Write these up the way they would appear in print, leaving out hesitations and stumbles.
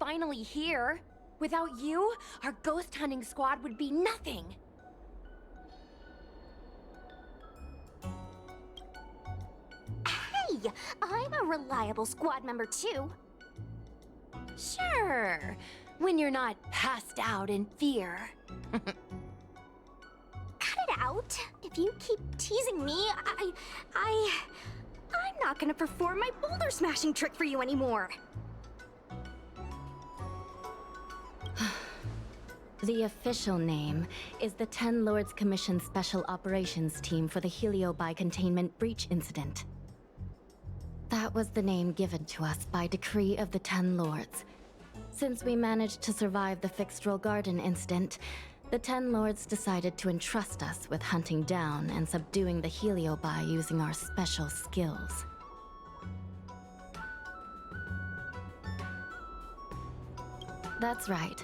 finally here. Without you, our ghost hunting squad would be nothing. Hey, I'm a reliable squad member too. Sure, when you're not passed out in fear. Cut it out. If you keep teasing me, I'm not gonna perform my boulder smashing trick for you anymore. The official name is the Ten Lords Commission Special Operations Team for the Heliobi Containment Breach Incident. That was the name given to us by decree of the Ten Lords. Since we managed to survive the Fixed-Roll Garden incident, the Ten Lords decided to entrust us with hunting down and subduing the Heliobi using our special skills. That's right.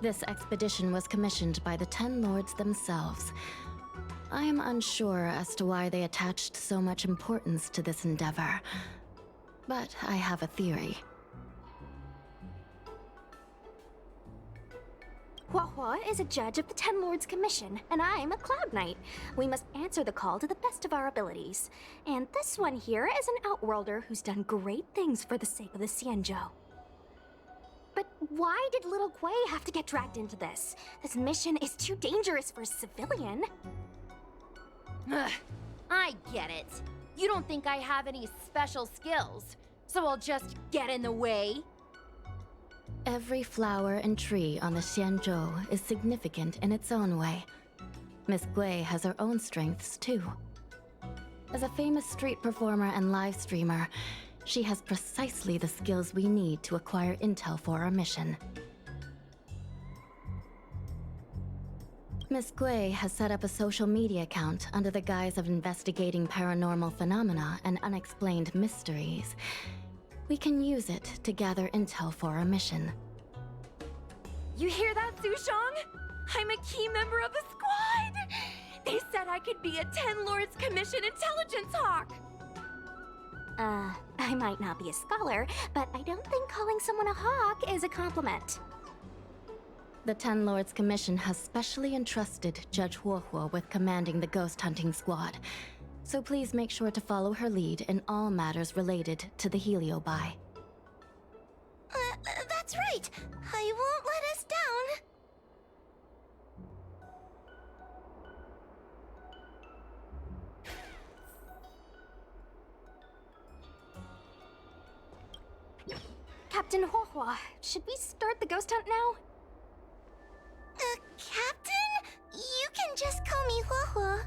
This expedition was commissioned by the Ten Lords themselves. I am unsure as to why they attached so much importance to this endeavor, but I have a theory. HoYoverse is a judge of the Ten Lords Commission, and I'm a Cloud Knight. We must answer the call to the best of our abilities. And this one here is an Outworlder who's done great things for the sake of the Xianzhou. But why did little Gui have to get dragged into this? This mission is too dangerous for a civilian. Ugh, I get it. You don't think I have any special skills, so I'll just get in the way? Every flower and tree on the Xianzhou is significant in its own way. Miss Gui has her own strengths, too. As a famous street performer and live streamer, she has precisely the skills we need to acquire intel for our mission. Miss Gui has set up a social media account under the guise of investigating paranormal phenomena and unexplained mysteries. We can use it to gather intel for our mission. You hear that, Sushong? I'm a key member of the squad! They said I could be a Ten Lords Commission intelligence hawk! I might not be a scholar, but I don't think calling someone a hawk is a compliment. The Ten Lords Commission has specially entrusted Judge HoYoverse with commanding the ghost hunting squad, so please make sure to follow her lead in all matters related to the Heliobi. That's right. I won't let us down. Captain HoYoverse, should we start the ghost hunt now? Captain? You can just call me HoYoverse.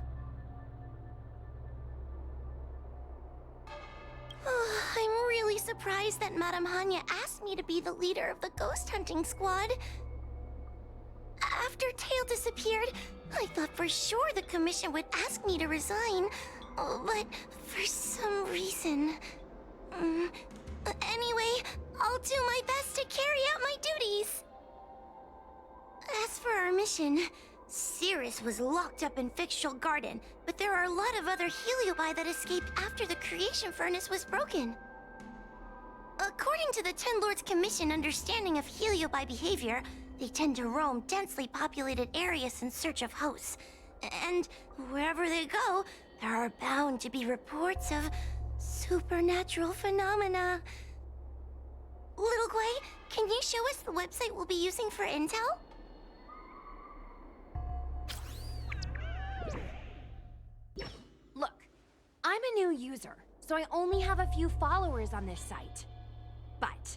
I'm really surprised that Madame Hanya asked me to be the leader of the ghost hunting squad. After Tail disappeared, I thought for sure the commission would ask me to resign, but for some reason... Anyway, I'll do my best to carry out my duties. As for our mission, Cirrus was locked up in Fixed-Roll Garden, but there are a lot of other Heliobi that escaped after the creation furnace was broken. According to the Ten Lords Commission understanding of Heliobi behavior, they tend to roam densely populated areas in search of hosts. And wherever they go, there are bound to be reports of supernatural phenomena. Little Gui, can you show us the website we'll be using for intel? Look, I'm a new user, so I only have a few followers on this site. But,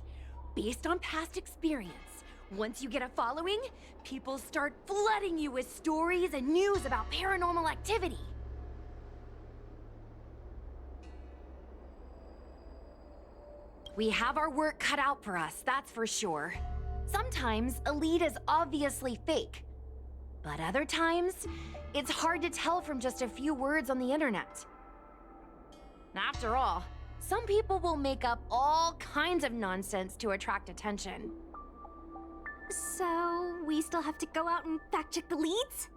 based on past experience, once you get a following, people start flooding you with stories and news about paranormal activity. We have our work cut out for us, that's for sure. Sometimes a lead is obviously fake, but other times, it's hard to tell from just a few words on the internet. After all, some people will make up all kinds of nonsense to attract attention. So, we still have to go out and fact-check the leads?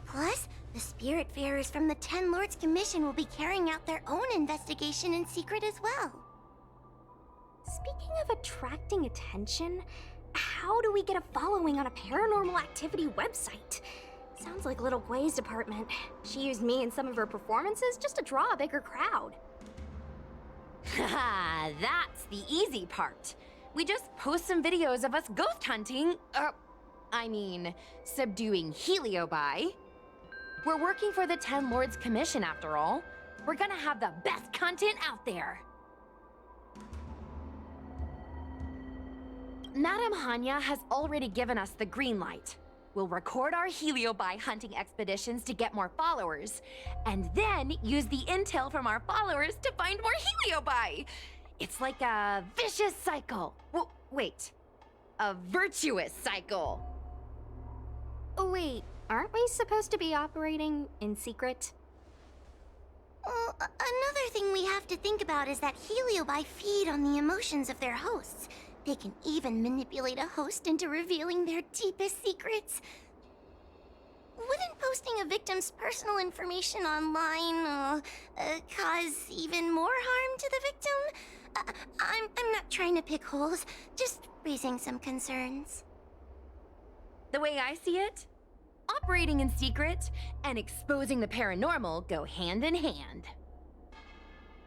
Plus, the Spiritfarers from the Ten Lords Commission will be carrying out their own investigation in secret as well. Speaking of attracting attention, how do we get a following on a paranormal activity website? Sounds like Little Gwei's department. She used me in some of her performances just to draw a bigger crowd. Haha, that's the easy part. We just post some videos of us ghost hunting, subduing Heliobi. We're working for the 10 Lords Commission after all. We're gonna have the best content out there. Madame Hanya has already given us the green light. We'll record our Heliobi hunting expeditions to get more followers, and then use the intel from our followers to find more Heliobi. It's like a vicious cycle. Wait, a virtuous cycle. Oh wait, aren't we supposed to be operating in secret? Well, another thing we have to think about is that Heliobi feed on the emotions of their hosts. They can even manipulate a host into revealing their deepest secrets. Wouldn't posting a victim's personal information online cause even more harm to the victim? I'm not trying to pick holes, just raising some concerns. The way I see it, operating in secret and exposing the paranormal go hand in hand.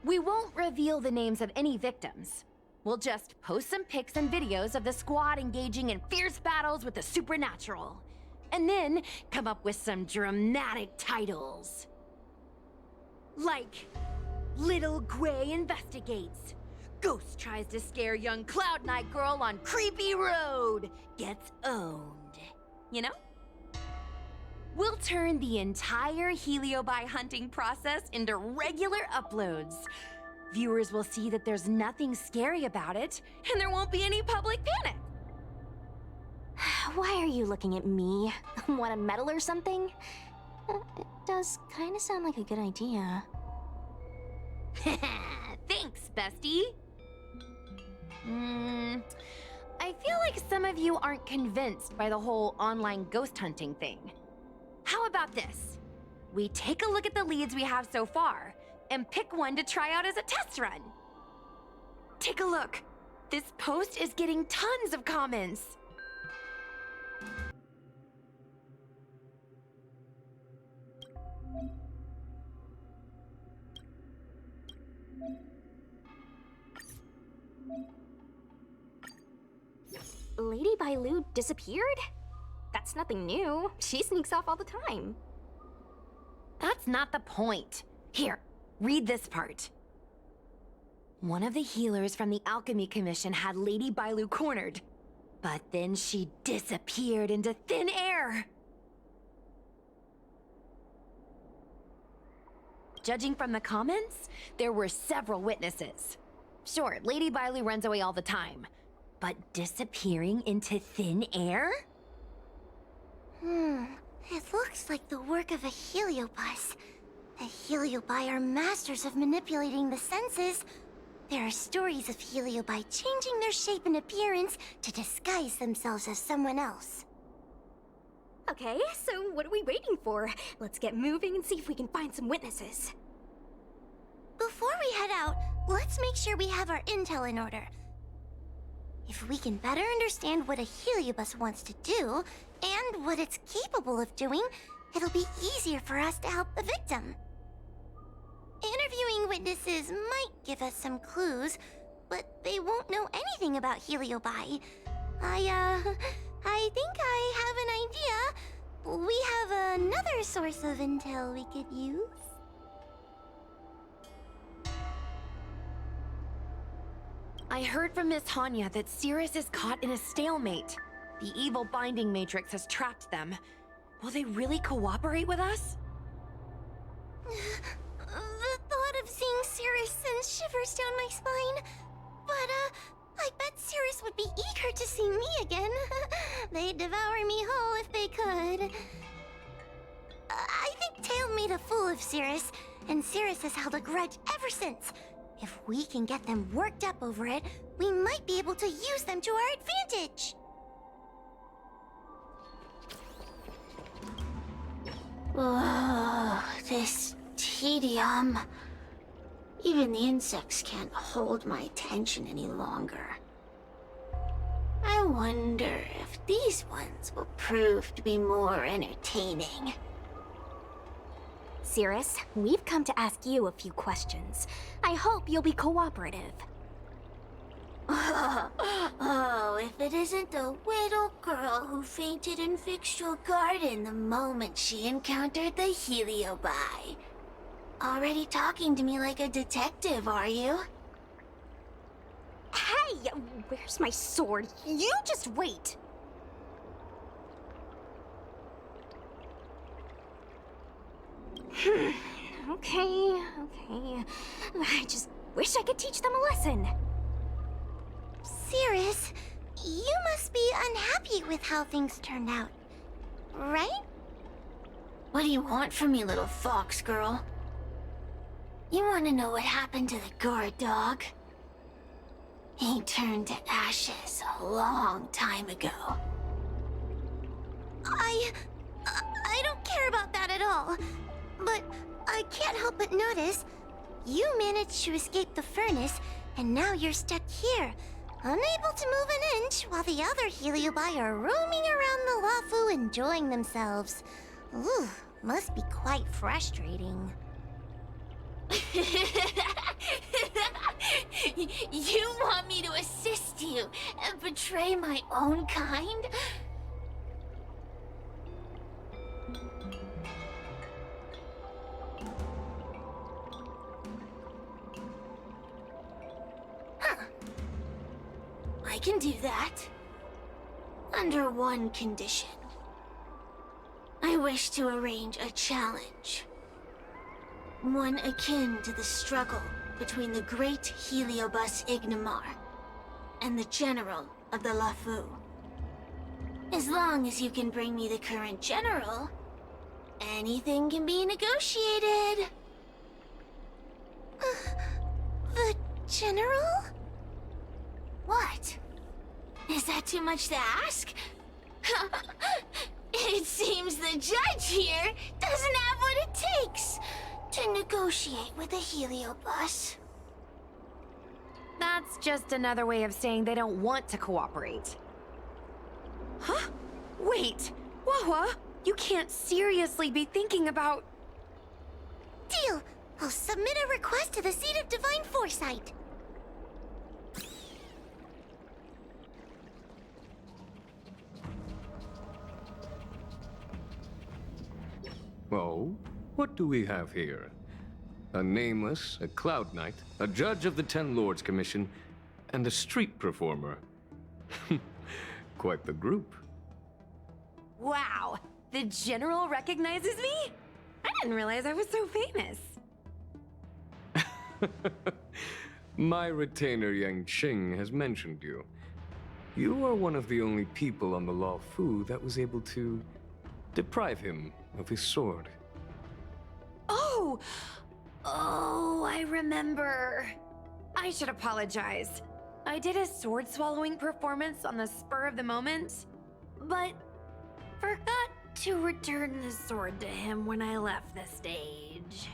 We won't reveal the names of any victims. We'll just post some pics and videos of the squad engaging in fierce battles with the supernatural. And then come up with some dramatic titles. Like, Little Gwei investigates. Ghost tries to scare young Cloud Knight girl on creepy road. Gets owned. You know? We'll turn the entire Heliobi hunting process into regular uploads. Viewers will see that there's nothing scary about it, and there won't be any public panic. Why are you looking at me? Want a medal or something? It does kind of sound like a good idea. Thanks, bestie. I feel like some of you aren't convinced by the whole online ghost hunting thing. How about this? We take a look at the leads we have so far, and pick one to try out as a test run. Take a look. This post is getting tons of comments. Lady Bailu disappeared? That's nothing new. She sneaks off all the time. That's not the point. Here, read this part. One of the healers from the Alchemy Commission had Lady Bailu cornered, but then she disappeared into thin air. Judging from the comments, there were several witnesses. Sure, Lady Bailu runs away all the time, but disappearing into thin air? It looks like the work of a heliobus. The Heliobi are masters of manipulating the senses. There are stories of Heliobi changing their shape and appearance to disguise themselves as someone else. Okay, so what are we waiting for? Let's get moving and see if we can find some witnesses. Before we head out, let's make sure we have our intel in order. If we can better understand what a heliobus wants to do, and what it's capable of doing, it'll be easier for us to help the victim. Interviewing witnesses might give us some clues, but they won't know anything about Heliobi. I think I have an idea. We have another source of intel we could use. I heard from Miss Hanya that Cirrus is caught in a stalemate. The evil binding matrix has trapped them. Will they really cooperate with us? The thought of seeing Cirrus sends shivers down my spine. But, I bet Cirrus would be eager to see me again. They'd devour me whole if they could. I think Tail made a fool of Cirrus, and Cirrus has held a grudge ever since. If we can get them worked up over it, we might be able to use them to our advantage. Oh, this tedium. Even the insects can't hold my attention any longer. I wonder if these ones will prove to be more entertaining. Cirrus, we've come to ask you a few questions. I hope you'll be cooperative. Oh, if it isn't the little girl who fainted in Vixtual Garden the moment she encountered the Heliobi. Already talking to me like a detective, are you? Hey, where's my sword? You just wait. Okay. I just wish I could teach them a lesson. Cirrus, you must be unhappy with how things turned out, right? What do you want from me, little fox girl? You want to know what happened to the guard dog? He turned to ashes a long time ago. I don't care about that at all. But I can't help but notice you managed to escape the furnace, and now you're stuck here, unable to move an inch while the other Heliobi are roaming around the Lafu enjoying themselves. Ooh, must be quite frustrating. You want me to assist you and betray my own kind? Huh. I can do that. Under one condition. I wish to arrange a challenge. One akin to the struggle between the great Heliobus Ignimar and the general of the Lafu. As long as you can bring me the current general, anything can be negotiated. The general? What? Is that too much to ask? It seems the judge here doesn't have what it takes to negotiate with the Heliobus. That's just another way of saying they don't want to cooperate. Huh? Wait, Wawa, you can't seriously be thinking about... Deal! I'll submit a request to the Seat of Divine Foresight. Oh, what do we have here? A nameless, a cloud knight, a judge of the Ten Lords Commission, and a street performer. Quite the group. Wow, the General recognizes me? I didn't realize I was so famous. My retainer Yang Qing has mentioned you. You are one of the only people on the Law Fu that was able to deprive him of his sword. Oh, I remember. I should apologize. I did a sword-swallowing performance on the spur of the moment, but forgot to return the sword to him when I left the stage.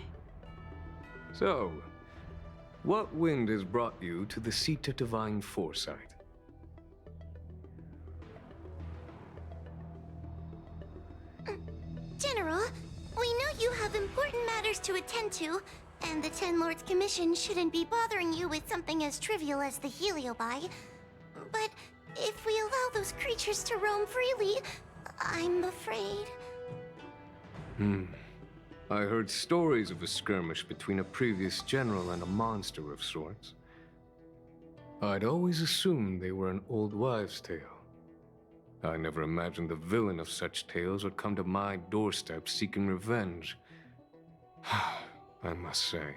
So, what wind has brought you to the Seat of Divine Foresight? General, we know you have important matters to attend to, and the Ten Lords Commission shouldn't be bothering you with something as trivial as the Heliobi. But if we allow those creatures to roam freely, I'm afraid... I heard stories of a skirmish between a previous general and a monster of sorts. I'd always assumed they were an old wives' tale. I never imagined the villain of such tales would come to my doorstep seeking revenge. I must say,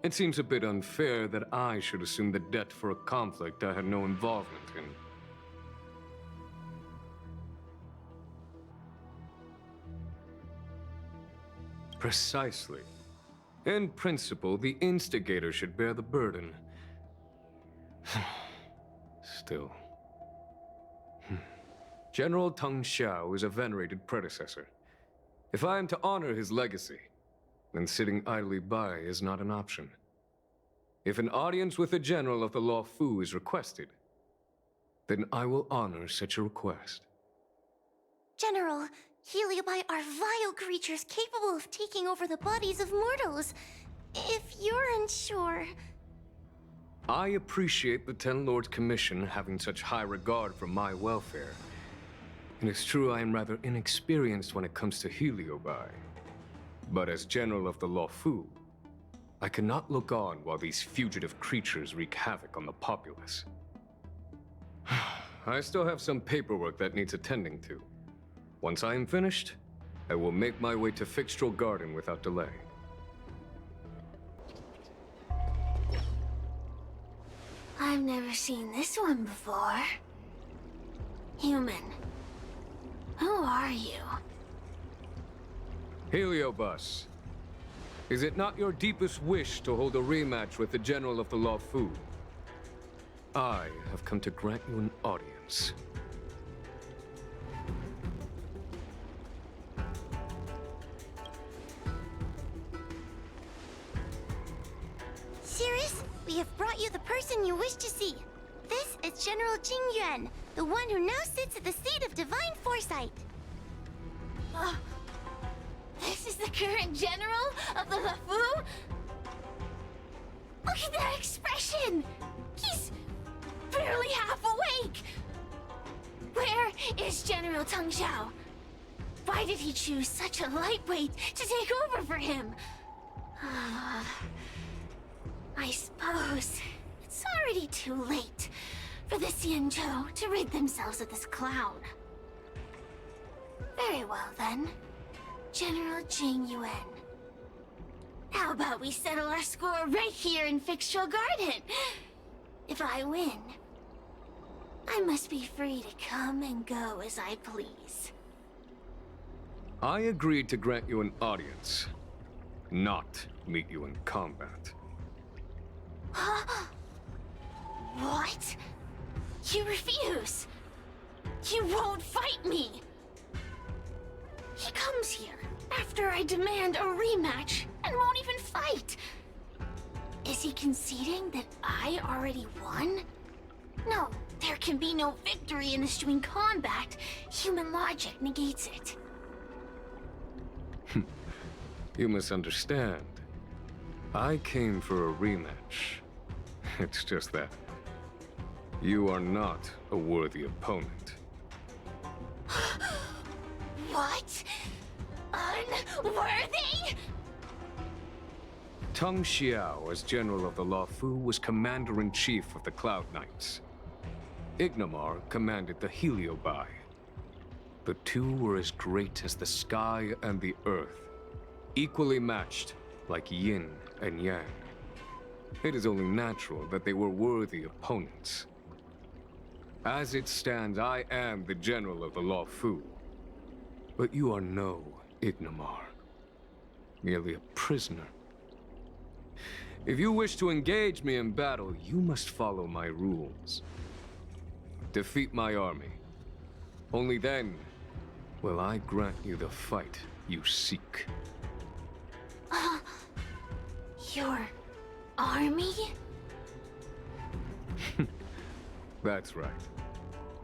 it seems a bit unfair that I should assume the debt for a conflict I had no involvement in. Precisely. In principle, the instigator should bear the burden. Still. General Teng Xiao is a venerated predecessor. If I am to honor his legacy, then sitting idly by is not an option. If an audience with the General of the Law Fu is requested, then I will honor such a request. General, Heliobi are vile creatures capable of taking over the bodies of mortals. If you're unsure... I appreciate the Ten Lords Commission having such high regard for my welfare. And it's true I am rather inexperienced when it comes to Heliobi. But as General of the Law Fu, I cannot look on while these fugitive creatures wreak havoc on the populace. I still have some paperwork that needs attending to. Once I am finished, I will make my way to Fixtral Garden without delay. I've never seen this one before. Human. Who are you? Heliobus, is it not your deepest wish to hold a rematch with the General of the Law Fu? I have come to grant you an audience. Cirrus, we have brought you the person you wish to see. This is General Jingyuan, the one who now sits at the seat of divine foresight. This is the current general of the LeFou? Look at that expression! He's barely half awake! Where is General Teng Xiao? Why did he choose such a lightweight to take over for him? I suppose it's already too late for the Xianzhou to rid themselves of this clown. Very well then, General Jingyuan. How about we settle our score right here in Fixtral Garden? If I win, I must be free to come and go as I please. I agreed to grant you an audience, not meet you in combat. What? You refuse? You won't fight me? He comes here after I demand a rematch and won't even fight. Is he conceding that I already won? No, there can be no victory in eschewing combat. Human logic negates it. You misunderstand. I came for a rematch. It's just that you are not a worthy opponent. What? Unworthy? Teng Xiao, as General of the Law Fu, was Commander-in-Chief of the Cloud Knights. Ignomar commanded the Heliobi. The two were as great as the sky and the earth, equally matched like yin and yang. It is only natural that they were worthy opponents. As it stands, I am the General of the Law Fu. But you are no Ignomar, merely a prisoner. If you wish to engage me in battle, you must follow my rules. Defeat my army. Only then will I grant you the fight you seek. Your army? That's right.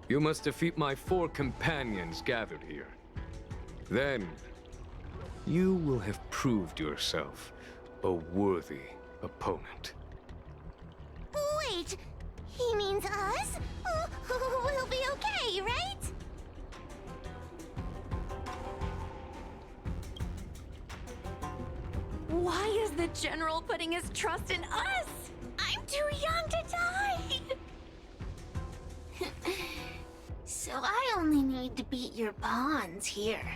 You must defeat my 4 companions gathered here. Then, you will have proved yourself a worthy opponent. Wait, he means us? We'll be okay, right? Why is the General putting his trust in us? I'm too young to die! So I only need to beat your pawns here.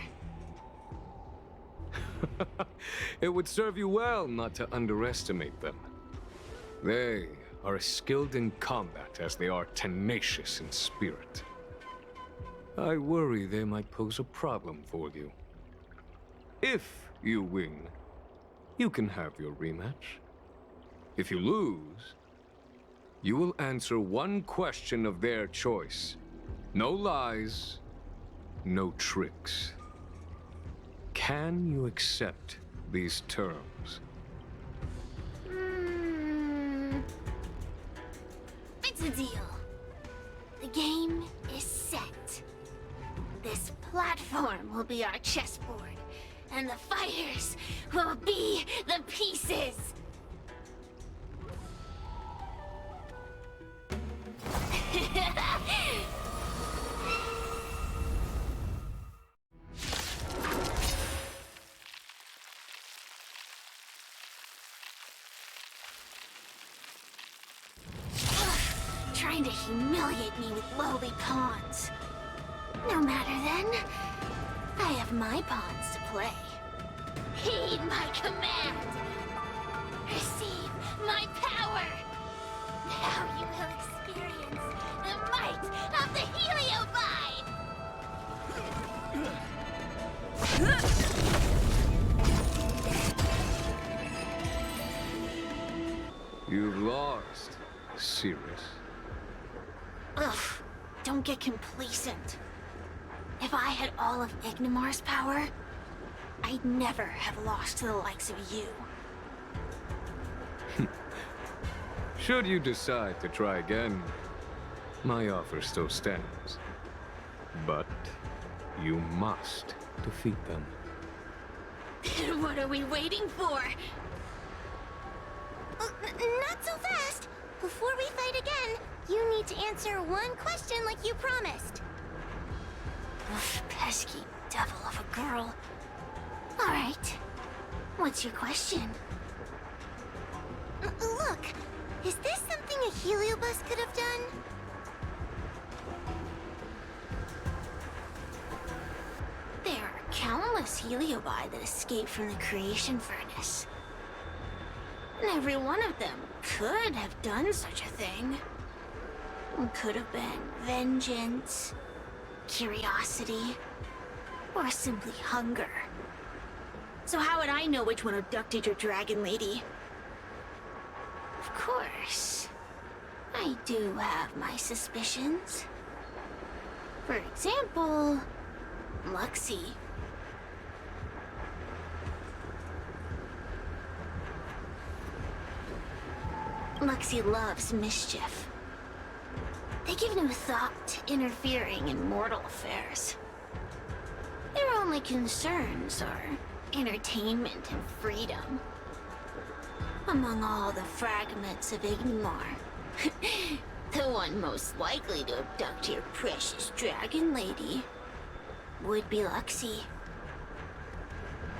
It would serve you well not to underestimate them. They are as skilled in combat as they are tenacious in spirit. I worry they might pose a problem for you. If you win, you can have your rematch. If you lose, you will answer one question of their choice. No lies, no tricks. Can you accept these terms? It's a deal. The game is set. This platform will be our chessboard, and the fighters will be the pieces. Trying to humiliate me with lowly pawns. No matter then, I have my pawns to play. Heed my command! Receive my power! Now you will experience the might of the Heliobide! You've lost, Cirrus. Ugh, don't get complacent. If I had all of Ignimar's power, I'd never have lost to the likes of you. Should you decide to try again, my offer still stands. But you must defeat them. What are we waiting for? Not so fast! Before we fight again, you need to answer one question like you promised. Ugh, pesky devil of a girl. Alright. What's your question? Look, is this something a Heliobus could have done? There are countless Heliobi that escaped from the creation furnace. And every one of them could have done such a thing. Could have been vengeance, curiosity, or simply hunger. So how would I know which one abducted your dragon lady? Of course, I do have my suspicions. For example, Luxie. Luxie loves mischief. They give no thought to interfering in mortal affairs. Their only concerns are entertainment and freedom. Among all the fragments of Ignimar, the one most likely to abduct your precious dragon lady would be Luxie.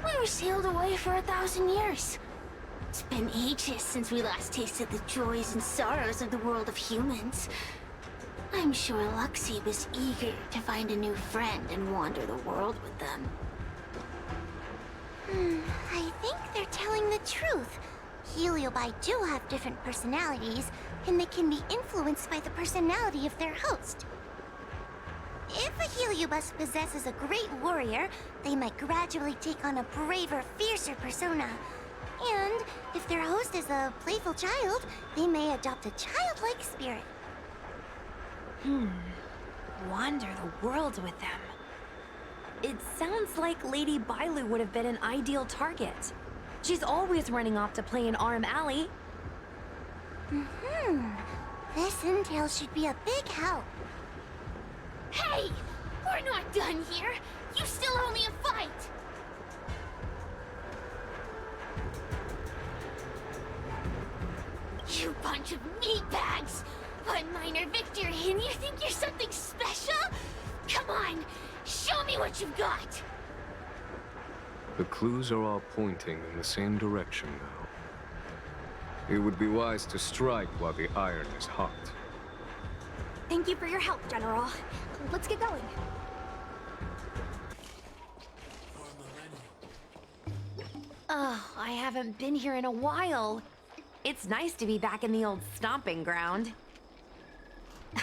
We were sealed away for 1,000 years. It's been ages since we last tasted the joys and sorrows of the world of humans. I'm sure Luxie was eager to find a new friend and wander the world with them. I think they're telling the truth. Heliobi do have different personalities, and they can be influenced by the personality of their host. If a Heliobus possesses a great warrior, they might gradually take on a braver, fiercer persona. And if their host is a playful child, they may adopt a childlike spirit. Wander the world with them. It sounds like Lady Bailu would have been an ideal target. She's always running off to play in Arm Alley. This intel should be a big help. Hey! We're not done here! You still owe me a fight! You bunch of meatbags! One minor victory and you think you're something special? Come on! Show me what you've got! The clues are all pointing in the same direction now. It would be wise to strike while the iron is hot. Thank you for your help, General. Let's get going. Oh, I haven't been here in a while. It's nice to be back in the old stomping ground.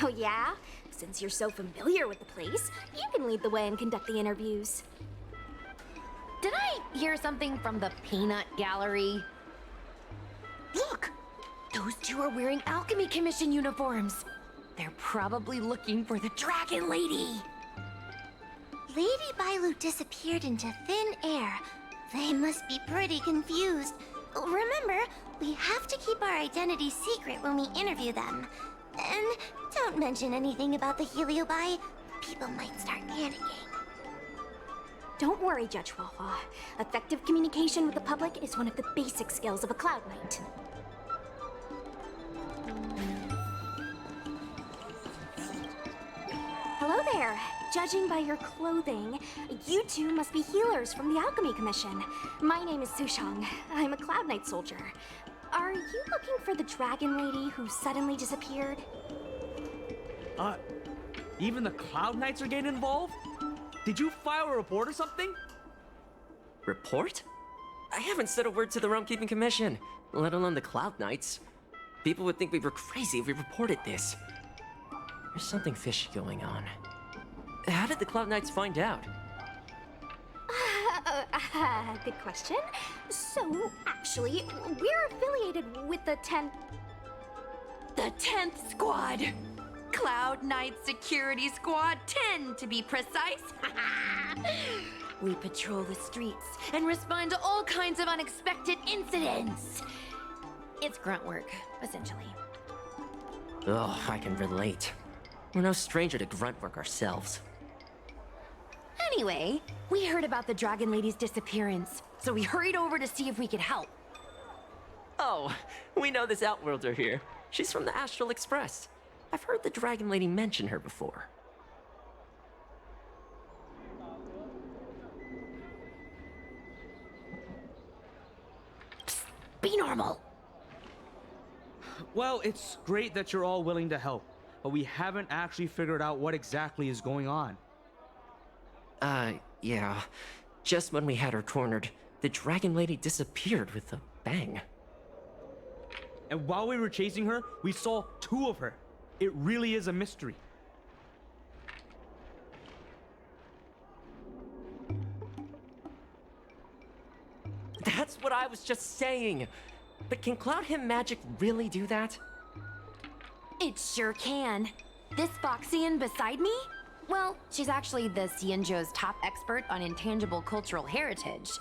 Oh yeah? Since you're so familiar with the place, you can lead the way and conduct the interviews. Did I hear something from the Peanut Gallery? Look! Those two are wearing Alchemy Commission uniforms. They're probably looking for the Dragon Lady. Lady Bailu disappeared into thin air. They must be pretty confused. Remember, we have to keep our identities secret when we interview them. And don't mention anything about the Heliobi. People might start panicking. Don't worry, Judge Wawa. Effective communication with the public is one of the basic skills of a Cloud Knight. Hello there. Judging by your clothing, you two must be healers from the Alchemy Commission. My name is Sushang. I'm a Cloud Knight soldier. Are you looking for the dragon lady who suddenly disappeared? Even the Cloud Knights are getting involved? Did you file a report or something? Report? I haven't said a word to the Realm Keeping Commission, let alone the Cloud Knights. People would think we were crazy if we reported this. There's something fishy going on. How did the Cloud Knights find out? Good question. So, actually, we're affiliated with the 10th... The 10th Squad! Cloud Knight Security Squad 10, to be precise. We patrol the streets and respond to all kinds of unexpected incidents. It's grunt work, essentially. Oh, I can relate. We're no stranger to grunt work ourselves. Anyway, we heard about the Dragon Lady's disappearance, so we hurried over to see if we could help. Oh, we know this Outworlder here. She's from the Astral Express. I've heard the Dragon Lady mention her before. Psst, be normal. Well, it's great that you're all willing to help, but we haven't actually figured out what exactly is going on. Yeah. Just when we had her cornered, the Dragon Lady disappeared with a bang. And while we were chasing her, we saw two of her. It really is a mystery. That's what I was just saying. But can Cloud Him Magic really do that? It sure can. This Foxian beside me? Well, she's actually the Xianzhou's top expert on intangible cultural heritage.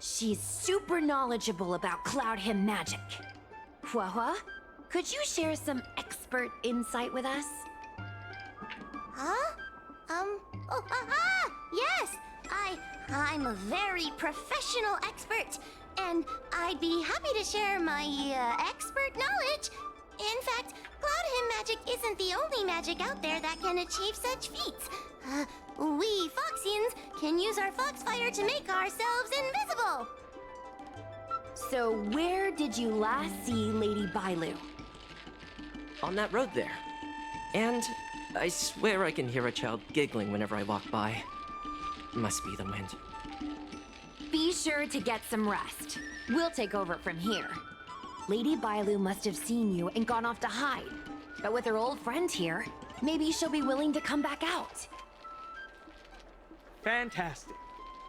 She's super knowledgeable about Cloud Him Magic. Huahua, could you share some expert insight with us? Huh? Yes! I'm a very professional expert, and I'd be happy to share my, expert knowledge. In fact, Cloud Him Magic isn't the only magic out there that can achieve such feats. We Foxians can use our Foxfire to make ourselves invisible. So where did you last see Lady Bailu? On that road there. And I swear I can hear a child giggling whenever I walk by. Must be the wind. Be sure to get some rest. We'll take over from here. Lady Bailu must have seen you and gone off to hide. But with her old friend here, maybe she'll be willing to come back out. Fantastic.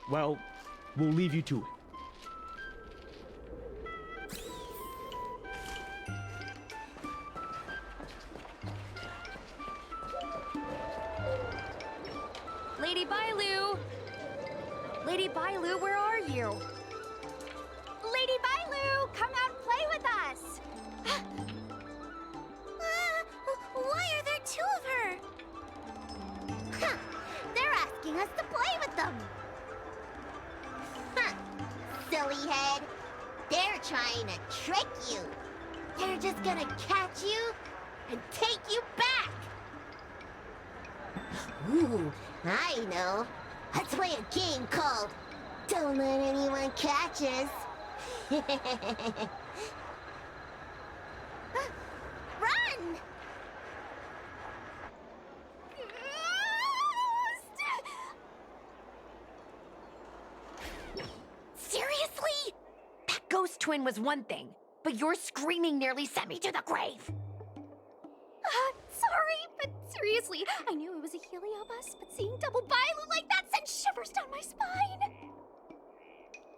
Well, we'll leave you to it. Lady Bailu! Lady Bailu, where are you? Lady Bailu, come out and play with us! Why are there two of her? Huh, they're asking us to play with them. Huh, silly head. They're trying to trick you. They're just gonna catch you and take you back. Ooh, I know. Let's play a game called Don't Let Anyone Catch Us. Run! Seriously? That ghost twin was one thing, but your screaming nearly sent me to the grave. Sorry, but seriously, I knew it was a Heliobus, but seeing double Bailu like that sent shivers down my spine.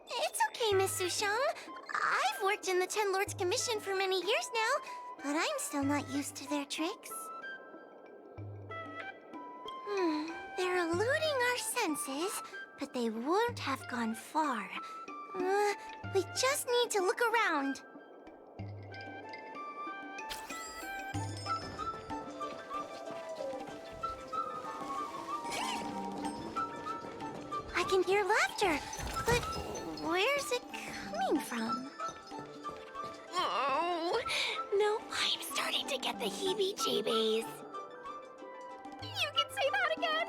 It's okay, Miss Sushang. I've worked in the Ten Lords Commission for many years now, but I'm still not used to their tricks. They're eluding our senses, but they won't have gone far. We just need to look around. I can hear laughter, but where's it coming from? Oh, no, I'm starting to get the heebie-jeebies. You can say that again!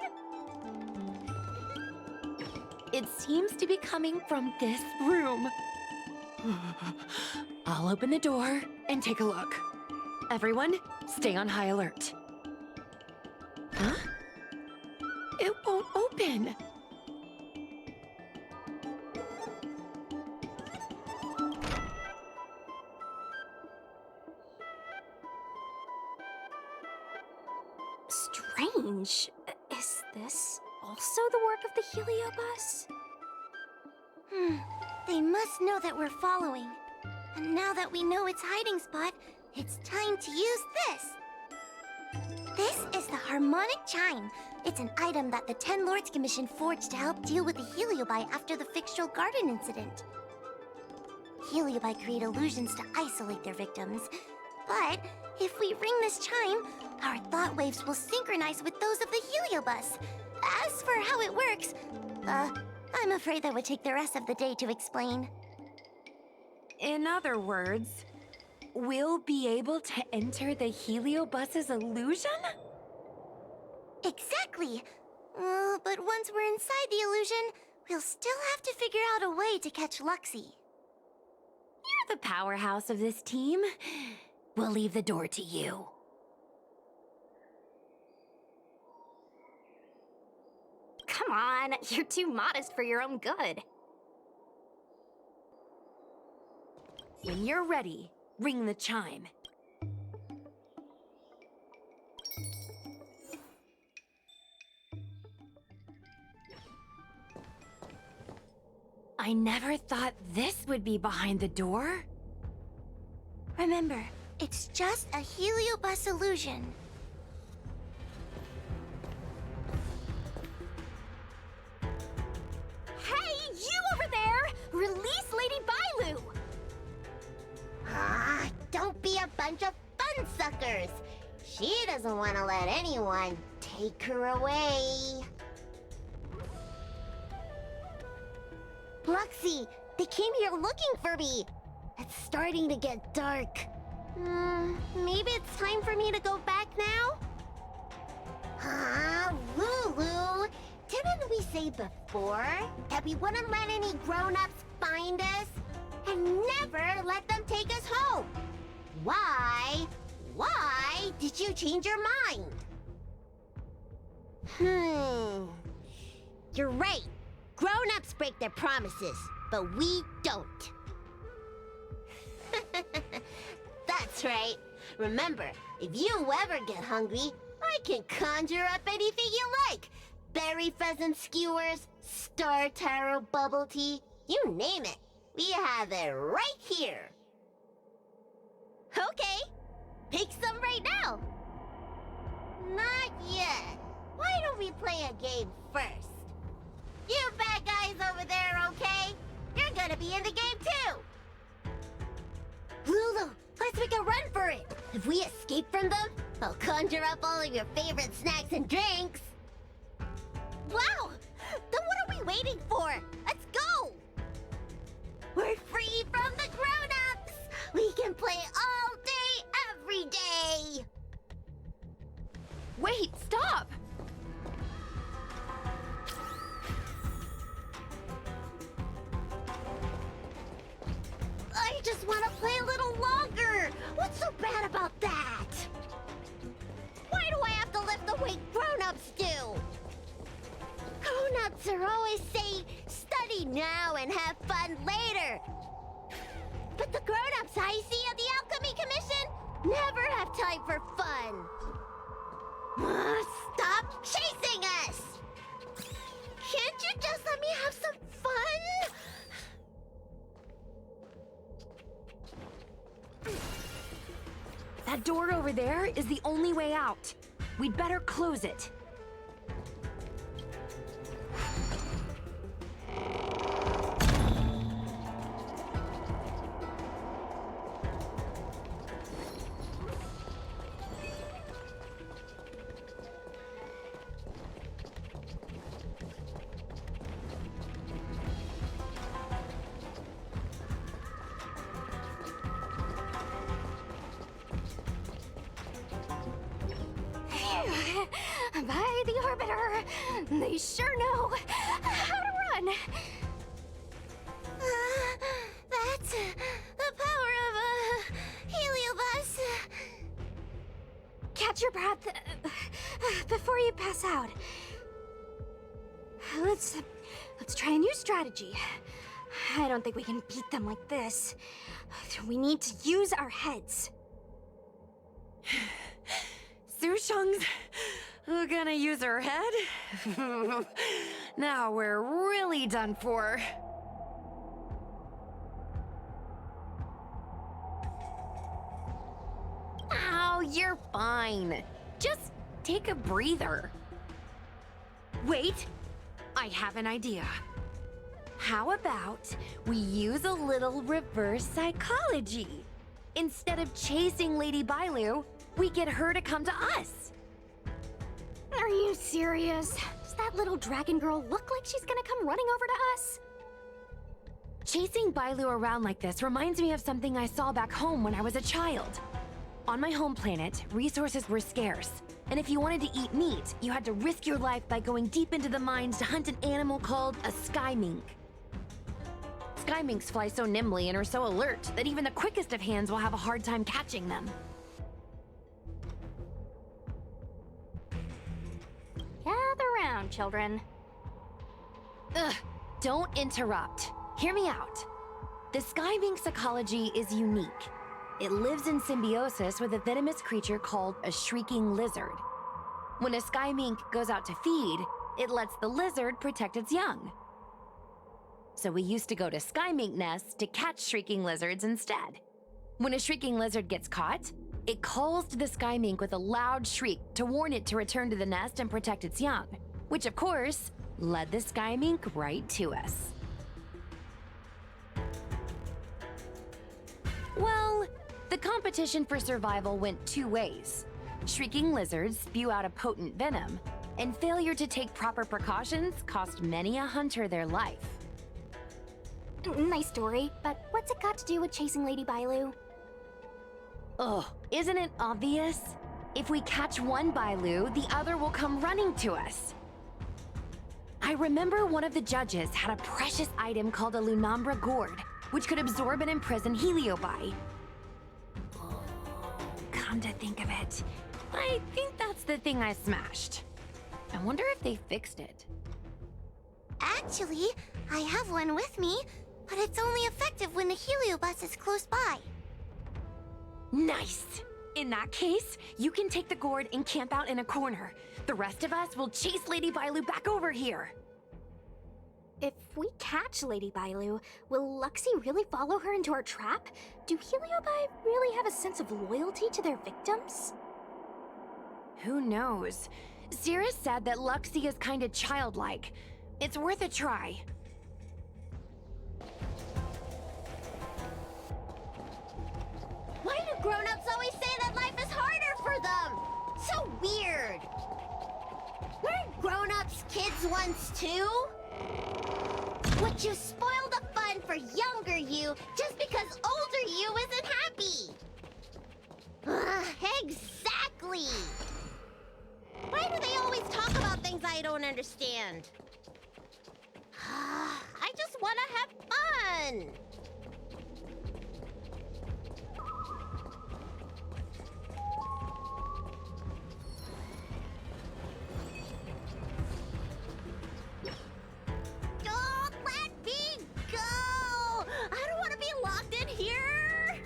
It seems to be coming from this room. I'll open the door and take a look. Everyone, stay on high alert. Huh? It won't open. Strange. Is this also the work of the Heliobus? They must know that we're following. And now that we know its hiding spot, it's time to use this. This is the harmonic chime. It's an item that the Ten Lords Commission forged to help deal with the Heliobi after the fictional garden incident. Heliobi create illusions to isolate their victims. But if we ring this chime, our thought waves will synchronize with those of the Heliobus. As for how it works, I'm afraid that would take the rest of the day to explain. In other words, we'll be able to enter the Heliobus's illusion? Exactly. But once we're inside the illusion, we'll still have to figure out a way to catch Luxie. You're the powerhouse of this team. We'll leave the door to you. Come on, you're too modest for your own good. When you're ready, ring the chime. I never thought this would be behind the door. Remember, it's just a Heliobus illusion. Hey, you over there! Release Lady Bailu! Don't be a bunch of fun suckers. She doesn't want to let anyone take her away. Luxie, they came here looking for me. It's starting to get dark. Maybe it's time for me to go back now? Lulu, didn't we say before that we wouldn't let any grown-ups find us? And never let them take us home? Why did you change your mind? You're right. Grown-ups break their promises, but we don't. That's right. Remember, if you ever get hungry, I can conjure up anything you like. Berry pheasant skewers, star taro bubble tea, you name it. We have it right here. Okay, pick some right now. Not yet. Why don't we play a game first? You bad guys over there, okay? You're gonna be in the game too. Lulu, let's make a run for it. If we escape from them, I'll conjure up all of your favorite snacks and drinks. Wow! Then what are we waiting for? Let's go! We're free from the grown-ups! We can play all day, every day! Wait, stop! I just want to play a little longer! What's so bad about that? Why do I have to lift the weight grown-ups do? Grown-ups are always saying, study now and have fun later. But the grown-ups I see at the Alchemy Commission never have time for fun. Stop chasing us! Can't you just let me have some fun? That door over there is the only way out. We'd better close it. by the Orbiter. They sure know how to run. That's the power of a Heliobus. Catch your breath before you pass out. Let's try a new strategy. I don't think we can beat them like this. We need to use our heads. Sushung's gonna use her head? Now we're really done for. Ow, you're fine. Just take a breather. Wait, I have an idea. How about we use a little reverse psychology? Instead of chasing Lady Bailu, we get her to come to us. Are you serious? Does that little dragon girl look like she's gonna come running over to us? Chasing Bailu around like this reminds me of something I saw back home when I was a child. On my home planet, resources were scarce, and if you wanted to eat meat, you had to risk your life by going deep into the mines to hunt an animal called a sky mink. Sky minks fly so nimbly and are so alert that even the quickest of hands will have a hard time catching them. Gather round, children. Ugh, don't interrupt. Hear me out. The sky mink's ecology is unique. It lives in symbiosis with a venomous creature called a shrieking lizard. When a sky mink goes out to feed, it lets the lizard protect its young. So we used to go to sky mink nests to catch shrieking lizards instead. When a shrieking lizard gets caught, it calls to the sky mink with a loud shriek to warn it to return to the nest and protect its young, which of course led the sky mink right to us. Well, the competition for survival went two ways. Shrieking lizards spew out a potent venom, and failure to take proper precautions cost many a hunter their life. Nice story, but what's it got to do with chasing Lady Bailu? Ugh, isn't it obvious? If we catch one Bailu, the other will come running to us. I remember one of the judges had a precious item called a Lunambra gourd, which could absorb and imprison Heliobi. Come to think of it, I think that's the thing I smashed. I wonder if they fixed it. Actually, I have one with me, but it's only effective when the Heliobus is close by. Nice! In that case, you can take the gourd and camp out in a corner. The rest of us will chase Lady Bailu back over here. If we catch Lady Bailu, will Luxie really follow her into our trap? Do Heliobi really have a sense of loyalty to their victims? Who knows? Cirrus said that Luxie is kinda childlike. It's worth a try. Why do grown-ups always say that life is harder for them? So weird. Weren't grown-ups kids once too? Would you spoil the fun for younger you just because older you isn't happy? Exactly! Why do they always talk about things I don't understand? I just want to have fun! Oh, let me go! I don't want to be locked in here!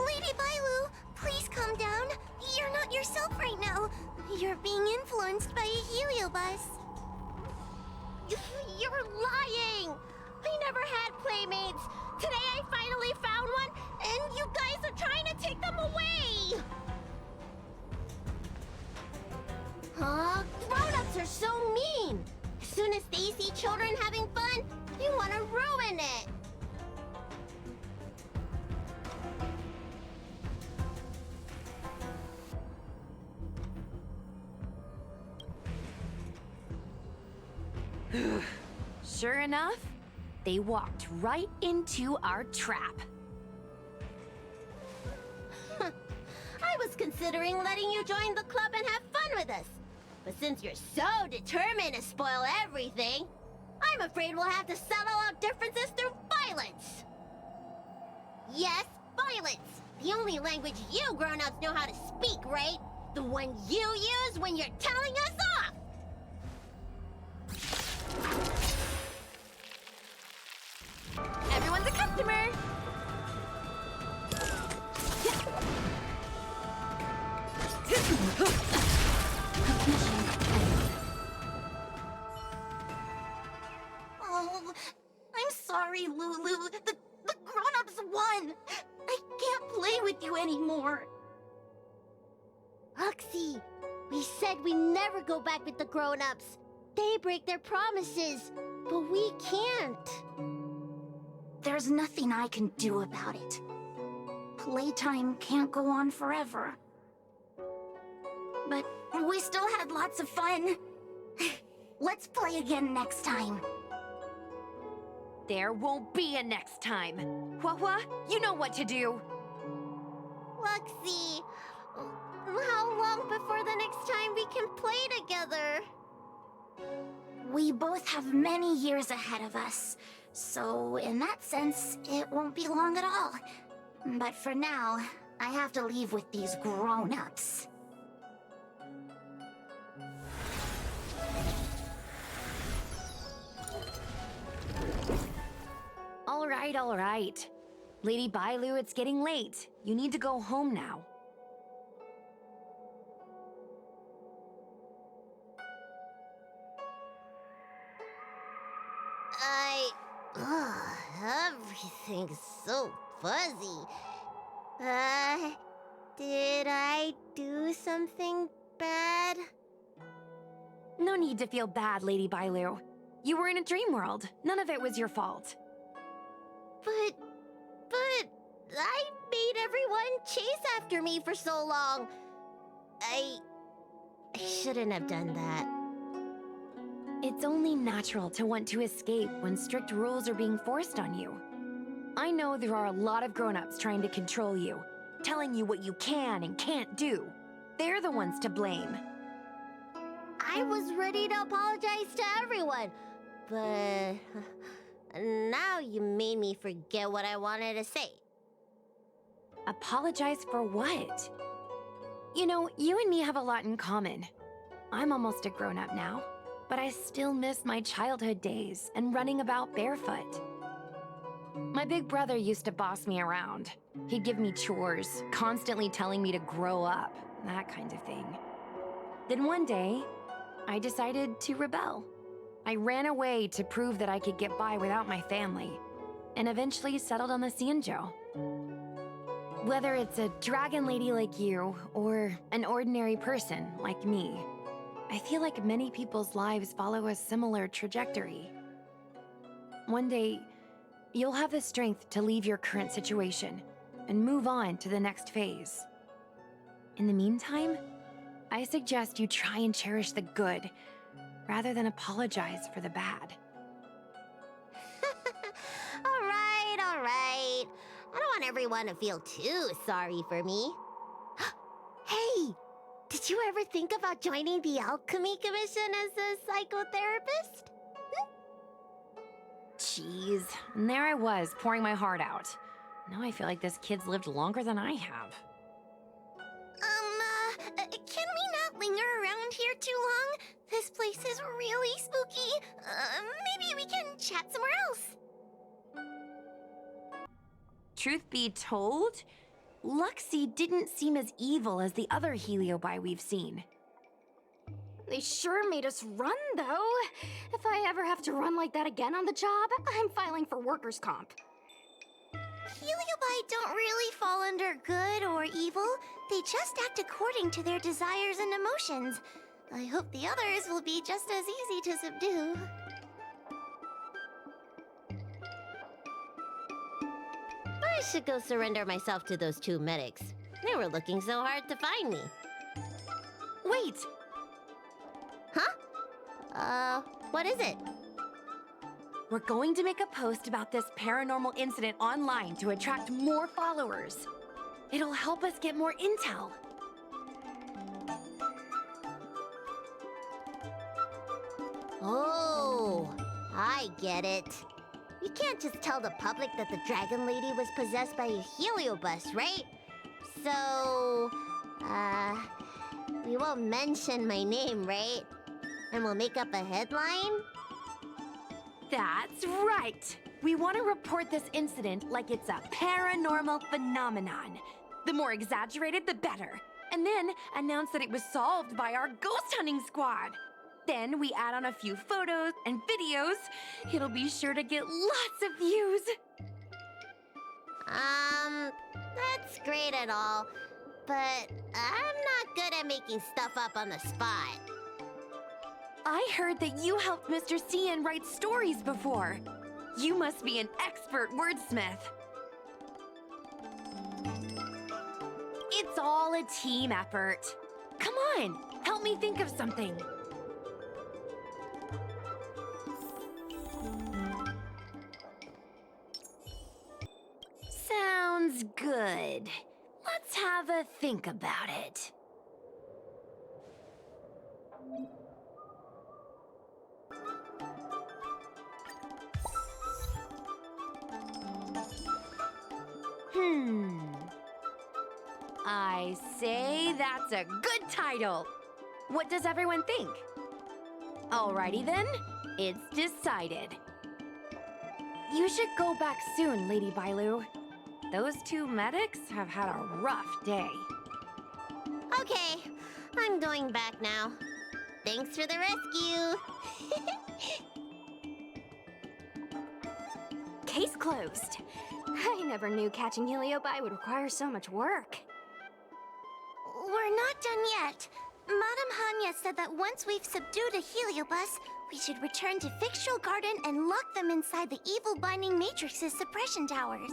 Lady Bailu, please calm down. You're not yourself right now. You're being influenced by a Heliobus. You're lying! I never had playmates. Today I finally found one, and you guys are trying to take them away! Grown-ups are so mean! As soon as they see children having fun, you want to ruin it! Sure enough, they walked right into our trap. I was considering letting you join the club and have fun fun with us. But since you're so determined to spoil everything, I'm afraid we'll have to settle our differences through violence. Yes, violence. The only language you grown-ups know how to speak, right? The one you use when you're telling us off! Everyone's a customer! Oh, I'm sorry, Lulu. The grown-ups won. I can't play with you anymore. Huxie, we said we never go back with the grown-ups. They break their promises, but we can't. There's nothing I can do about it. Playtime can't go on forever. But we still had lots of fun. Let's play again next time. There won't be a next time. Hua, you know what to do. Luxie, how long before the next time we can play together? We both have many years ahead of us, so in that sense, it won't be long at all. But for now, I have to leave with these grown-ups. All right. Lady Bailu, it's getting late. You need to go home now. Everything's so fuzzy. Did I do something bad? No need to feel bad, Lady Bailu. You were in a dream world. None of it was your fault. But I made everyone chase after me for so long. I shouldn't have done that. It's only natural to want to escape when strict rules are being forced on you. I know there are a lot of grown-ups trying to control you, telling you what you can and can't do. They're the ones to blame. I was ready to apologize to everyone, but now you made me forget what I wanted to say. Apologize for what? You know, you and me have a lot in common. I'm almost a grown-up now, but I still miss my childhood days and running about barefoot. My big brother used to boss me around. He'd give me chores, constantly telling me to grow up, that kind of thing. Then one day, I decided to rebel. I ran away to prove that I could get by without my family, and eventually settled on the Xianzhou. Whether it's a dragon lady like you, or an ordinary person like me, I feel like many people's lives follow a similar trajectory. One day, you'll have the strength to leave your current situation and move on to the next phase. In the meantime, I suggest you try and cherish the good rather than apologize for the bad. All right. I don't want everyone to feel too sorry for me. Hey, did you ever think about joining the Alchemy Commission as a psychotherapist? Jeez, and there I was, pouring my heart out. Now I feel like this kid's lived longer than I have. Can we not linger around here too long? This place is really spooky. Maybe we can chat somewhere else. Truth be told, Luxie didn't seem as evil as the other Heliobi we've seen. They sure made us run, though. If I ever have to run like that again on the job, I'm filing for workers' comp. Heliobi don't really fall under good or evil. They just act according to their desires and emotions. I hope the others will be just as easy to subdue. I should go surrender myself to those two medics. They were looking so hard to find me. Wait! Huh? What is it? We're going to make a post about this paranormal incident online to attract more followers. It'll help us get more intel. Oh, I get it. You can't just tell the public that the Dragon Lady was possessed by a heliobus, right? So, we won't mention my name, right? And we'll make up a headline? That's right. We want to report this incident like it's a paranormal phenomenon. The more exaggerated, the better. And then announce that it was solved by our ghost hunting squad. Then we add on a few photos and videos. It'll be sure to get lots of views. That's great and all, but I'm not good at making stuff up on the spot. I heard that you helped Mr. Cian write stories before. You must be an expert wordsmith. It's all a team effort. Come on, help me think of something. Sounds good. Let's have a think about it. I say that's a good title. What does everyone think? Alrighty then, it's decided. You should go back soon, Lady Bailu. Those two medics have had a rough day. Okay, I'm going back now. Thanks for the rescue. Case closed. I never knew catching Heliobi would require so much work. We're not done yet. Madame Hanya said that once we've subdued a heliobus, we should return to Fictional Garden and lock them inside the evil binding matrix's suppression towers.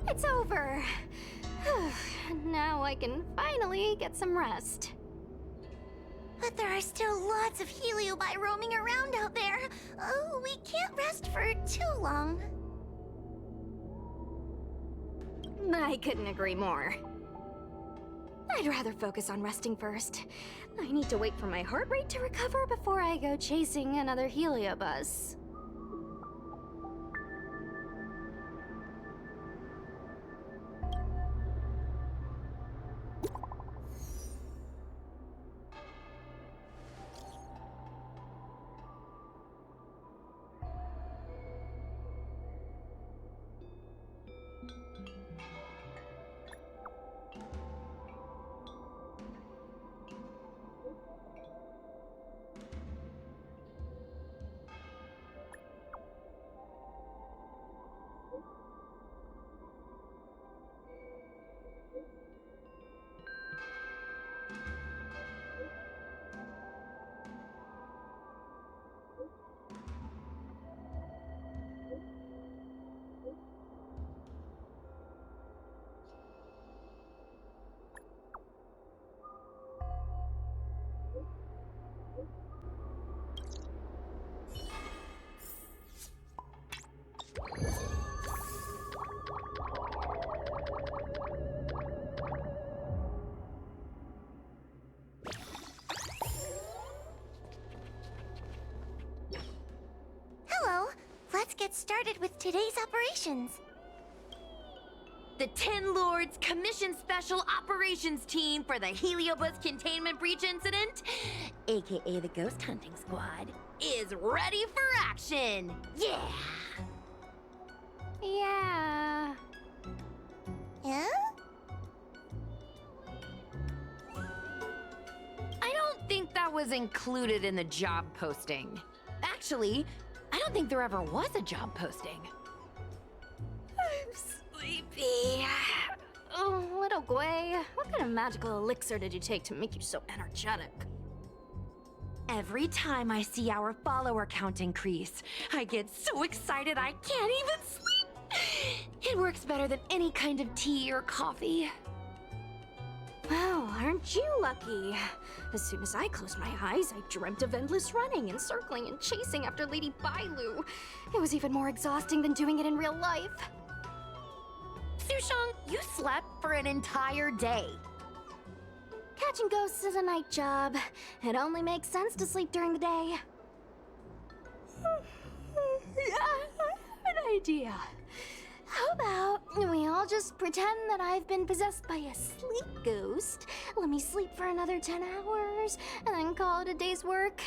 It's over. Now I can finally get some rest. But there are still lots of heliobi roaming around out there. Oh, we can't rest for too long. I couldn't agree more. I'd rather focus on resting first. I need to wait for my heart rate to recover before I go chasing another heliobus. Let's get started with today's operations. The Ten Lords commissioned Special Operations Team for the Heliobus Containment Breach Incident, aka the Ghost Hunting Squad, is ready for action! Yeah! Yeah. Yeah? I don't think that was included in the job posting. Actually, I don't think there ever was a job posting. I'm sleepy. Oh, little Gwei, what kind of magical elixir did you take to make you so energetic? Every time I see our follower count increase, I get so excited I can't even sleep. It works better than any kind of tea or coffee. Oh, all Aren't you lucky? As soon as I closed my eyes, I dreamt of endless running and circling and chasing after Lady Bailu. It was even more exhausting than doing it in real life. Sushong, you slept for an entire day. Catching ghosts is a night job. It only makes sense to sleep during the day. Yeah, I have an idea. How about we all just pretend that I've been possessed by a sleep ghost? Let me sleep for another 10 hours, and then call it a day's work.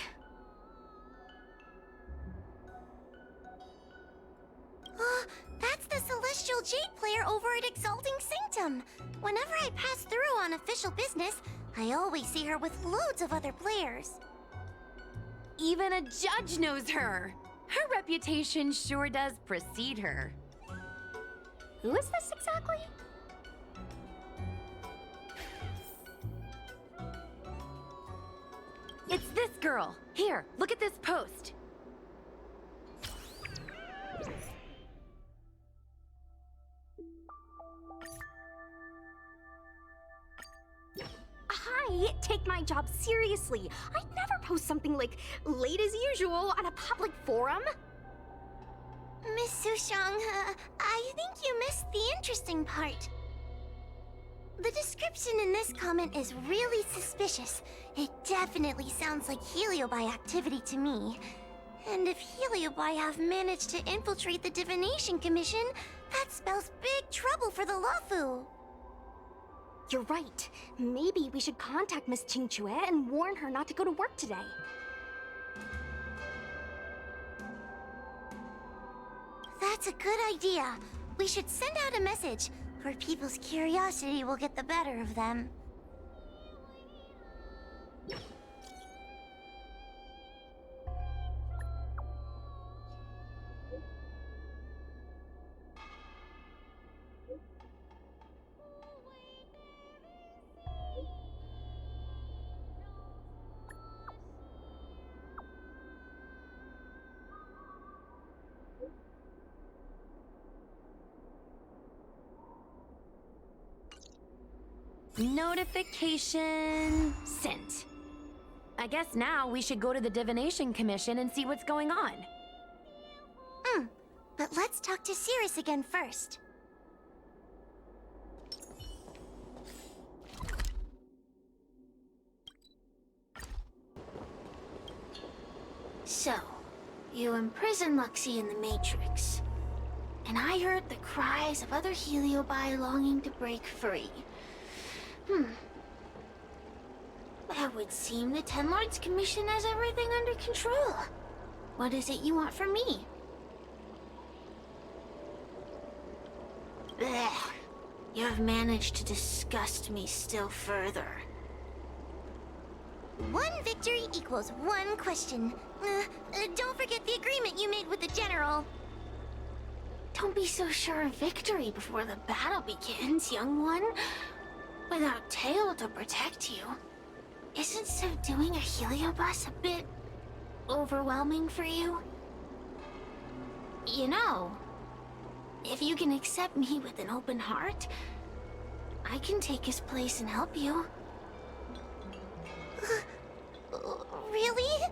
That's the Celestial Jade player over at Exalting Sanctum. Whenever I pass through on official business, I always see her with loads of other players. Even a judge knows her. Her reputation sure does precede her. Who is this exactly? It's this girl. Here, look at this post. Hi, take my job seriously. I'd never post something like late as usual on a public forum. Miss Sushong, I think you missed the interesting part. The description in this comment is really suspicious. It definitely sounds like Heliobi activity to me. And if Heliobi have managed to infiltrate the Divination Commission, that spells big trouble for the Luofu. You're right. Maybe we should contact Miss Qingque and warn her not to go to work today. That's a good idea. We should send out a message, or people's curiosity will get the better of them. Notification sent. I guess now we should go to the Divination Commission and see what's going on. But let's talk to Cirrus again first. So, you imprisoned Luxie in the Matrix. And I heard the cries of other Heliobi longing to break free. That would seem the Ten Lords Commission has everything under control. What is it you want from me? Blech. You have managed to disgust me still further. One victory equals one question. Don't forget the agreement you made with the General. Don't be so sure of victory before the battle begins, young one. Without Tail to protect you, isn't subduing a Heliobus a bit overwhelming for you? You know, if you can accept me with an open heart, I can take his place and help you. Really?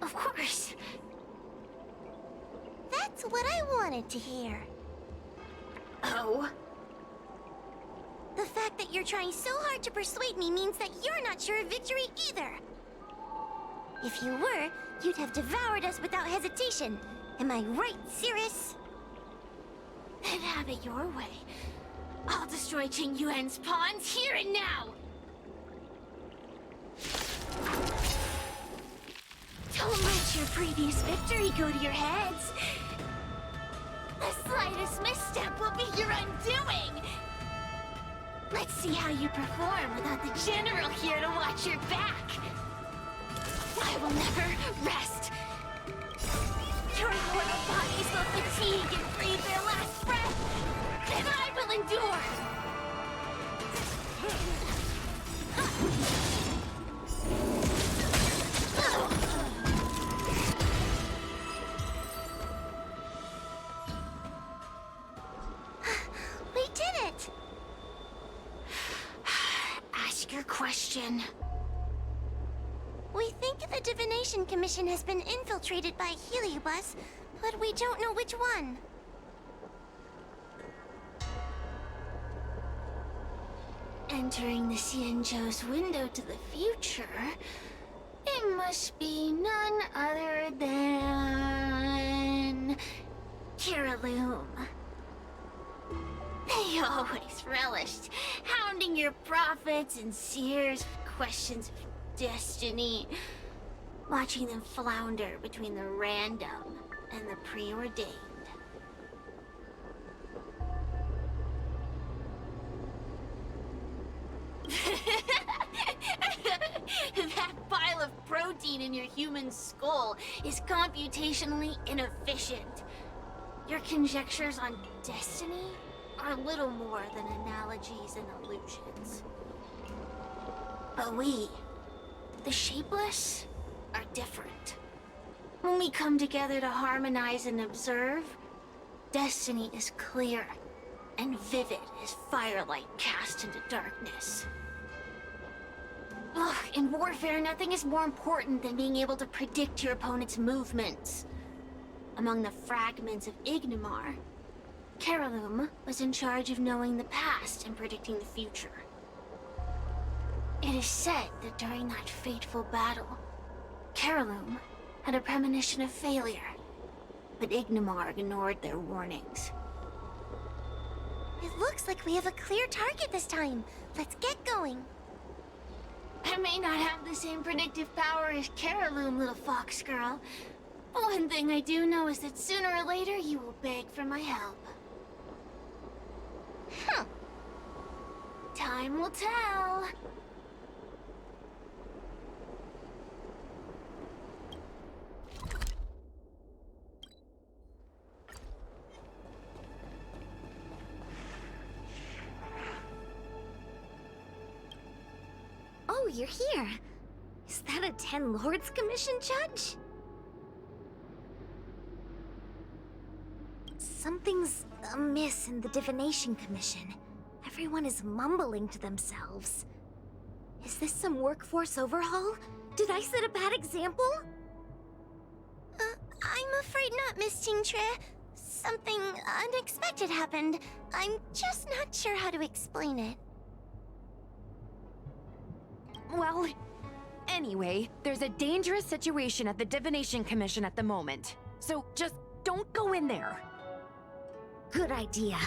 Of course. That's what I wanted to hear. Oh? The fact that you're trying so hard to persuade me means that you're not sure of victory either. If you were, you'd have devoured us without hesitation. Am I right, Cirrus? Then have it your way. I'll destroy Qing Yuan's pawns here and now! Don't let your previous victory go to your heads. The slightest misstep will be your undoing! Let's see how you perform without the General here to watch your back. I will never rest. Your mortal bodies will fatigue and breathe their last breath, and I will endure. We did it! ask your question. We think the Divination Commission has been infiltrated by Heliobus, but we don't know which one. Entering the Xianzhou's window to the future, it must be none other than... Kiraloom. They always relished hounding your prophets and seers with questions of destiny, watching them flounder between the random and the preordained. That pile of protein in your human skull is computationally inefficient. Your conjectures on destiny are little more than analogies and illusions. But we, the Shapeless, are different. When we come together to harmonize and observe, destiny is clear and vivid as firelight cast into darkness. Ugh, in warfare, nothing is more important than being able to predict your opponent's movements. Among the fragments of Ignimar, Kiraloom was in charge of knowing the past and predicting the future. It is said that during that fateful battle, Kiraloom had a premonition of failure, but Ignimar ignored their warnings. It looks like we have a clear target this time. Let's get going. I may not have the same predictive power as Kiraloom, little fox girl. But one thing I do know is that sooner or later you will beg for my help. Huh. Time will tell. Oh, you're here. Is that a 10 Lords Commission judge? Something's amiss in the Divination Commission. Everyone is mumbling to themselves. Is this some workforce overhaul? Did I set a bad example? I'm afraid not, Miss Jingtre. Something unexpected happened. I'm just not sure how to explain it. Well, anyway, there's a dangerous situation at the Divination Commission at the moment. So just don't go in there. Good idea.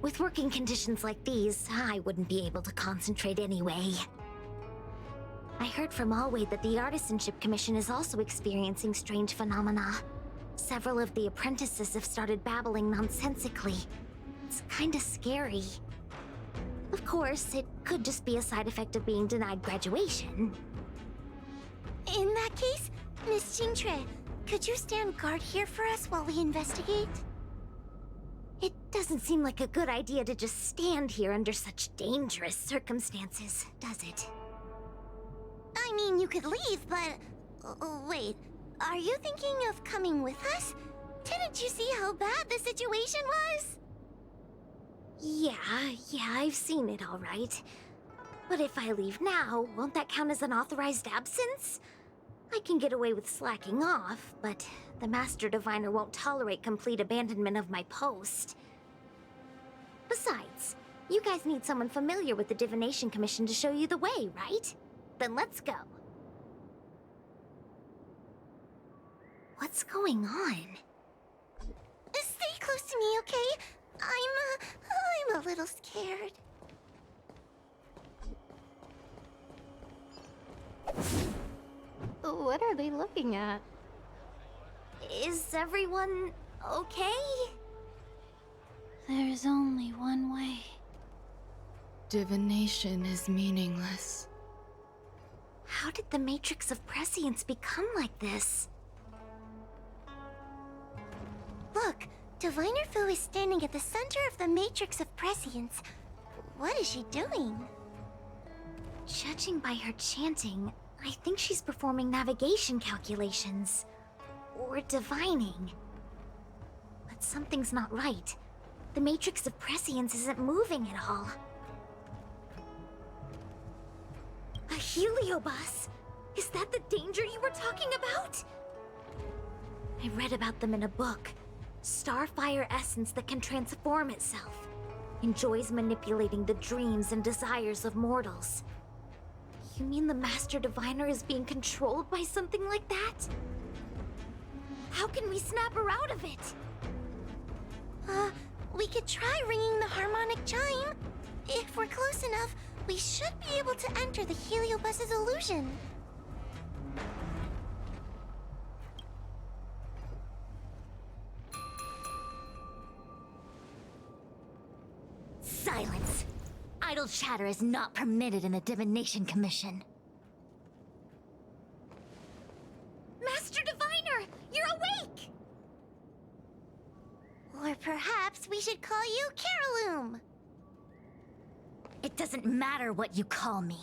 With working conditions like these, I wouldn't be able to concentrate anyway. I heard from Alway that the Artisanship Commission is also experiencing strange phenomena. Several of the apprentices have started babbling nonsensically. It's kinda scary. Of course, it could just be a side effect of being denied graduation. In that case, Miss Jingtre, could you stand guard here for us while we investigate? It doesn't seem like a good idea to just stand here under such dangerous circumstances, does it? I mean, you could leave, but... wait, are you thinking of coming with us? Didn't you see how bad the situation was? Yeah, I've seen it all right. But if I leave now, won't that count as an authorized absence? I can get away with slacking off, but the Master Diviner won't tolerate complete abandonment of my post. Besides, you guys need someone familiar with the Divination Commission to show you the way, right? Then let's go. What's going on? Stay close to me, okay? I'm a little scared. What are they looking at? Is everyone okay? There's only one way. Divination is meaningless. How did the Matrix of Prescience become like this? Look, Diviner Fu is standing at the center of the Matrix of Prescience. What is she doing? Judging by her chanting, I think she's performing navigation calculations. Or divining. But something's not right. The Matrix of Prescience isn't moving at all. Heliobus? Is that the danger you were talking about? I read about them in a book. Starfire essence that can transform itself. Enjoys manipulating the dreams and desires of mortals. You mean the Master Diviner is being controlled by something like that? How can we snap her out of it? We could try ringing the harmonic chime. If we're close enough, we should be able to enter the Heliobus's illusion. Silence! Idle chatter is not permitted in the Divination Commission. Master Diviner, you're awake! Or perhaps we should call you Caroloom. It doesn't matter what you call me.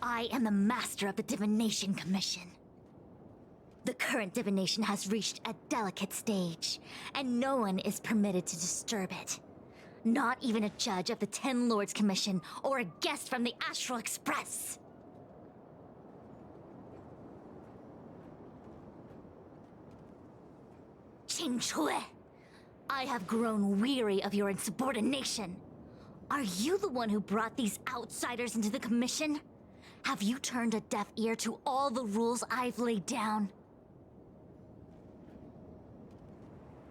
I am the master of the Divination Commission. The current divination has reached a delicate stage, and no one is permitted to disturb it. Not even a judge of the 10 Lords Commission or a guest from the Astral Express. Qingchui, I have grown weary of your insubordination. Are you the one who brought these outsiders into the Commission? Have you turned a deaf ear to all the rules I've laid down?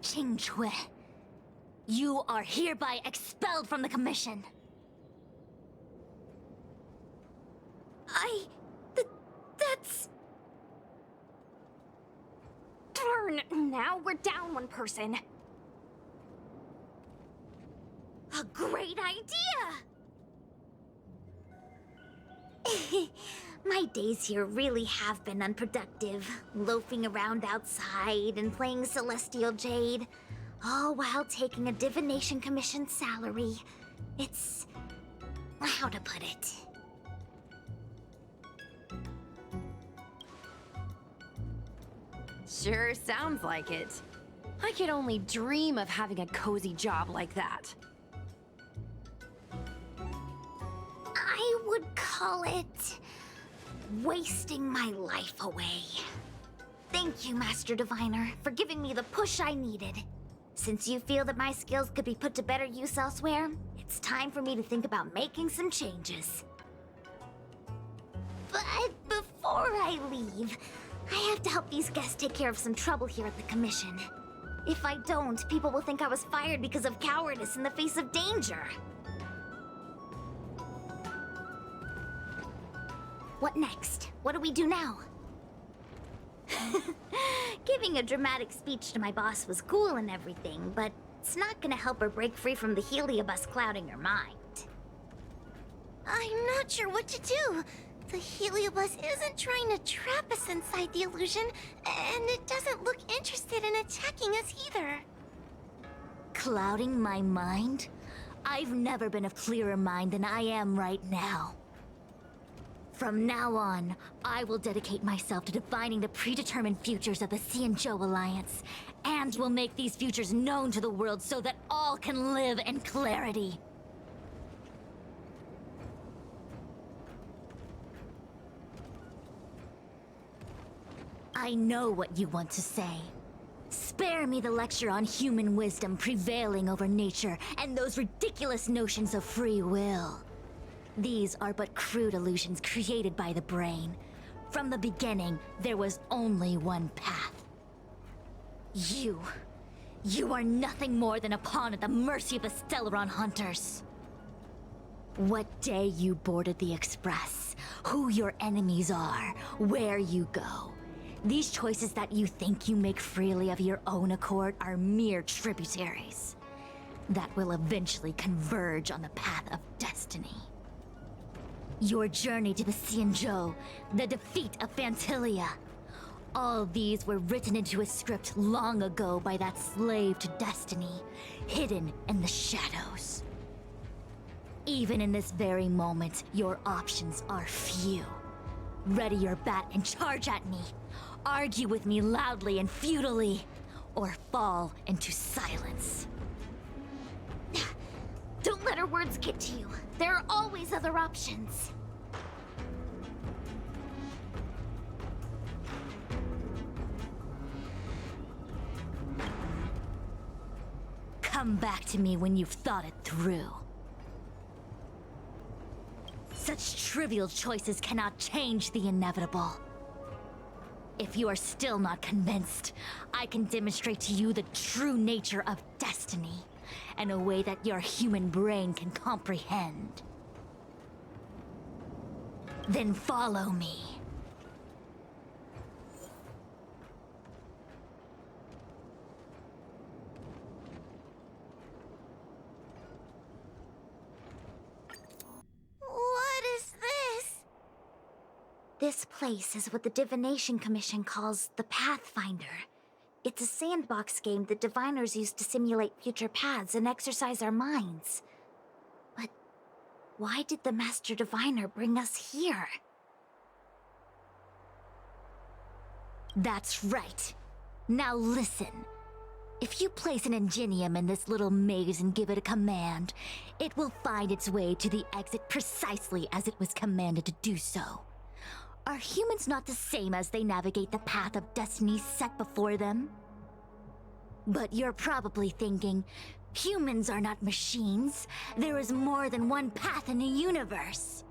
Qingchui, you are hereby expelled from the Commission. That's... Darn, now we're down one person. a great idea! My days here really have been unproductive, loafing around outside and playing Celestial Jade, all while taking a Divination Commission salary. It's... how to put it? Sure sounds like it. I could only dream of having a cozy job like that. I would call it... wasting my life away. Thank you, Master Diviner, for giving me the push I needed. Since you feel that my skills could be put to better use elsewhere, it's time for me to think about making some changes. But before I leave, I have to help these guests take care of some trouble here at the Commission. If I don't, people will think I was fired because of cowardice in the face of danger. What next? What do we do now? Giving a dramatic speech to my boss was cool and everything, but it's not gonna help her break free from the Heliobus clouding her mind. I'm not sure what to do. The Heliobus isn't trying to trap us inside the illusion, and it doesn't look interested in attacking us either. Clouding my mind? I've never been of clearer mind than I am right now. From now on, I will dedicate myself to defining the predetermined futures of the Xianzhou Alliance, and will make these futures known to the world so that all can live in clarity. I know what you want to say. Spare me the lecture on human wisdom prevailing over nature and those ridiculous notions of free will. These are but crude illusions created by the brain. From the beginning, there was only one path. You are nothing more than a pawn at the mercy of the Stellaron hunters. What day you boarded the Express, who your enemies are, where you go. These choices that you think you make freely of your own accord are mere tributaries that will eventually converge on the path of destiny. Your journey to the Xianzhou, the defeat of Phantilia. All these were written into a script long ago by that slave to destiny, hidden in the shadows. Even in this very moment, your options are few. Ready your bat and charge at me. Argue with me loudly and futilely, or fall into silence. Don't let her words get to you. There are always other options. Come back to me when you've thought it through. Such trivial choices cannot change the inevitable. If you are still not convinced, I can demonstrate to you the true nature of destiny in a way that your human brain can comprehend. Then follow me. What is this? This place is what the Divination Commission calls the Pathfinder. It's a sandbox game that diviners use to simulate future paths and exercise our minds. But why did the Master Diviner bring us here? That's right. Now listen. If you place an ingenium in this little maze and give it a command, it will find its way to the exit precisely as it was commanded to do so. Are humans not the same as they navigate the path of destiny set before them? But you're probably thinking, humans are not machines. There is more than one path in the universe.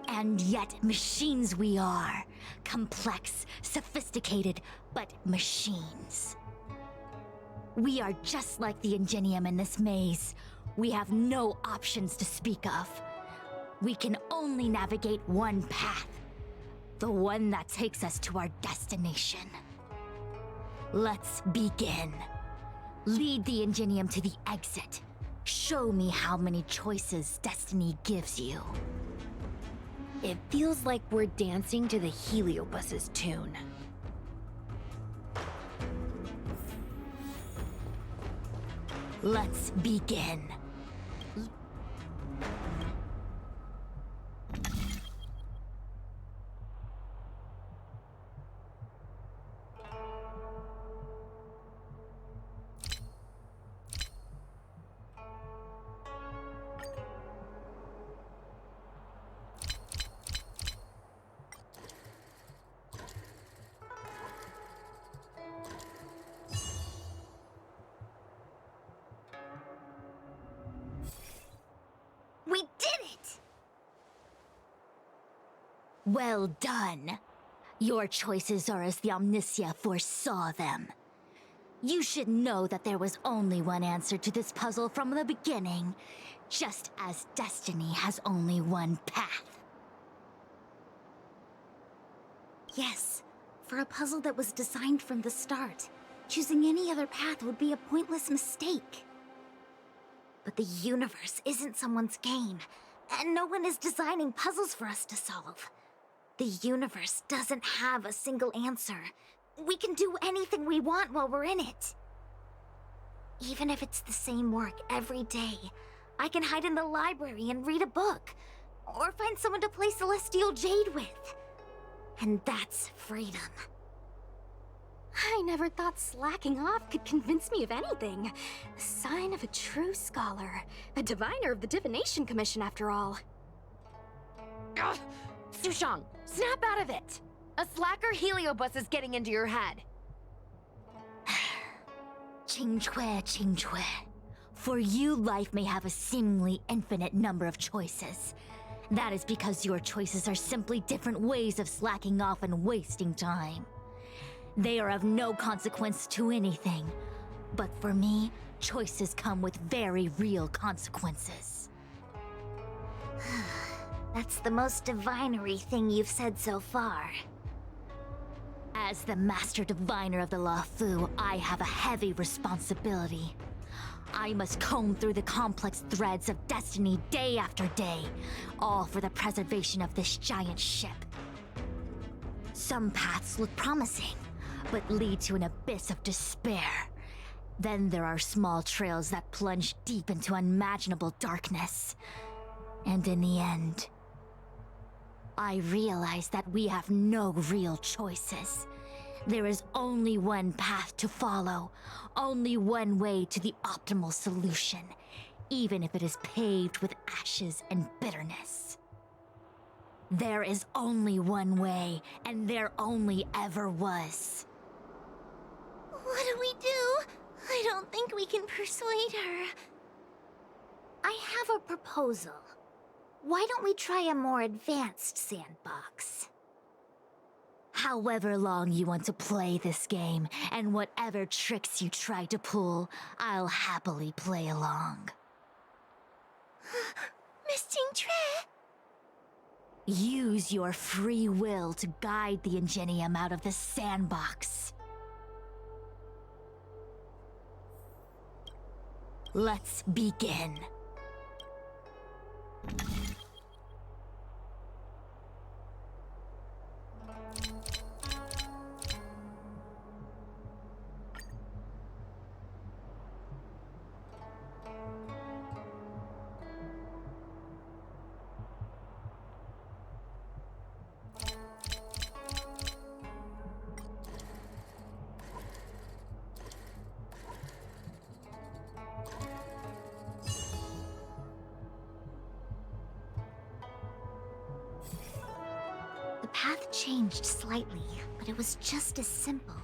And yet, machines we are. Complex, sophisticated, but machines. We are just like the ingenium in this maze. We have no options to speak of. We can only navigate one path. The one that takes us to our destination. Let's begin. Lead the ingenium to the exit. Show me how many choices destiny gives you. It feels like we're dancing to the Heliobus's tune. Let's begin. We did it! Well done. Your choices are as the Omnicia foresaw them. You should know that there was only one answer to this puzzle from the beginning, just as destiny has only one path. Yes, for a puzzle that was designed from the start, choosing any other path would be a pointless mistake. But the universe isn't someone's game, and no one is designing puzzles for us to solve. The universe doesn't have a single answer. We can do anything we want while we're in it. Even if it's the same work every day, I can hide in the library and read a book, or find someone to play Celestial Jade with. And that's freedom. I never thought slacking off could convince me of anything. The sign of a true scholar. A diviner of the Divination Commission, after all. Ugh! Sushang, snap out of it! A slacker Heliobus is getting into your head. Qingque. For you, life may have a seemingly infinite number of choices. That is because your choices are simply different ways of slacking off and wasting time. They are of no consequence to anything. But for me, choices come with very real consequences. That's the most divinery thing you've said so far. As the Master Diviner of the Luofu, I have a heavy responsibility. I must comb through the complex threads of destiny day after day, all for the preservation of this giant ship. Some paths look promising, but lead to an abyss of despair. Then there are small trails that plunge deep into unimaginable darkness. And in the end, I realize that we have no real choices. There is only one path to follow, only one way to the optimal solution, even if it is paved with ashes and bitterness. There is only one way, and there only ever was. What do we do? I don't think we can persuade her. I have a proposal. Why don't we try a more advanced sandbox? However long you want to play this game, and whatever tricks you try to pull, I'll happily play along. Miss Jingtre? Use your free will to guide the Ingenium out of the sandbox. Let's begin. The path changed slightly, but it was just as simple.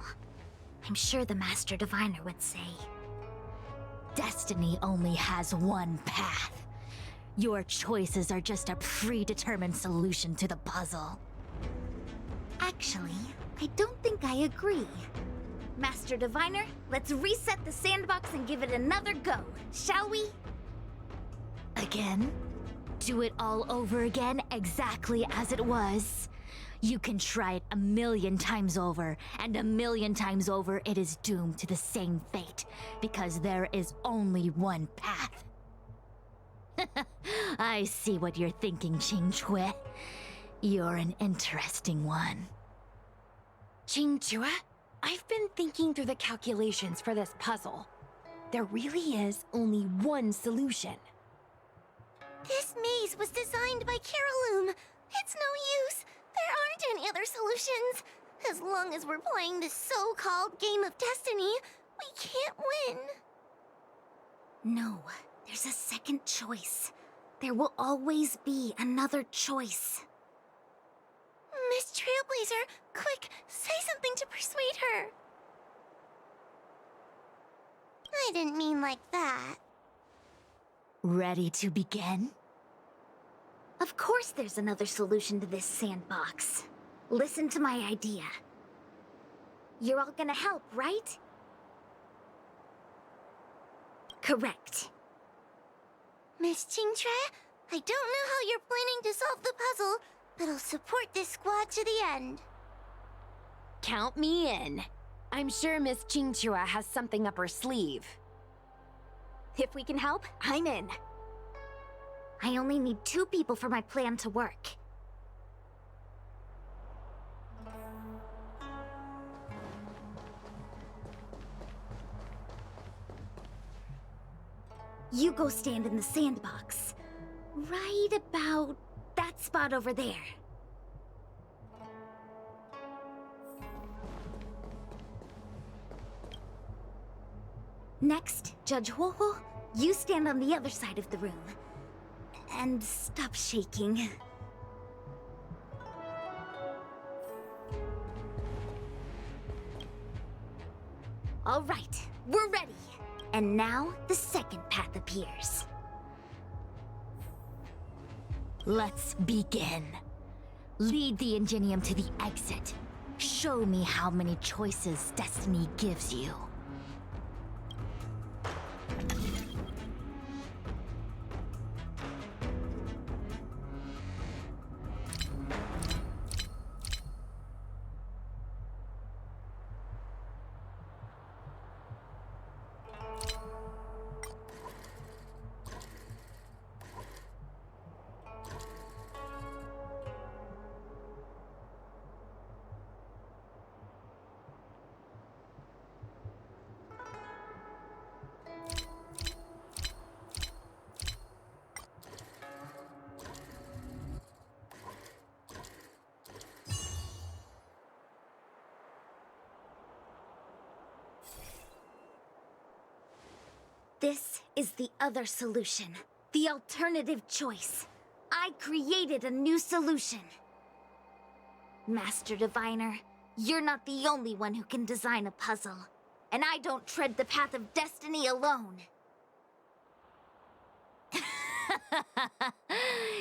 I'm sure the Master Diviner would say. Destiny only has one path. Your choices are just a predetermined solution to the puzzle. Actually, I don't think I agree. Master Diviner, let's reset the sandbox and give it another go, shall we? Again? Do it all over again, exactly as it was. You can try it 1,000,000 times over, and 1,000,000 times over it is doomed to the same fate, because there is only one path. I see what you're thinking, Qingque. You're an interesting one. Qingque, I've been thinking through the calculations for this puzzle. There really is only one solution. This maze was designed by Caroloom. It's no use. There aren't any other solutions. As long as we're playing this so-called game of destiny, we can't win. No, there's a second choice. There will always be another choice. Miss Trailblazer, quick, say something to persuade her. I didn't mean like that. Ready to begin? Of course there's another solution to this sandbox. Listen to my idea. You're all gonna help, right? Correct. Miss Qingtre, I don't know how you're planning to solve the puzzle, but I'll support this squad to the end. Count me in. I'm sure Miss Qingque has something up her sleeve. If we can help, I'm in. I only need 2 people for my plan to work. You go stand in the sandbox. Right about that spot over there. Next, Judge Huohuo, you stand on the other side of the room. And stop shaking. All right, we're ready. And now, the second path appears. Let's begin. Lead the Ingenium to the exit. Show me how many choices destiny gives you. This is the other solution. The alternative choice. I created a new solution. Master Diviner, you're not the only one who can design a puzzle. and I don't tread the path of destiny alone.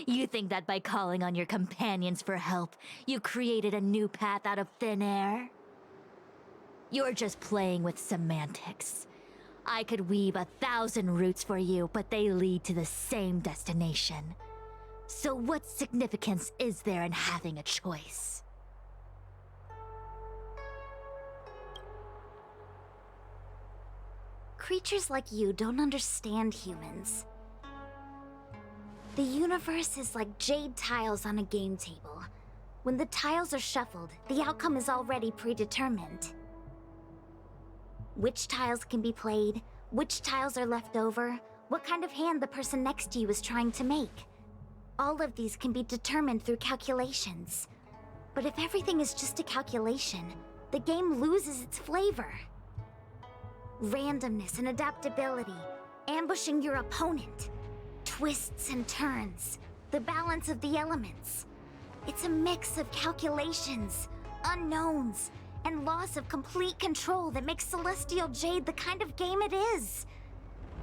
You think that by calling on your companions for help, you created a new path out of thin air? You're just playing with semantics. I could weave 1,000 routes for you, but they lead to the same destination. So what significance is there in having a choice? Creatures like you don't understand humans. The universe is like jade tiles on a game table. When the tiles are shuffled, the outcome is already predetermined. Which tiles can be played, which tiles are left over, what kind of hand the person next to you is trying to make. All of these can be determined through calculations. But if everything is just a calculation, the game loses its flavor. Randomness and adaptability, ambushing your opponent, twists and turns, the balance of the elements. It's a mix of calculations, unknowns, and loss of complete control that makes Celestial Jade the kind of game it is.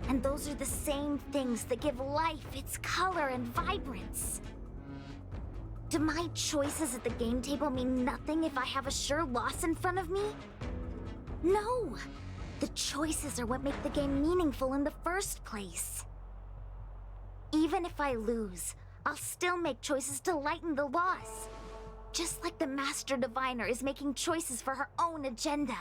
And those are the same things that give life its color and vibrance. Do my choices at the game table mean nothing if I have a sure loss in front of me? No! The choices are what make the game meaningful in the first place. Even if I lose, I'll still make choices to lighten the loss. Just like the Master Diviner is making choices for her own agenda.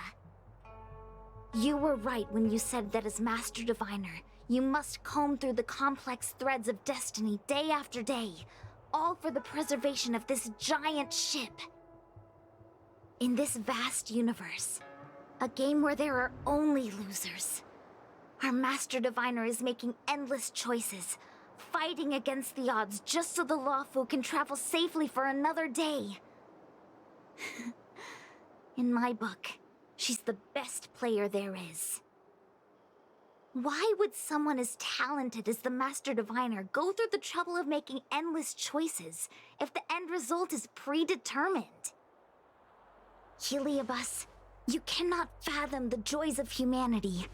You were right when you said that as Master Diviner, you must comb through the complex threads of destiny day after day, all for the preservation of this giant ship. In this vast universe, a game where there are only losers, our Master Diviner is making endless choices, fighting against the odds just so the Lawfu can travel safely for another day. In my book, she's the best player there is. Why would someone as talented as the Master Diviner go through the trouble of making endless choices if the end result is predetermined? Heliobus, you cannot fathom the joys of humanity.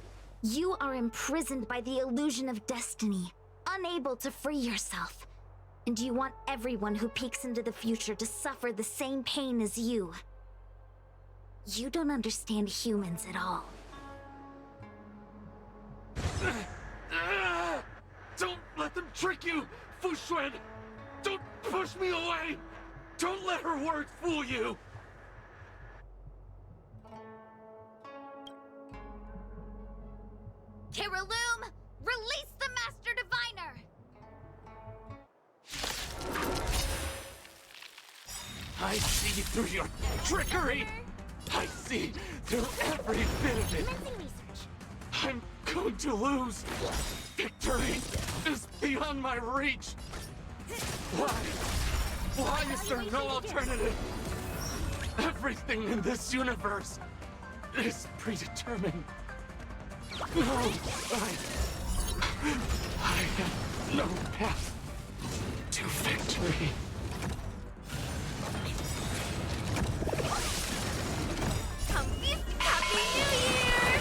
You are imprisoned by the illusion of destiny, unable to free yourself. And you want everyone who peeks into the future to suffer the same pain as you. You don't understand humans at all. Don't let them trick you, Fuxuan! Don't push me away! Don't let her words fool you! Kiriloom, release the Master Diviner! I see through your trickery! I see through every bit of it! I'm going to lose! Victory is beyond my reach! Why? Why is there no alternative? Everything in this universe is predetermined. No, I have no path to victory. Happy New Year!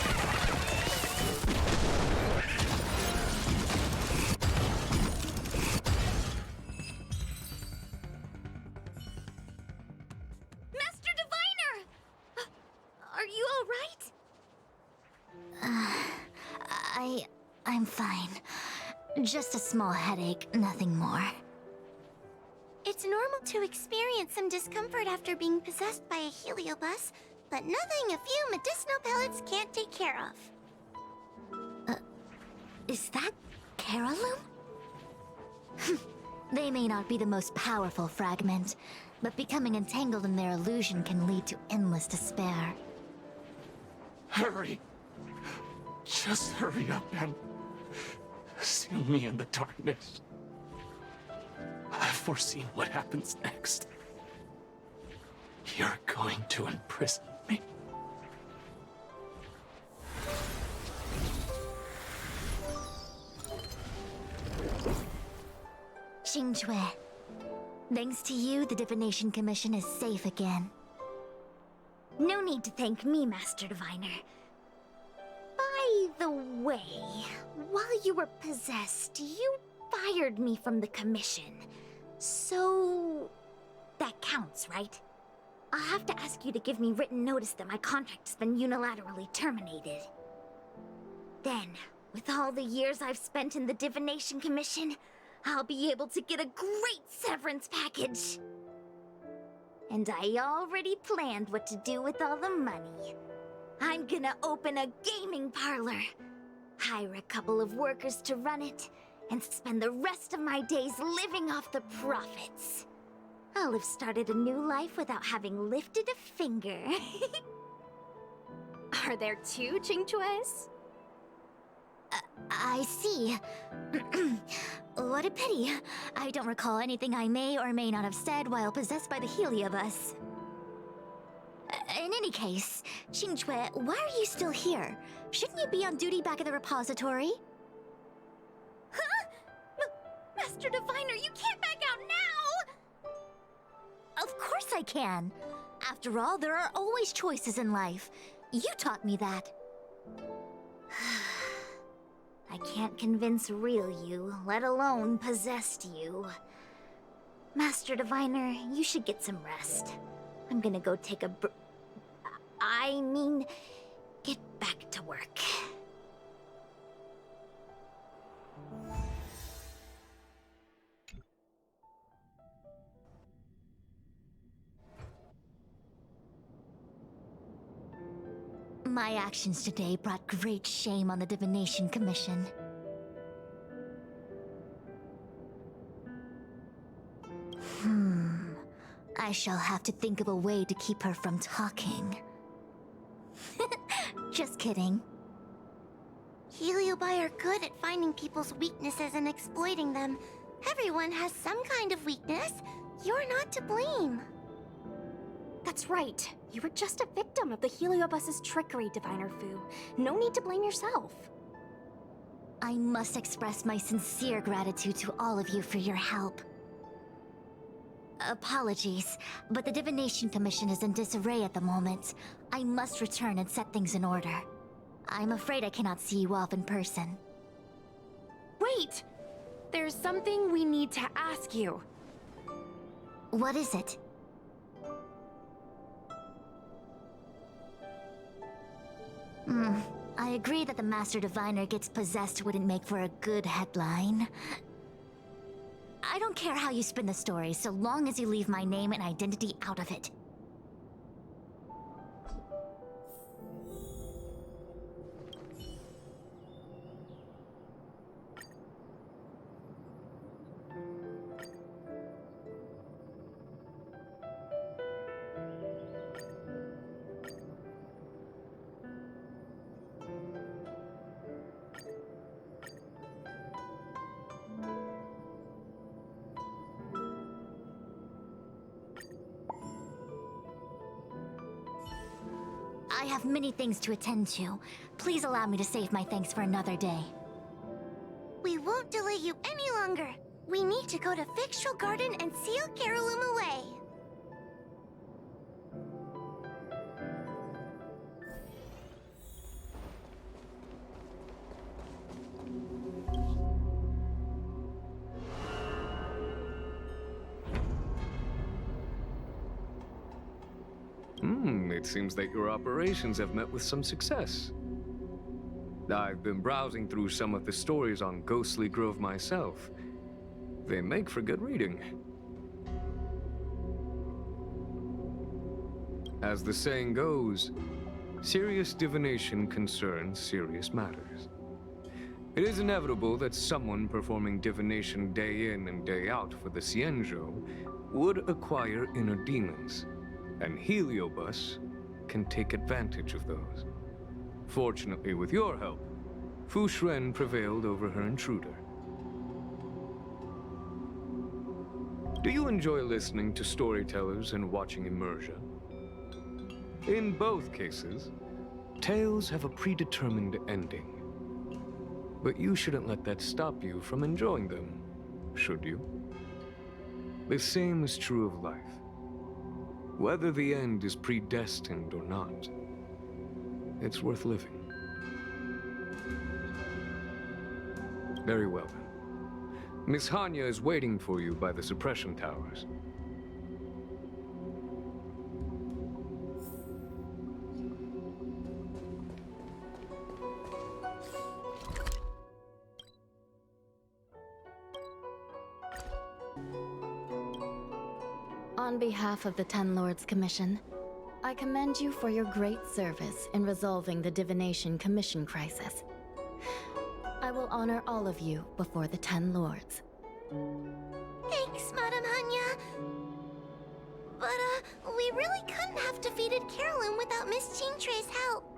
Master Diviner! Are you all right? I'm fine. Just a small headache, nothing more. It's normal to experience some discomfort after being possessed by a heliobus, but nothing a few medicinal pellets can't take care of. Is that Kiriloom? They may not be the most powerful fragment, but becoming entangled in their illusion can lead to endless despair. Hurry! Just hurry up and seal me in the darkness. I've foreseen what happens next. You're going to imprison me. Xingque, thanks to you, the Divination Commission is safe again. No need to thank me, Master Diviner. the way, while you were possessed, you fired me from the commission. So... that counts, right? I'll have to ask you to give me written notice that my contract's been unilaterally terminated. Then, with all the years I've spent in the Divination Commission, I'll be able to get a great severance package. And I already planned what to do with all the money. I'm gonna open a gaming parlor, hire a couple of workers to run it, and spend the rest of my days living off the profits. I'll have started a new life without having lifted a finger. Are there two Qingques? I see. What a pity. I don't recall anything I may or may not have said while possessed by the HoYoverse. In any case, Qingque, why are you still here? Shouldn't you be on duty back at the repository? Huh? Master Diviner, you can't back out now! Of course I can. After all, there are always choices in life. You taught me that. I can't convince real you, let alone possessed you. Master Diviner, you should get some rest. I'm gonna go take a get back to work. My actions today brought great shame on the Divination Commission. I shall have to think of a way to keep her from talking. Just kidding. Heliobi are good at finding people's weaknesses and exploiting them. Everyone has some kind of weakness. You're not to blame. That's right. You were just a victim of the Heliobus's trickery, Diviner Fu. No need to blame yourself. I must express my sincere gratitude to all of you for your help. Apologies, but the Divination Commission is in disarray at the moment. I must return and set things in order. I'm afraid I cannot see you off in person. Wait! There's something we need to ask you. What is it? I agree that the Master Diviner gets possessed wouldn't make for a good headline. I don't care how you spin the story, so long as you leave my name and identity out of it. I have many things to attend to. Please allow me to save my thanks for another day. We won't delay you any longer. We need to go to Fictional Garden and seal Carolum away. It seems that your operations have met with some success. I've been browsing through some of the stories on Ghostly Grove myself. They make for good reading. As the saying goes, serious divination concerns serious matters. It is inevitable that someone performing divination day in and day out for the Xianzhou would acquire inner demons, and Heliobus can take advantage of those. Fortunately, with your help, Fu Shren prevailed over her intruder. Do you enjoy listening to storytellers and watching immersion? In both cases, tales have a predetermined ending. But you shouldn't let that stop you from enjoying them, should you? The same is true of life. Whether the end is predestined or not, it's worth living. Very well then. Miss Hanya is waiting for you by the suppression towers. On behalf of the Ten Lords Commission, I commend you for your great service in resolving the Divination Commission crisis. I will honor all of you before the Ten Lords. Thanks, Madam Hanya. But, we really couldn't have defeated Carolyn without Miss Chingtre's help.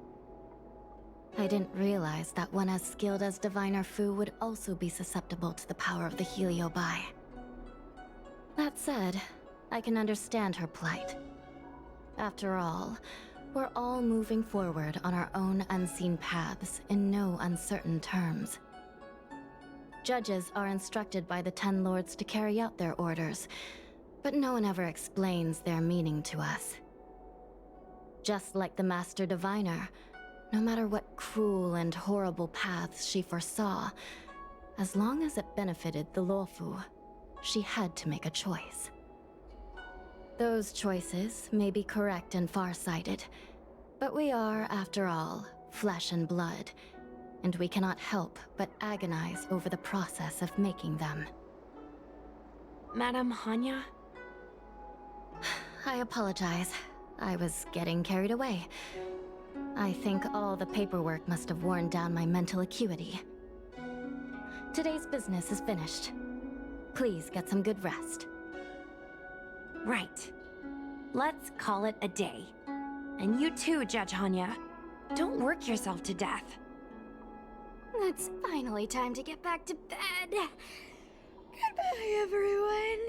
I didn't realize that one as skilled as Diviner Fu would also be susceptible to the power of the Heliobi. That said, I can understand her plight. After all, we're all moving forward on our own unseen paths in no uncertain terms. Judges are instructed by the Ten Lords to carry out their orders, but no one ever explains their meaning to us. Just like the Master Diviner, no matter what cruel and horrible paths she foresaw, as long as it benefited the Luofu, she had to make a choice. Those choices may be correct and far-sighted, but we are, after all, flesh and blood, and we cannot help but agonize over the process of making them. Madam Hanya? I apologize. I was getting carried away. I think all the paperwork must have worn down my mental acuity. Today's business is finished. Please get some good rest. Right. Let's call it a day. And you too, Judge Hanya. Don't work yourself to death. It's finally time to get back to bed. Goodbye, everyone.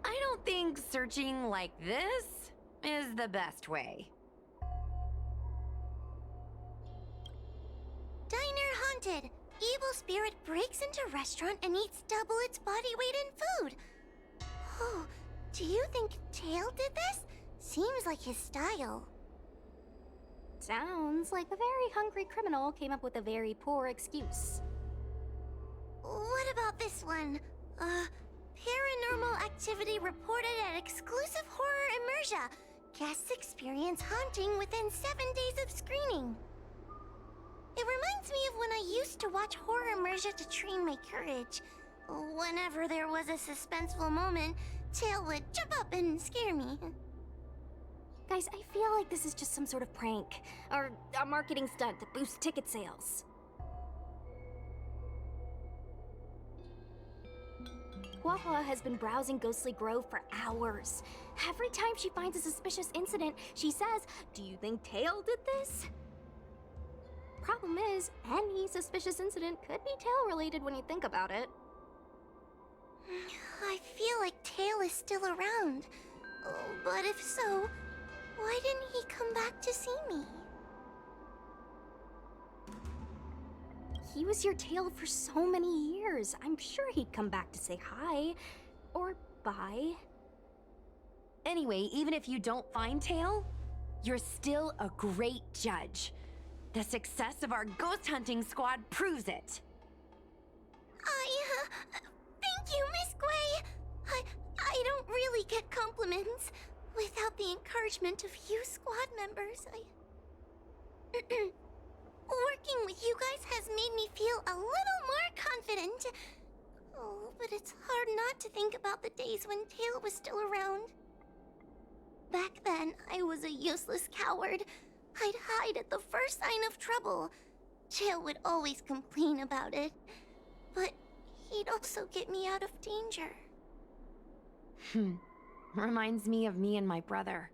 I don't think searching like this is the best way. Diner haunted. Evil spirit breaks into restaurant and eats double its body weight in food. Oh, do you think Tail did this? Seems like his style. Sounds like a very hungry criminal came up with a very poor excuse. What about this one? Paranormal activity reported at exclusive horror immersia. Guests experience haunting within 7 days of screening. It reminds me of when I used to watch horror immersia to train my courage. Whenever there was a suspenseful moment, Tail would jump up and scare me. Guys, I feel like this is just some sort of prank, or a marketing stunt to boost ticket sales. Huahua has been browsing Ghostly Grove for hours. Every time she finds a suspicious incident, she says, "Do you think Tail did this?" Problem is, any suspicious incident could be Tail-related when you think about it. I feel like Tail is still around. But if so, why didn't he come back to see me? He was your Tail for so many years. I'm sure he'd come back to say hi. Or bye. Anyway, even if you don't find Tail, you're still a great judge. The success of our ghost hunting squad proves it. Thank you, Miss Gwei. I don't really get compliments. Without the encouragement of you squad members, working with you guys has made me feel a little more confident. Oh, but it's hard not to think about the days when Tail was still around. Back then, I was a useless coward. I'd hide at the first sign of trouble. Tail would always complain about it, but he'd also get me out of danger. Reminds me of me and my brother.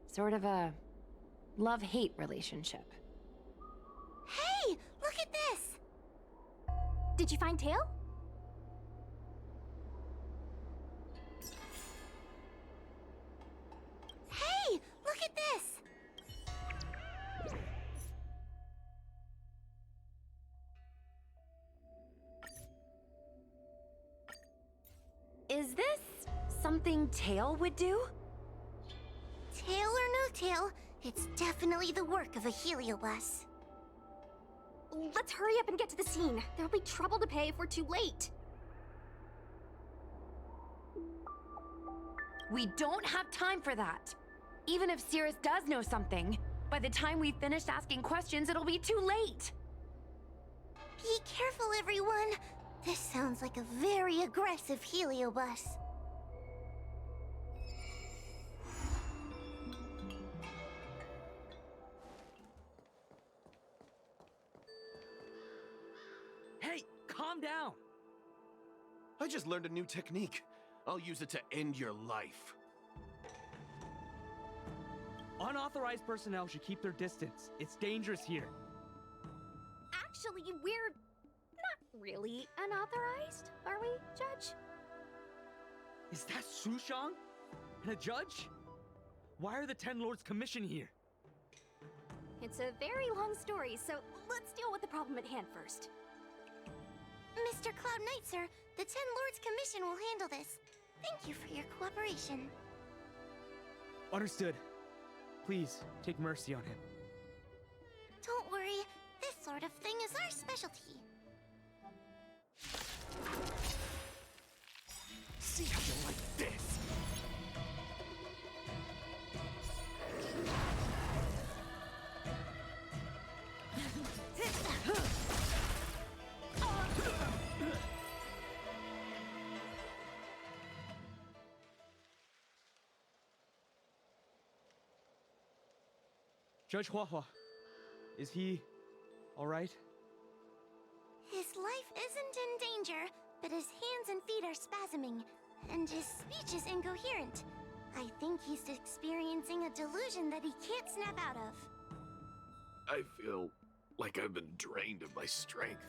Sort of a love-hate relationship. Hey, look at this! Did you find Tail? Hey, look at this! Is this something Tail would do? Tail or no tail, it's definitely the work of a heliobus. Let's hurry up and get to the scene. There'll be trouble to pay if we're too late. We don't have time for that. Even if Cirrus does know something, by the time we've finished asking questions, it'll be too late. Be careful, everyone. This sounds like a very aggressive heliobus. Hey, calm down! I just learned a new technique. I'll use it to end your life. Unauthorized personnel should keep their distance. It's dangerous here. Actually, we're not really unauthorized, are we, Judge? Is that Sushang? And a judge? Why are the Ten Lords Commission here? It's a very long story, so let's deal with the problem at hand first. Mr. Cloud Knight, sir, the Ten Lords Commission will handle this. Thank you for your cooperation. Understood. Please, take mercy on him. Don't worry, this sort of thing is our specialty. See how you like this? Judge Huahua, is he all right? His life isn't in danger, but his hands and feet are spasming, and his speech is incoherent. I think he's experiencing a delusion that he can't snap out of. I feel like I've been drained of my strength.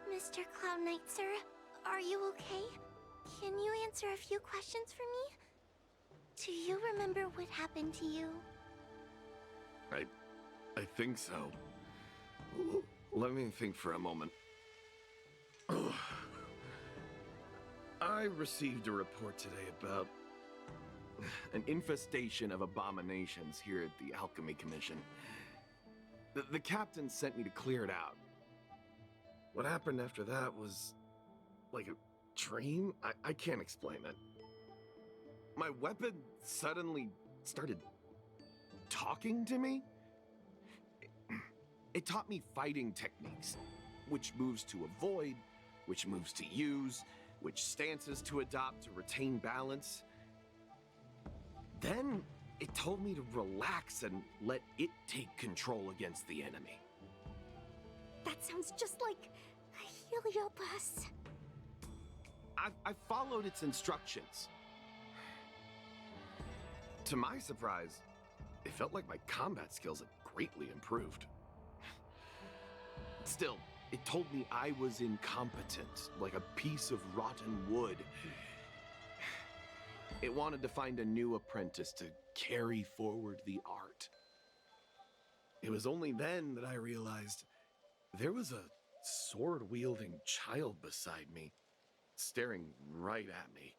Mr. Cloud Knight, sir, are you okay? Can you answer a few questions for me? Do you remember what happened to you? I think so. Let me think for a moment. I received a report today about an infestation of abominations here at the Alchemy Commission. The captain sent me to clear it out. What happened after that was like a dream? I can't explain it. My weapon suddenly started talking to me. It taught me fighting techniques, which moves to avoid, which moves to use, which stances to adopt to retain balance. Then it told me to relax and let it take control against the enemy. That sounds just like a heliobus. I followed its instructions. To my surprise, it felt like my combat skills had greatly improved. Still, it told me I was incompetent, like a piece of rotten wood. It wanted to find a new apprentice to carry forward the art. It was only then that I realized there was a sword-wielding child beside me, staring right at me.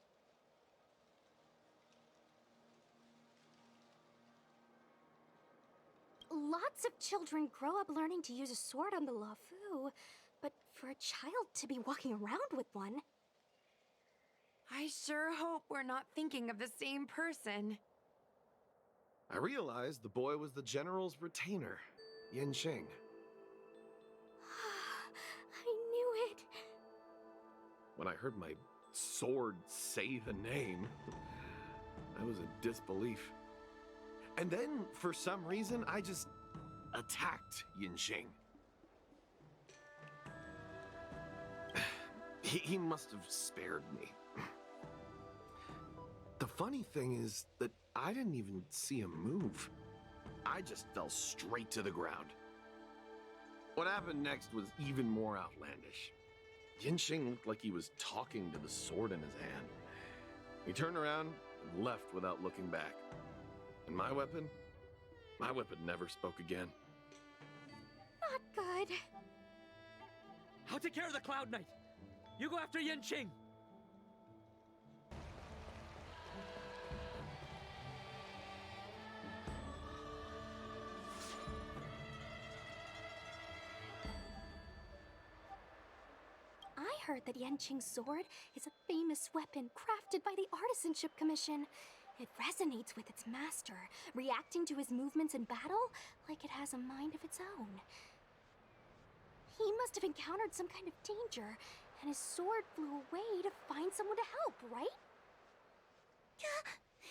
Lots of children grow up learning to use a sword on the Luofu, but for a child to be walking around with one... I sure hope we're not thinking of the same person. I realized the boy was the General's retainer, Yanqing. I knew it. When I heard my sword say the name, I was in disbelief. And then, for some reason, I just attacked Yanqing. He must have spared me. The funny thing is that I didn't even see him move. I just fell straight to the ground. What happened next was even more outlandish. Yanqing looked like he was talking to the sword in his hand. He turned around and left without looking back. And my weapon never spoke again. Not good. I'll take care of the Cloud Knight. You go after Yanqing. I heard that Yanqing's sword is a famous weapon crafted by the Artisanship Commission. It resonates with its master, reacting to his movements in battle like it has a mind of its own. He must have encountered some kind of danger, and his sword flew away to find someone to help, right?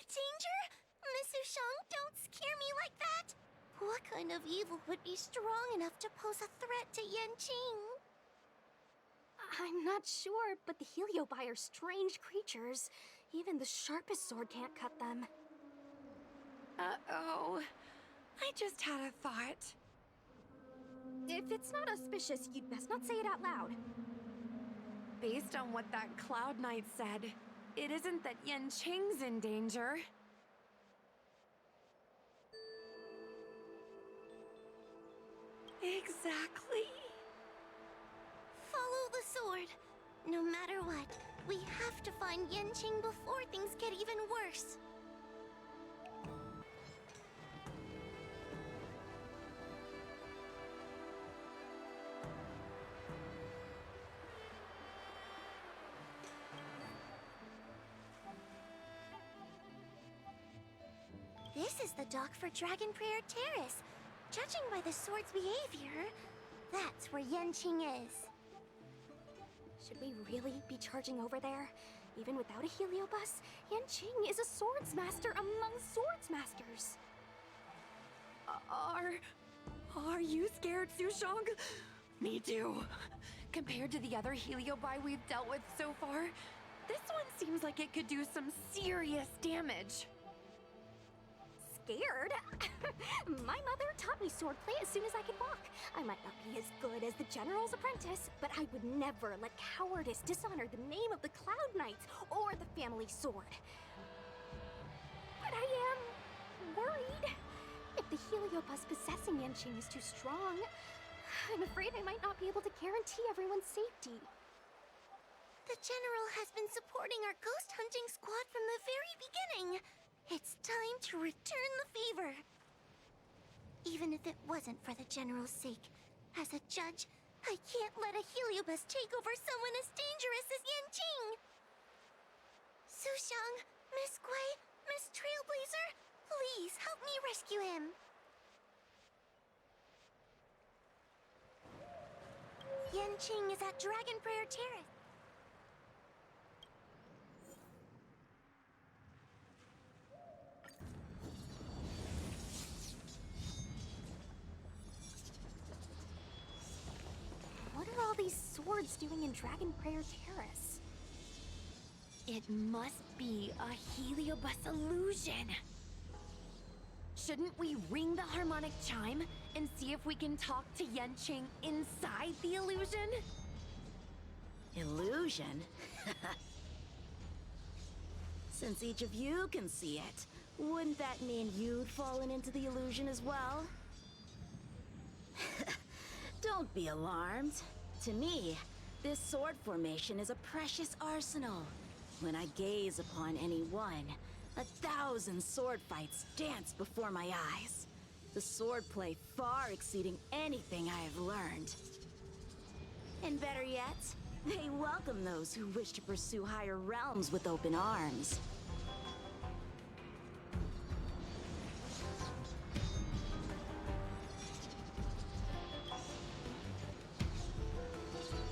Danger? Miss Sushang, don't scare me like that! What kind of evil would be strong enough to pose a threat to Yanqing? I'm not sure, but the Heliobi are strange creatures. Even the sharpest sword can't cut them. Uh-oh. I just had a thought. If it's not auspicious, you'd best not say it out loud. Based on what that Cloud Knight said, it isn't that Yanqing's in danger. Exactly. Follow the sword. No matter what, we have to find Yanqing before things get even worse. This is the dock for Dragon Prayer Terrace. Judging by the sword's behavior, that's where Yanqing is. Should we really be charging over there? Even without a heliobus, Yanqing is a swords master among swords masters. Are you scared, Sushang? Me too. Compared to the other heliobi we've dealt with so far, this one seems like it could do some serious damage. Scared? My mother taught me swordplay as soon as I could walk. I might not be as good as the General's apprentice, but I would never let cowardice dishonor the name of the Cloud Knights or the family sword. But I am worried. If the heliobus possessing Yanqing is too strong, I'm afraid I might not be able to guarantee everyone's safety. The General has been supporting our ghost hunting squad from the very beginning. It's time to return the favor. Even if it wasn't for the General's sake, as a judge, I can't let a heliobus take over someone as dangerous as Yanqing. Sushang, Miss Gui, Miss Trailblazer, please help me rescue him. Yanqing is at Dragon Prayer Terrace. What are all these swords doing in Dragon Prayer Terrace? It must be a heliobus illusion. Shouldn't we ring the harmonic chime and see if we can talk to Yanqing inside the illusion? Illusion? Since each of you can see it, wouldn't that mean you'd fallen into the illusion as well? Don't be alarmed. To me, this sword formation is a precious arsenal. When I gaze upon any one, 1,000 sword fights dance before my eyes. The swordplay far exceeding anything I have learned. And better yet, they welcome those who wish to pursue higher realms with open arms.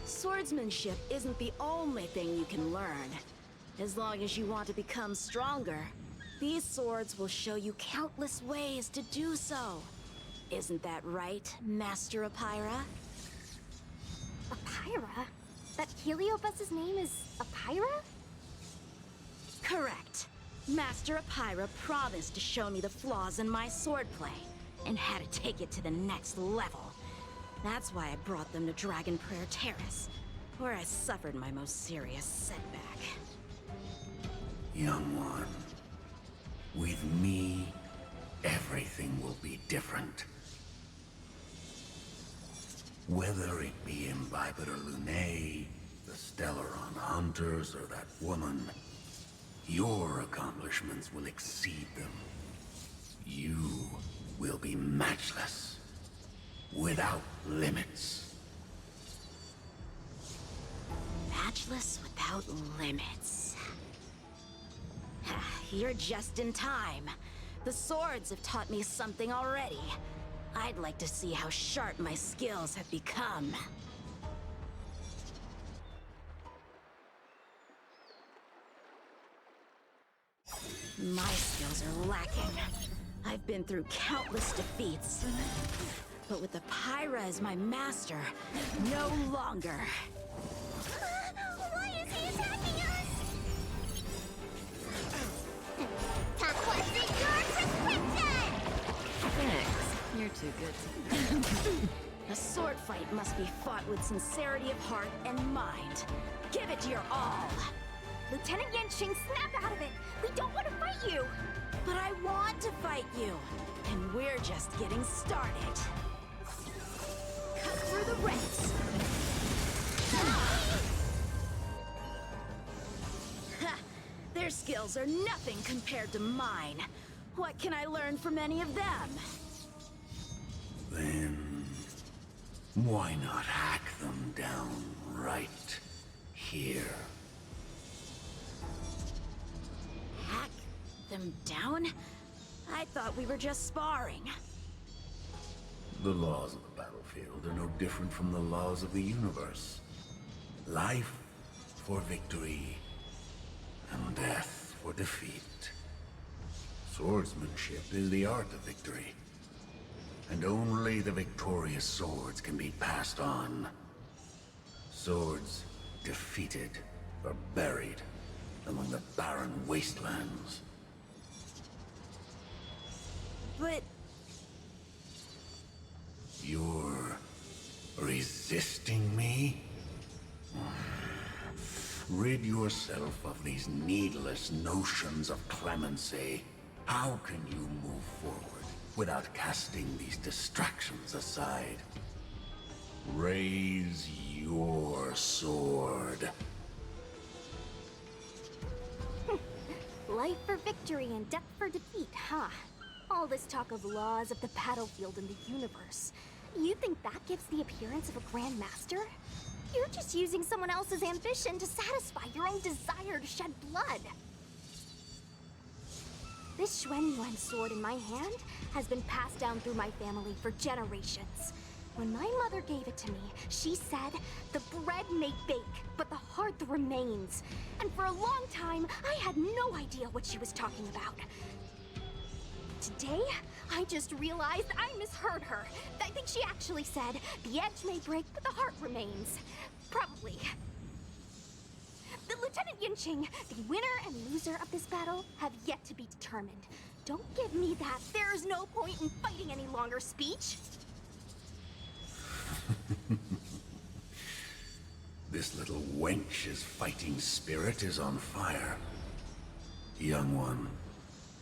Swordsmanship isn't the only thing you can learn. As long as you want to become stronger, these swords will show you countless ways to do so. Isn't that right, Master Apira? Apira? That Heliobus's name is Apira? Correct. Master Apira promised to show me the flaws in my swordplay, and had to take it to the next level. That's why I brought them to Dragon Prayer Terrace, where I suffered my most serious setback. Young one, with me, everything will be different. Whether it be Imbibitor Lunae, the Stellaron Hunters, or that woman, your accomplishments will exceed them. You will be matchless, without limits. Matchless without limits. You're just in time. The swords have taught me something already. I'd like to see how sharp my skills have become. My skills are lacking. I've been through countless defeats. But with Apira as my master, no longer. Why is he attacking us? Top question your prescription! Thanks. You're too good. A sword fight must be fought with sincerity of heart and mind. Give it your all. Lieutenant Yanqing, snap out of it! We don't want to fight you! But I want to fight you, and we're just getting started. Cut through the ranks. Ha! Their skills are nothing compared to mine. What can I learn from any of them? Then, why not hack them down right here? Hack them down? I thought we were just sparring. The laws of the battlefield are no different from the laws of the universe. Life for victory, and death for defeat. Swordsmanship is the art of victory. And only the victorious swords can be passed on. Swords defeated are buried among the barren wastelands. But You're resisting me? Rid yourself of these needless notions of clemency. How can you move forward without casting these distractions aside? Raise your sword. Life for victory and death for defeat, huh? All this talk of laws of the battlefield and the universe. You think that gives the appearance of a Grand Master? You're just using someone else's ambition to satisfy your own desire to shed blood. This Xuanyuan sword in my hand has been passed down through my family for generations. When my mother gave it to me, she said, "The bread may bake, but the heart remains." And for a long time, I had no idea what she was talking about. Today, I just realized I misheard her. I think she actually said, "The edge may break, but the heart remains." Probably. The Lieutenant Yanqing, the winner and loser of this battle, have yet to be determined. Don't give me that "there's no point in fighting any longer" speech. This little wench's fighting spirit is on fire. Young one,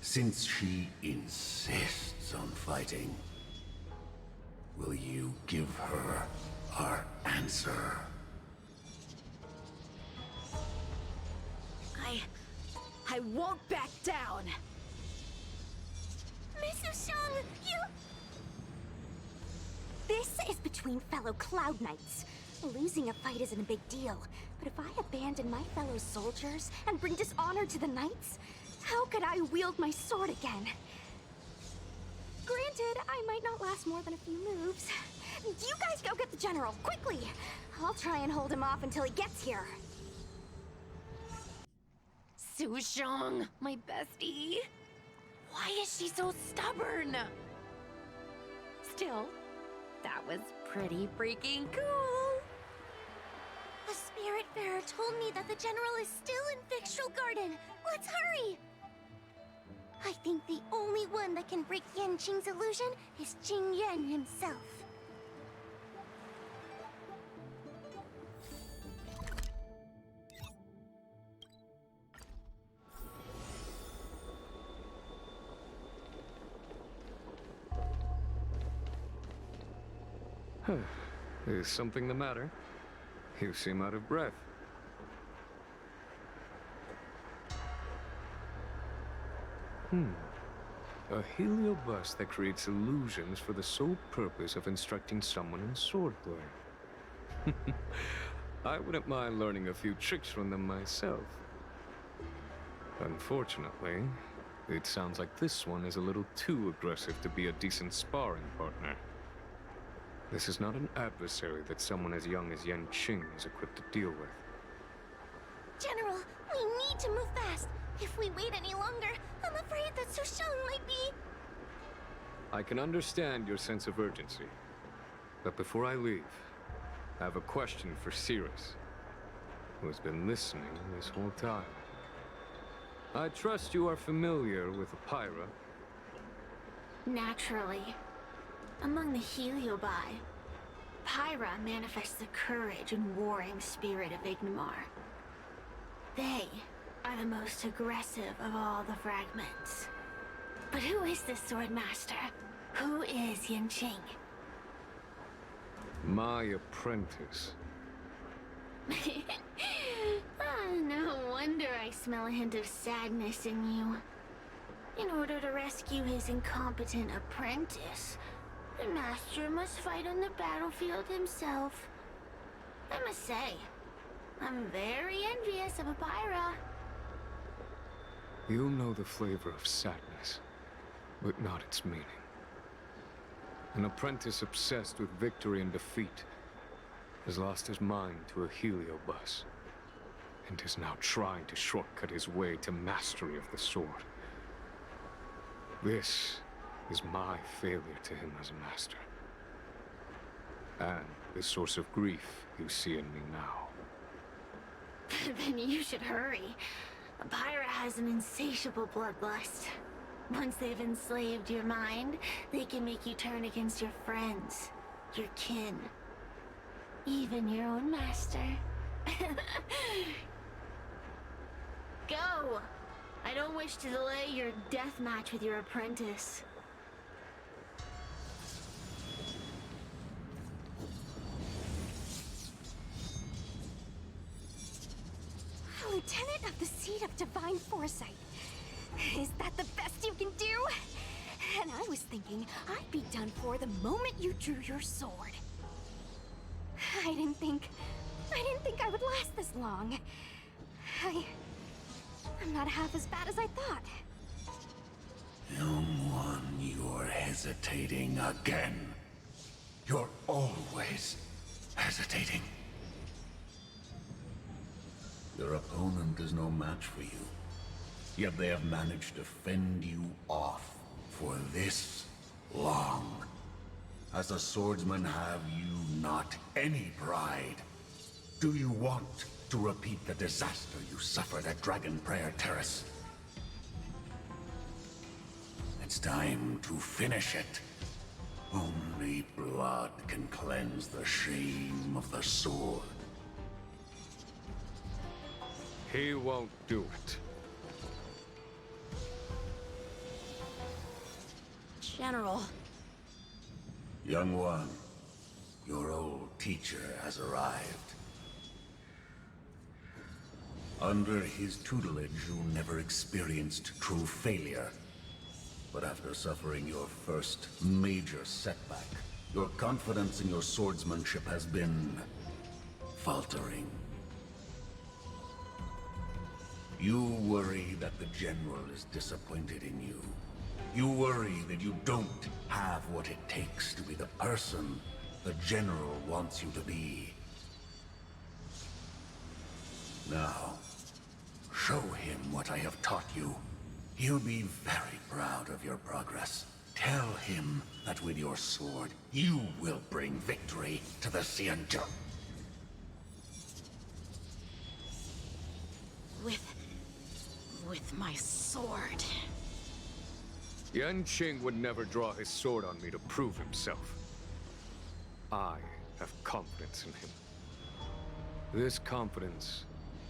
since she insists on fighting, will you give her our answer? I won't back down. Miss Shang, you... This is between fellow Cloud Knights. Losing a fight isn't a big deal, but if I abandon my fellow soldiers and bring dishonor to the Knights, how could I wield my sword again? Granted, I might not last more than a few moves. You guys go get the General, quickly! I'll try and hold him off until he gets here. Sushong, my bestie. Why is she so stubborn? Still, that was pretty freaking cool. A Spiritfarer told me that the General is still in Fictional Garden. Let's hurry! I think the only one that can break Yanqing's illusion is Jing Yuan himself. Is something the matter? You seem out of breath. A heliobus that creates illusions for the sole purpose of instructing someone in swordplay. I wouldn't mind learning a few tricks from them myself. Unfortunately, it sounds like this one is a little too aggressive to be a decent sparring partner. This is not an adversary that someone as young as Yanqing is equipped to deal with. General, we need to move fast. If we wait any longer, I'm afraid that Sushang might be... I can understand your sense of urgency. But before I leave, I have a question for Cirrus, who has been listening this whole time. I trust you are familiar with Apira. Naturally. Among the Heliobi, Pyra manifests the courage and warring spirit of Ignimar. They are the most aggressive of all the fragments. But who is this sword master? Who is Yanqing? My apprentice. No wonder I smell a hint of sadness in you. In order to rescue his incompetent apprentice, the master must fight on the battlefield himself. I must say, I'm very envious of Apira. You'll know the flavor of sadness, but not its meaning. An apprentice obsessed with victory and defeat has lost his mind to a heliobus, and is now trying to shortcut his way to mastery of the sword. This is my failure to him as a master. And the source of grief you see in me now. Then you should hurry. Apira has an insatiable bloodlust. Once they've enslaved your mind, they can make you turn against your friends, your kin, even your own master. Go! I don't wish to delay your death match with your apprentice. Lieutenant of the Seat of Divine Foresight. Is that the best you can do? And I was thinking I'd be done for the moment you drew your sword. I didn't think I would last this long. I'm not half as bad as I thought. Young one, you're hesitating again. You're always hesitating. Your opponent is no match for you. Yet they have managed to fend you off for this long. As a swordsman, have you not any pride? Do you want to repeat the disaster you suffered at Dragon Prayer Terrace? It's time to finish it. Only blood can cleanse the shame of the sword. He won't do it. General. Young one, your old teacher has arrived. Under his tutelage, you never experienced true failure. But after suffering your first major setback, Your confidence in your swordsmanship has been faltering. You worry that the General is disappointed in you. You worry that you don't have what it takes to be the person the General wants you to be. Now, show him what I have taught you. He'll be very proud of your progress. Tell him that with your sword, you will bring victory to the Xianzhou. With my sword. Yanqing would never draw his sword on me to prove himself. I have confidence in him. This confidence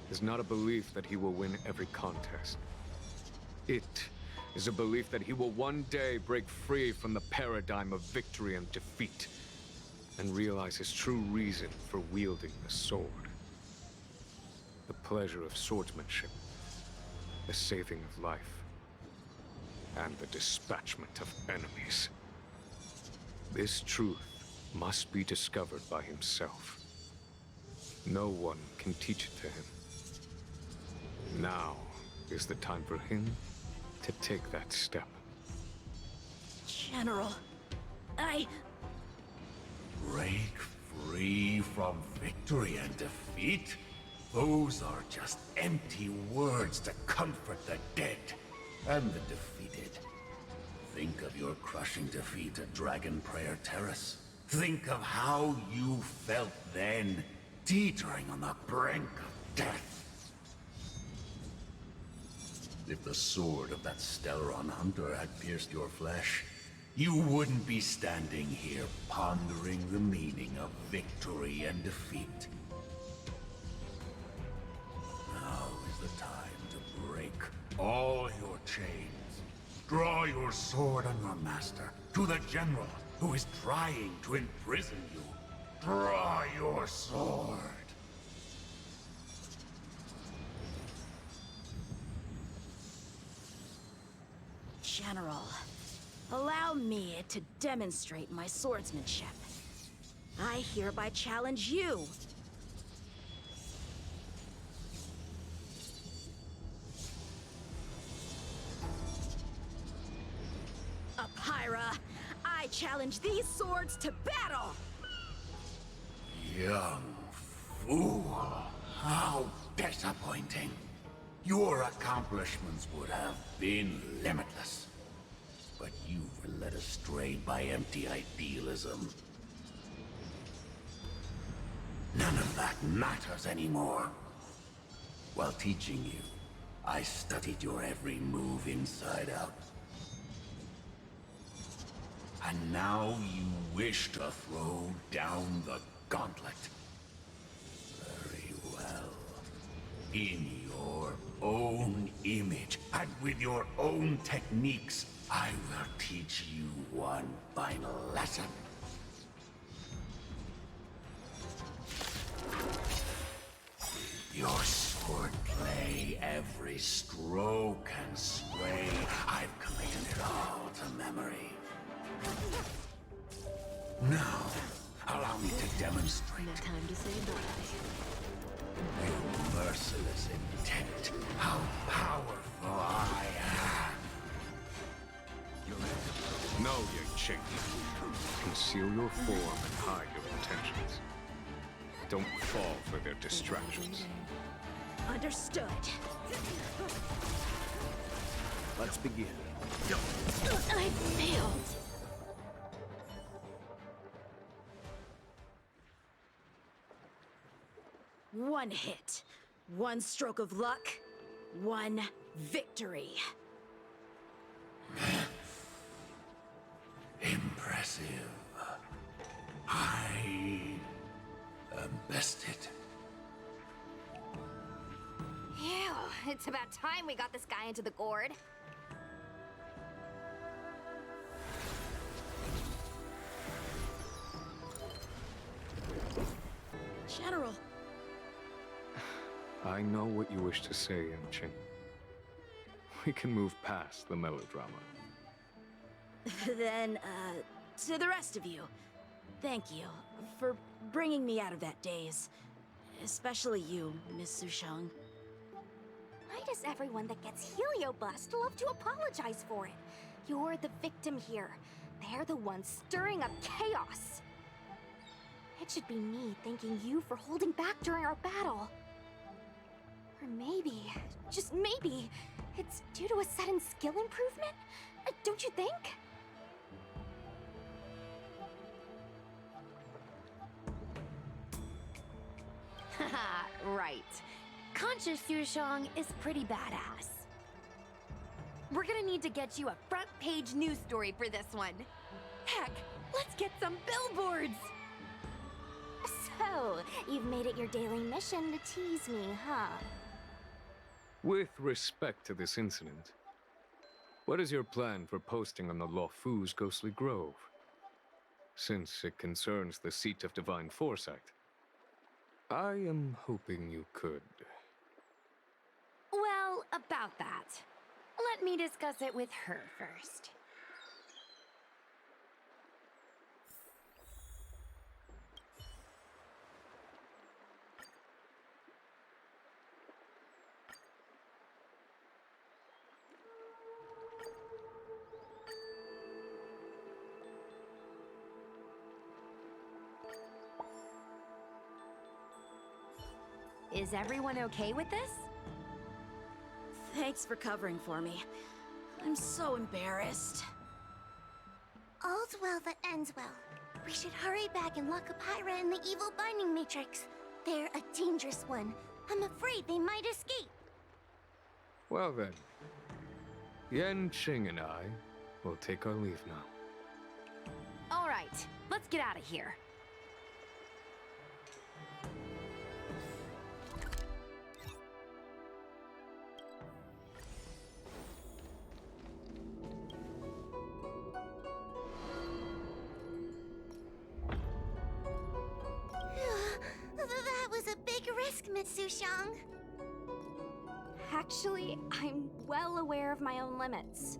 is not a belief that he will win every contest. It is a belief that he will one day break free from the paradigm of victory and defeat, and realize his true reason for wielding the sword. The pleasure of swordsmanship, the saving of life, and the dispatchment of enemies. This truth must be discovered by himself. No one can teach it to him. Now is the time for him to take that step. General, Break free from victory and defeat? Those are just empty words to comfort the dead and the defeated. Think of your crushing defeat at Dragon Prayer Terrace. Think of how you felt then, teetering on the brink of death. If the sword of that Stellaron hunter had pierced your flesh, you wouldn't be standing here pondering the meaning of victory and defeat. Now is the time to break all your chains. Draw your sword on your master, to the General who is trying to imprison you. Draw your sword. General, allow me to demonstrate my swordsmanship. I hereby challenge you. Apyra, I challenge these swords to battle! Young fool, how disappointing. Your accomplishments would have been limitless. But you were led astray by empty idealism. None of that matters anymore. While teaching you, I studied your every move inside out. And now you wish to throw down the gauntlet. Very well. In your own image, and with your own techniques, I will teach you one final lesson. Your swordplay, every stroke and sway, I've committed it all to memory. Now, allow me to demonstrate. No time to say bye. With merciless intent, how powerful I am. No, Yanqing. Conceal your form and hide your intentions. Don't fall for their distractions. Understood. Let's begin. I failed. One hit, one stroke of luck, one victory. Impressive. I am bested. Ew, it's about time we got this guy into the gourd. General. I know what you wish to say, Yanqing. We can move past the melodrama. Then, to the rest of you. Thank you for bringing me out of that daze. Especially you, Miss Sushang. Why does everyone that gets heliobust love to apologize for it? You're the victim here. They're the ones stirring up chaos. It should be me thanking you for holding back during our battle. Or maybe, just maybe, it's due to a sudden skill improvement? Don't you think? Haha, right. Conscious Yushang is pretty badass. We're gonna need to get you a front-page news story for this one. Heck, let's get some billboards! So, you've made it your daily mission to tease me, huh? With respect to this incident, what is your plan for posting on the Luofu's Ghostly Grove? Since it concerns the seat of divine foresight, I am hoping you could. Well, about that. Let me discuss it with her first. Is everyone okay with this? Thanks for covering for me. I'm so embarrassed. All's well that ends well. We should hurry back and lock up Hyra in the evil binding matrix. They're a dangerous one. I'm afraid they might escape. Well then, Yan Qing and I will take our leave now. All right, let's get out of here. That was a big risk, Miss Sushang. Actually, I'm well aware of my own limits.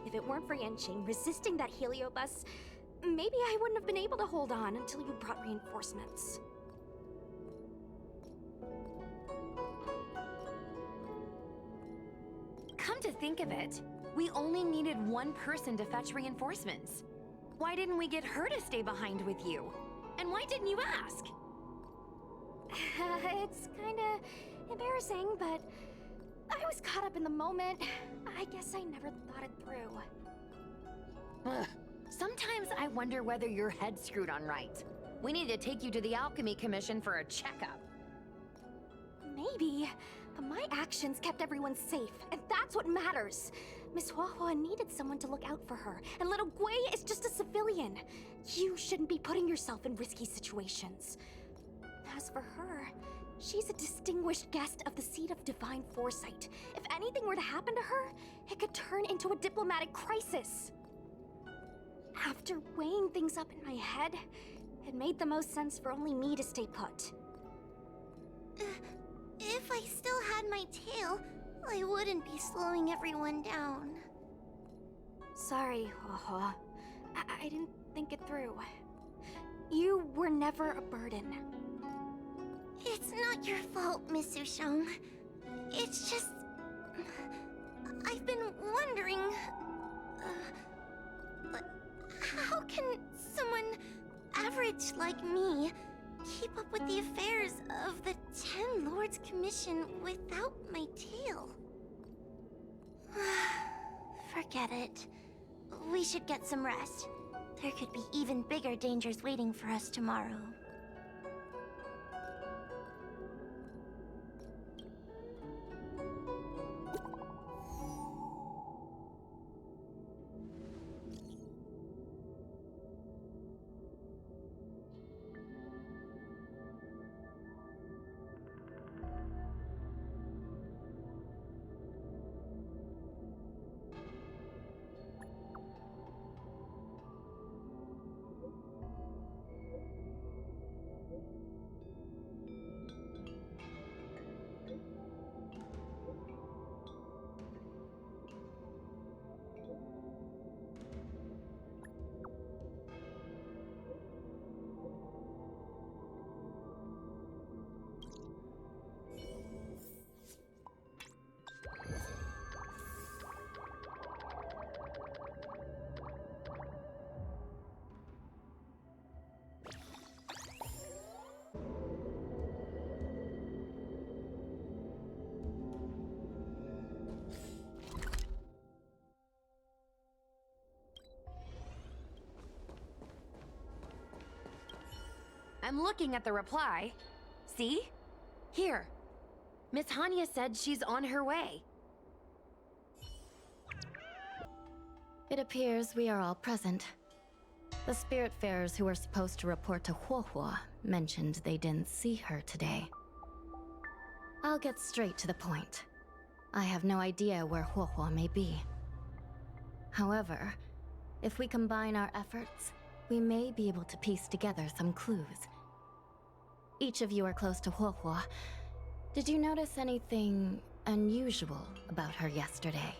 If it weren't for Yanqing resisting that heliobus, maybe I wouldn't have been able to hold on until you brought reinforcements. Come to think of it, we only needed one person to fetch reinforcements. Why didn't we get her to stay behind with you? And why didn't you ask? It's kinda embarrassing, but I was caught up in the moment. I guess I never thought it through. Ugh. Sometimes I wonder whether your head's screwed on right. We need to take you to the Alchemy Commission for a checkup. Maybe, but my actions kept everyone safe, and that's what matters. Miss Huahua needed someone to look out for her, and little Gui is just a civilian. You shouldn't be putting yourself in risky situations. As for her, she's a distinguished guest of the seat of divine foresight. If anything were to happen to her, it could turn into a diplomatic crisis. After weighing things up in my head, it made the most sense for only me to stay put. If I still had my tail, I wouldn't be slowing everyone down. Sorry, Huahua. I didn't think it through. You were never a burden. It's not your fault, Miss Sushang. It's just... I've been wondering... how can someone average like me keep up with the affairs of the 10 Lords Commission without my tail? Forget it. We should get some rest. There could be even bigger dangers waiting for us tomorrow. I'm looking at the reply. See? Here. Miss Hanya said she's on her way. It appears we are all present. The Spiritfarers who were supposed to report to HoYoverse mentioned they didn't see her today. I'll get straight to the point. I have no idea where HoYoverse may be. However, if we combine our efforts, we may be able to piece together some clues. Each of you are close to HoYoverse. Did you notice anything unusual about her yesterday?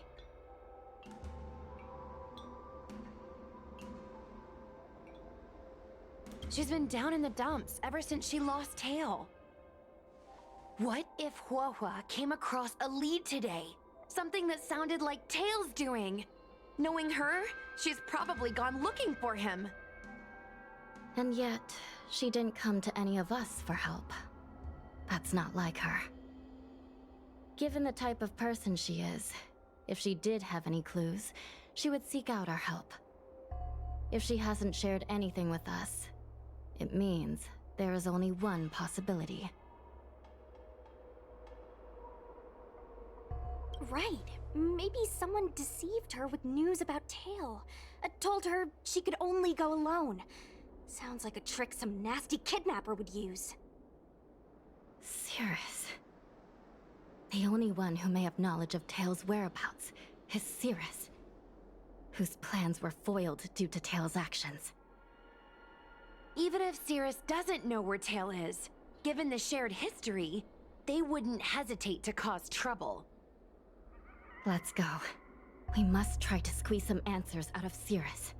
She's been down in the dumps ever since she lost Tail. What if HoYoverse came across a lead today? Something that sounded like Tail's doing. Knowing her, she's probably gone looking for him. And yet, she didn't come to any of us for help. That's not like her. Given the type of person she is, if she did have any clues, she would seek out our help. If she hasn't shared anything with us, it means there is only one possibility. Right. Maybe someone deceived her with news about Tail. Told her she could only go alone. Sounds like a trick some nasty kidnapper would use. Cirrus. The only one who may have knowledge of Tail's whereabouts is Cirrus, whose plans were foiled due to Tail's actions. Even if Cirrus doesn't know where Tail is, given the shared history, they wouldn't hesitate to cause trouble. Let's go. We must try to squeeze some answers out of Cirrus.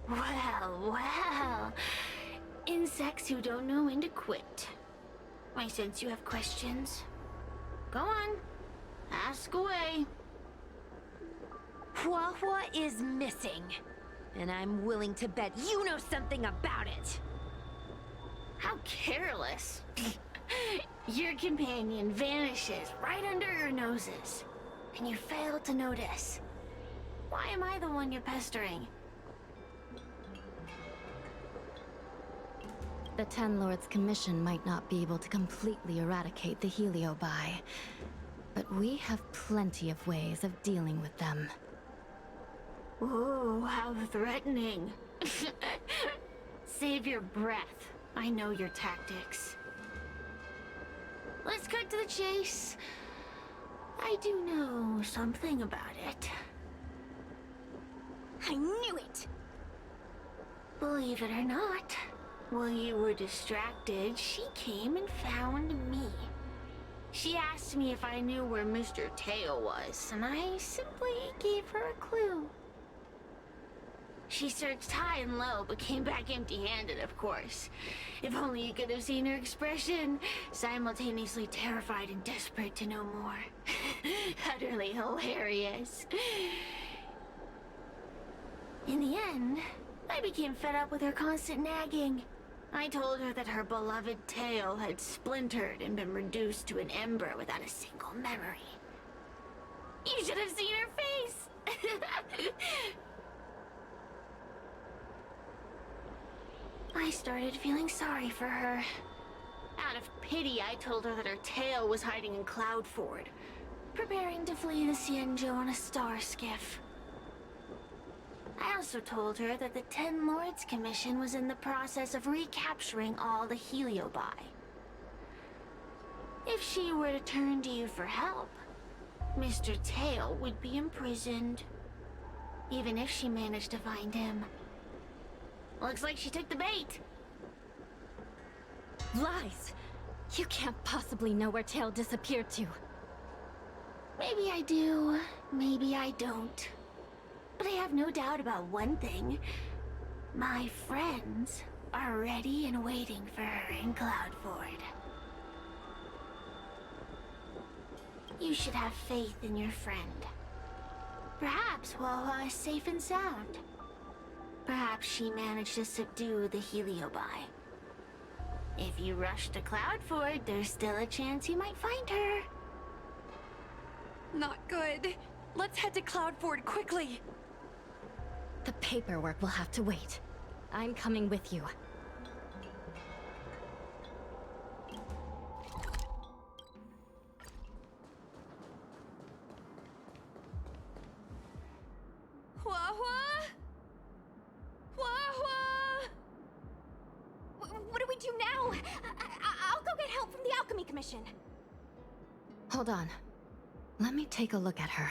Well, well. Insects who don't know when to quit. I sense you have questions. Go on. Ask away. HoYoverse is missing. And I'm willing to bet you know something about it. How careless. Your companion vanishes right under your noses. And you fail to notice. Why am I the one you're pestering? The Ten Lords Commission might not be able to completely eradicate the Heliobi, but we have plenty of ways of dealing with them. Ooh, how threatening. Save your breath. I know your tactics. Let's cut to the chase. I do know something about it. I knew it! Believe it or not, while you were distracted, she came and found me. She asked me if I knew where Mr. Tail was, and I simply gave her a clue. She searched high and low, but came back empty-handed, of course. If only you could have seen her expression, simultaneously terrified and desperate to know more. Utterly hilarious. In the end, I became fed up with her constant nagging. I told her that her beloved Tail had splintered and been reduced to an ember without a single memory. You should have seen her face! I started feeling sorry for her. Out of pity, I told her that her tail was hiding in Cloudford, preparing to flee the Xianzhou on a star skiff. I also told her that the Ten Lords Commission was in the process of recapturing all the Heliobi. If she were to turn to you for help, Mr. Tail would be imprisoned, even if she managed to find him. Looks like she took the bait. Lies! You can't possibly know where Tail disappeared to. Maybe I do, maybe I don't. But I have no doubt about one thing. My friends are ready and waiting for her in Cloudford. You should have faith in your friend. Perhaps HoYoverse is safe and sound. Perhaps she managed to subdue the Heliobi. If you rush to Cloudford, there's still a chance you might find her. Not good. Let's head to Cloudford quickly. The paperwork will have to wait. I'm coming with you. Hua-hua? Hua-hua? What do we do now? I'll go get help from the Alchemy Commission. Hold on. Let me take a look at her.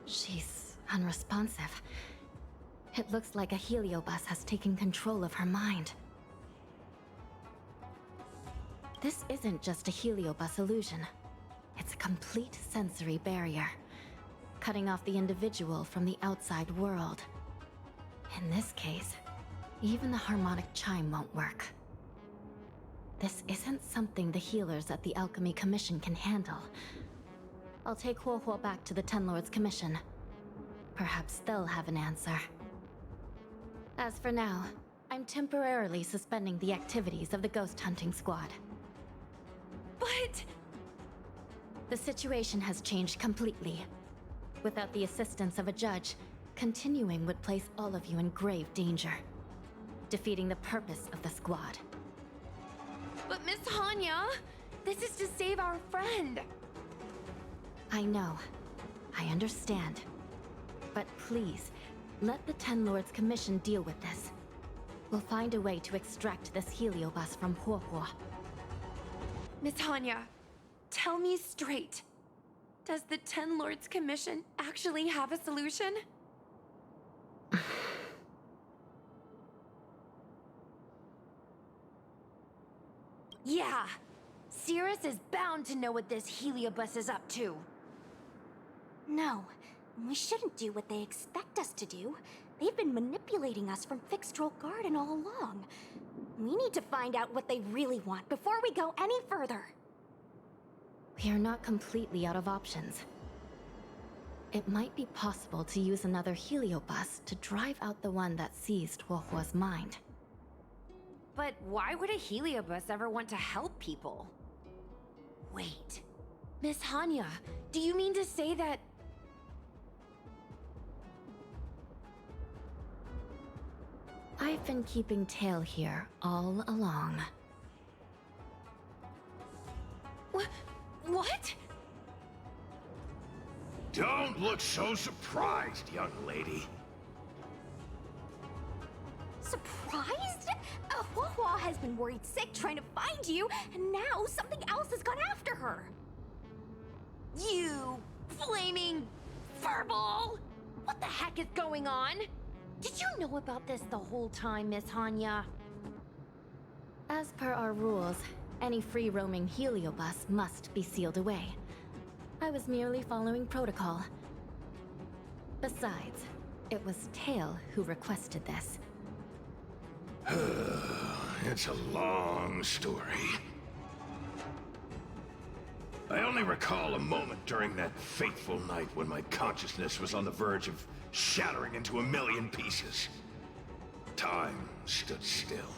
She's unresponsive. It looks like a heliobus has taken control of her mind. This isn't just a heliobus illusion. It's a complete sensory barrier, cutting off the individual from the outside world. In this case, even the harmonic chime won't work. This isn't something the healers at the Alchemy Commission can handle. I'll take Huohuo back to the Ten Lords Commission. Perhaps they'll have an answer. As for now, I'm temporarily suspending the activities of the ghost hunting squad. But... The situation has changed completely. Without the assistance of a judge, continuing would place all of you in grave danger, defeating the purpose of the squad. But Miss Hanya, this is to save our friend. I know. I understand. But please, let the Ten Lords Commission deal with this. We'll find a way to extract this heliobus from Huohuo. Miss Hanya, tell me straight. Does the Ten Lords Commission actually have a solution? Yeah, Cirrus is bound to know what this heliobus is up to. No, we shouldn't do what they expect us to do. They've been manipulating us from Fixtrol Garden all along. We need to find out what they really want before we go any further. We are not completely out of options. It might be possible to use another heliobus to drive out the one that seized Huohuo's mind. But why would a heliobus ever want to help people? Wait, Miss Hanya, do you mean to say that... I've been keeping tail here all along. What? Don't look so surprised, young lady. Surprised? Huohuo has been worried sick trying to find you, and now something else has gone after her. You flaming furball! What the heck is going on? Did you know about this the whole time, Miss Hanya? As per our rules, any free-roaming heliobus must be sealed away. I was merely following protocol. Besides, it was Tail who requested this. It's a long story. I only recall a moment during that fateful night when my consciousness was on the verge of shattering into a million pieces. Time stood still.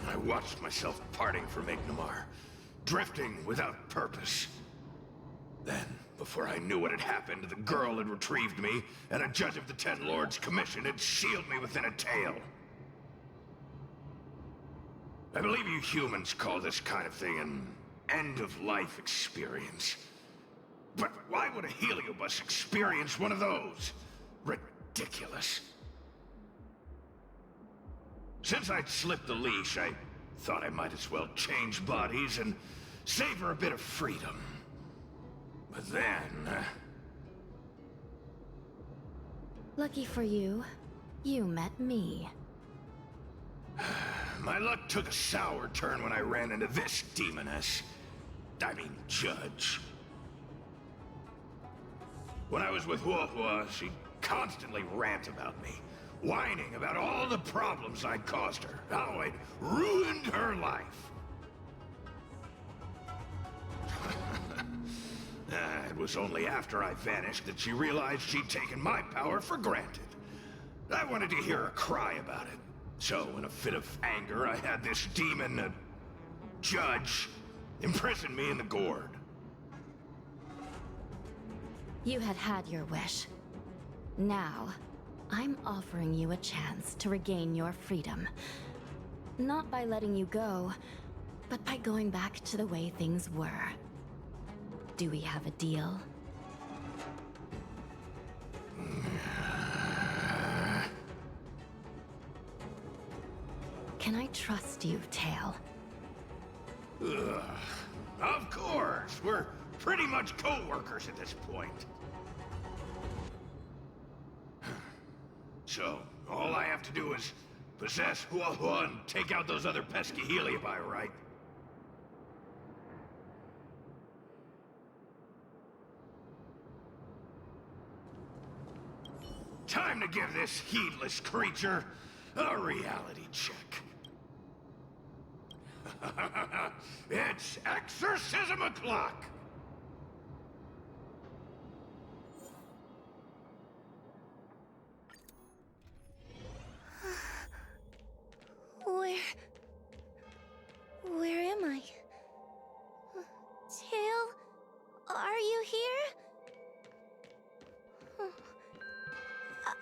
I watched myself parting from Ignomar, drifting without purpose. Then, before I knew what had happened, the girl had retrieved me, and a judge of the Ten Lords Commission had sealed me within a tail. I believe you humans call this kind of thing an end-of-life experience. But why would a heliobus experience one of those? Ridiculous. Since I'd slipped the leash, I thought I might as well change bodies and savor a bit of freedom. But then... Lucky for you, you met me. My luck took a sour turn when I ran into this demoness. I mean, judge. When I was with Huohua, she'd constantly rant about me, whining about all the problems I'd caused her, how I'd ruined her life. It was only after I vanished that she realized she'd taken my power for granted. I wanted to hear her cry about it. So, in a fit of anger, I had this demon, judge, imprison me in the gourd. You had had your wish. Now, I'm offering you a chance to regain your freedom. Not by letting you go, but by going back to the way things were. Do we have a deal? Can I trust you, Tail? Ugh. Of course! We're pretty much co-workers at this point. So, all I have to do is possess HoYoverse and take out those other pesky Heliobi, right? Time to give this heedless creature a reality check. It's exorcism o'clock! Where am I? Tail, are you here?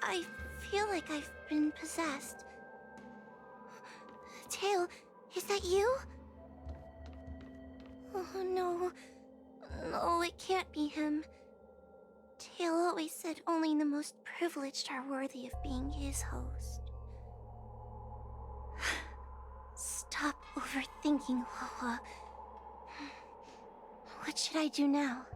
I feel like I've been possessed. Tail, is that you? Oh no. No, it can't be him. Tail always said only the most privileged are worthy of being his host. Stop overthinking, HoYoverse. What should I do now?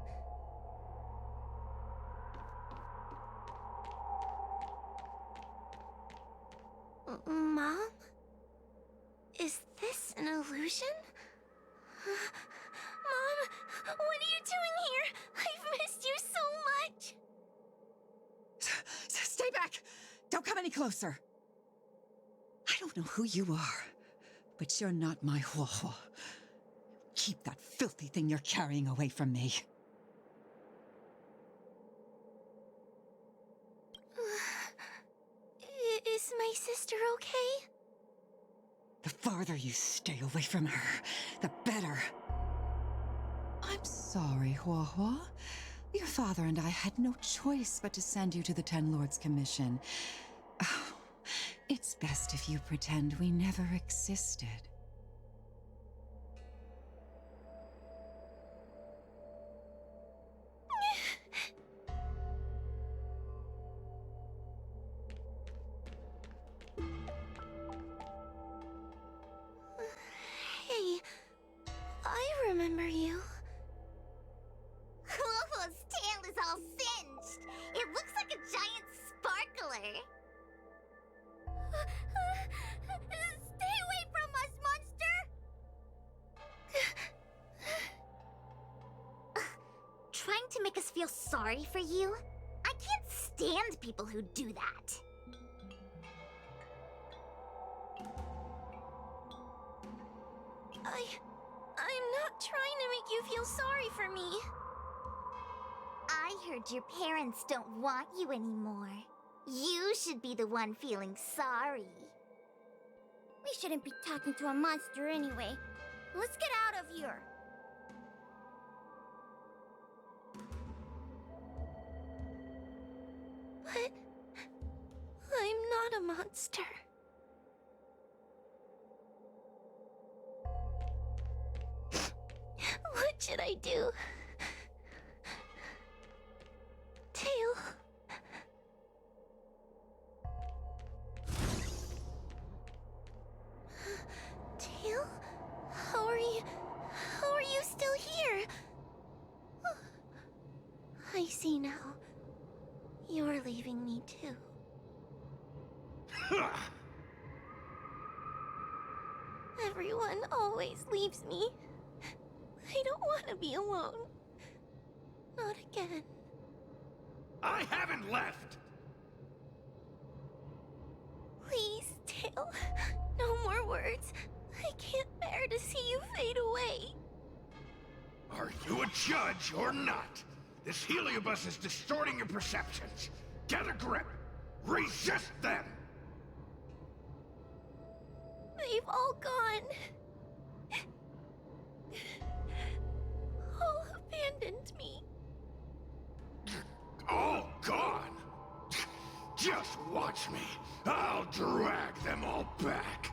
Mom? Is this an illusion? Mom, what are you doing here? I've missed you so much! Stay back! Don't come any closer! I don't know who you are, but you're not my HoYoverse. Keep that filthy thing you're carrying away from me. Is my sister okay? The farther you stay away from her, the better. I'm sorry, HoYoverse. Your father and I had no choice but to send you to the Ten Lords Commission. Oh, it's best if you pretend we never existed. Hey, I remember you. HoYoverse's tail is all singed. It looks like a giant sparkler. Stay away from us, monster! Trying to make us feel sorry for you? I can't stand people who do that. I'm not trying to make you feel sorry for me. I heard your parents don't want you anymore. You should be the one feeling sorry. We shouldn't be talking to a monster anyway. Let's get out of here. But I'm not a monster. What should I do? Tail. Tail? How are you still here? I see now. You're leaving me too. Everyone always leaves me. I don't want to be alone. Not again. I haven't left! Please, Tail. No more words. I can't bear to see you fade away. Are you a judge or not? This heliobus is distorting your perceptions. Get a grip. Resist them. They've all gone. All abandoned me. All gone? Just watch me. I'll drag them all back.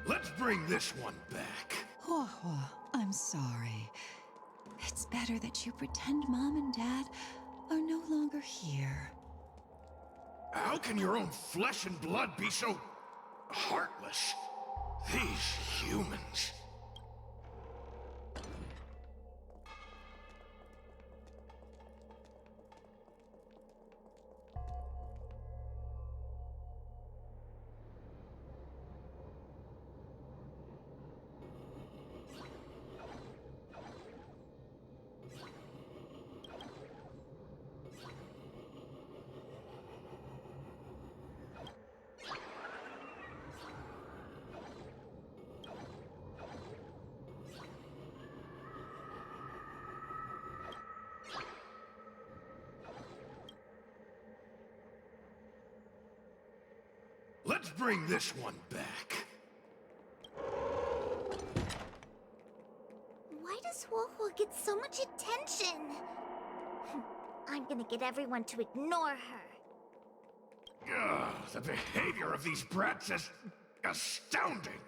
Let's bring this one back. Huahua, I'm sorry. It's better that you pretend Mom and Dad are no longer here. How can your own flesh and blood be so heartless? These humans. Let's bring this one back. Why does Huahua get so much attention? I'm gonna get everyone to ignore her. Ugh, the behavior of these brats is astounding.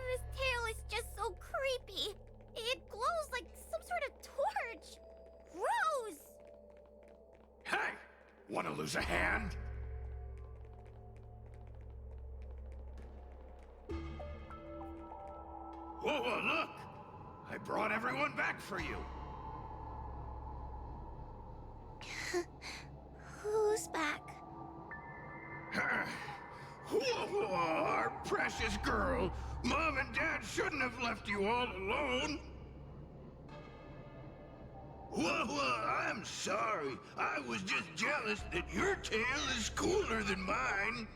This tail is just so creepy. It glows like some sort of torch. Gross! Hey, wanna lose a hand? Whoa, look! I brought everyone back for you. Who's back? Whoa, our precious girl. Mom and Dad shouldn't have left you all alone. Whoa, I'm sorry. I was just jealous that your tail is cooler than mine.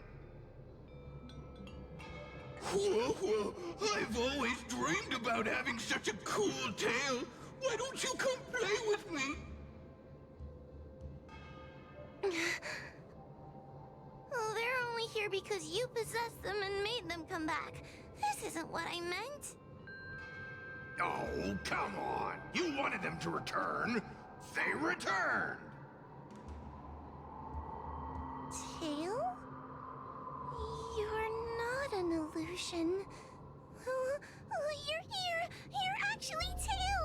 Whoa, I've always dreamed about having such a cool tail. Why don't you come play with me? Oh, they're only here because you possessed them and made them come back. This isn't what I meant. Oh, come on. You wanted them to return. They returned. Tail? You're not an illusion. You're here. You're actually Tail.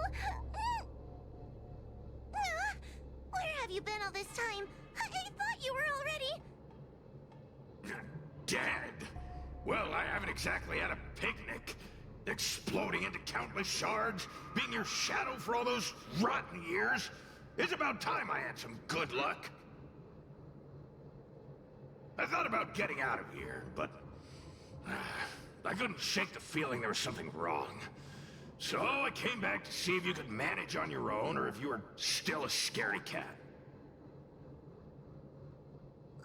Where have you been all this time? I thought you were already... Dead? Well, I haven't exactly had a picnic. Exploding into countless shards, being your shadow for all those rotten years. It's about time I had some good luck. I thought about getting out of here, but I couldn't shake the feeling there was something wrong. So I came back to see if you could manage on your own, or if you were still a scaredy cat.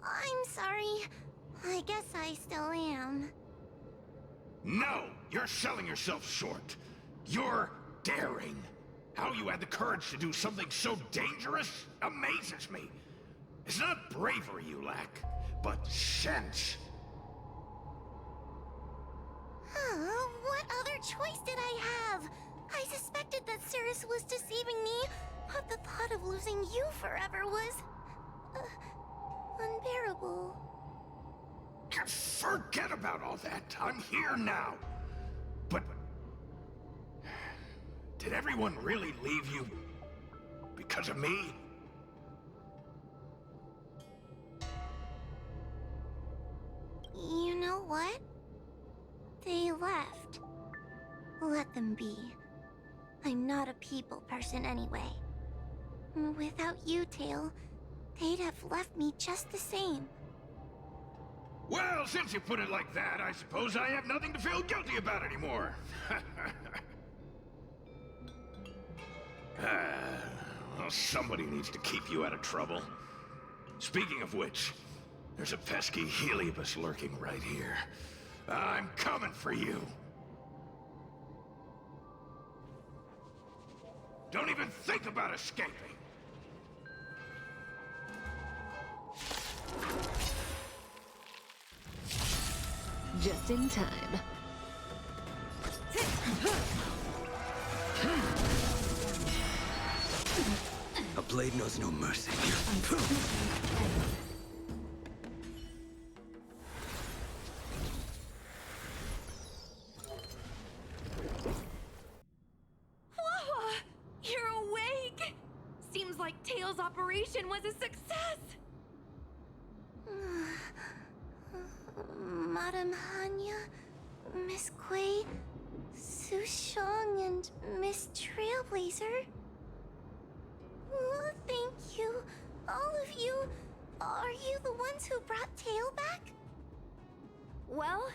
I'm sorry. I guess I still am. No! You're selling yourself short. You're daring. How you had the courage to do something so dangerous amazes me. It's not bravery you lack, but sense. What other choice did I have? I suspected that Cirrus was deceiving me, but the thought of losing you forever was... unbearable. Forget about all that. I'm here now. But... did everyone really leave you because of me? You know what? They left. Let them be. I'm not a people person anyway. Without you, Tail, they'd have left me just the same. Well, since you put it like that, I suppose I have nothing to feel guilty about anymore. Well, somebody needs to keep you out of trouble. Speaking of which, there's a pesky Heliobus lurking right here. I'm coming for you. Don't even think about escaping. Just in time. A blade knows no mercy. Wawa! You're awake! Seems like Tail's operation was a success! Madame Hanya, Miss Quay, Sushang, and Miss Trailblazer. Thank you, all of you. Are you the ones who brought Tail back? Well,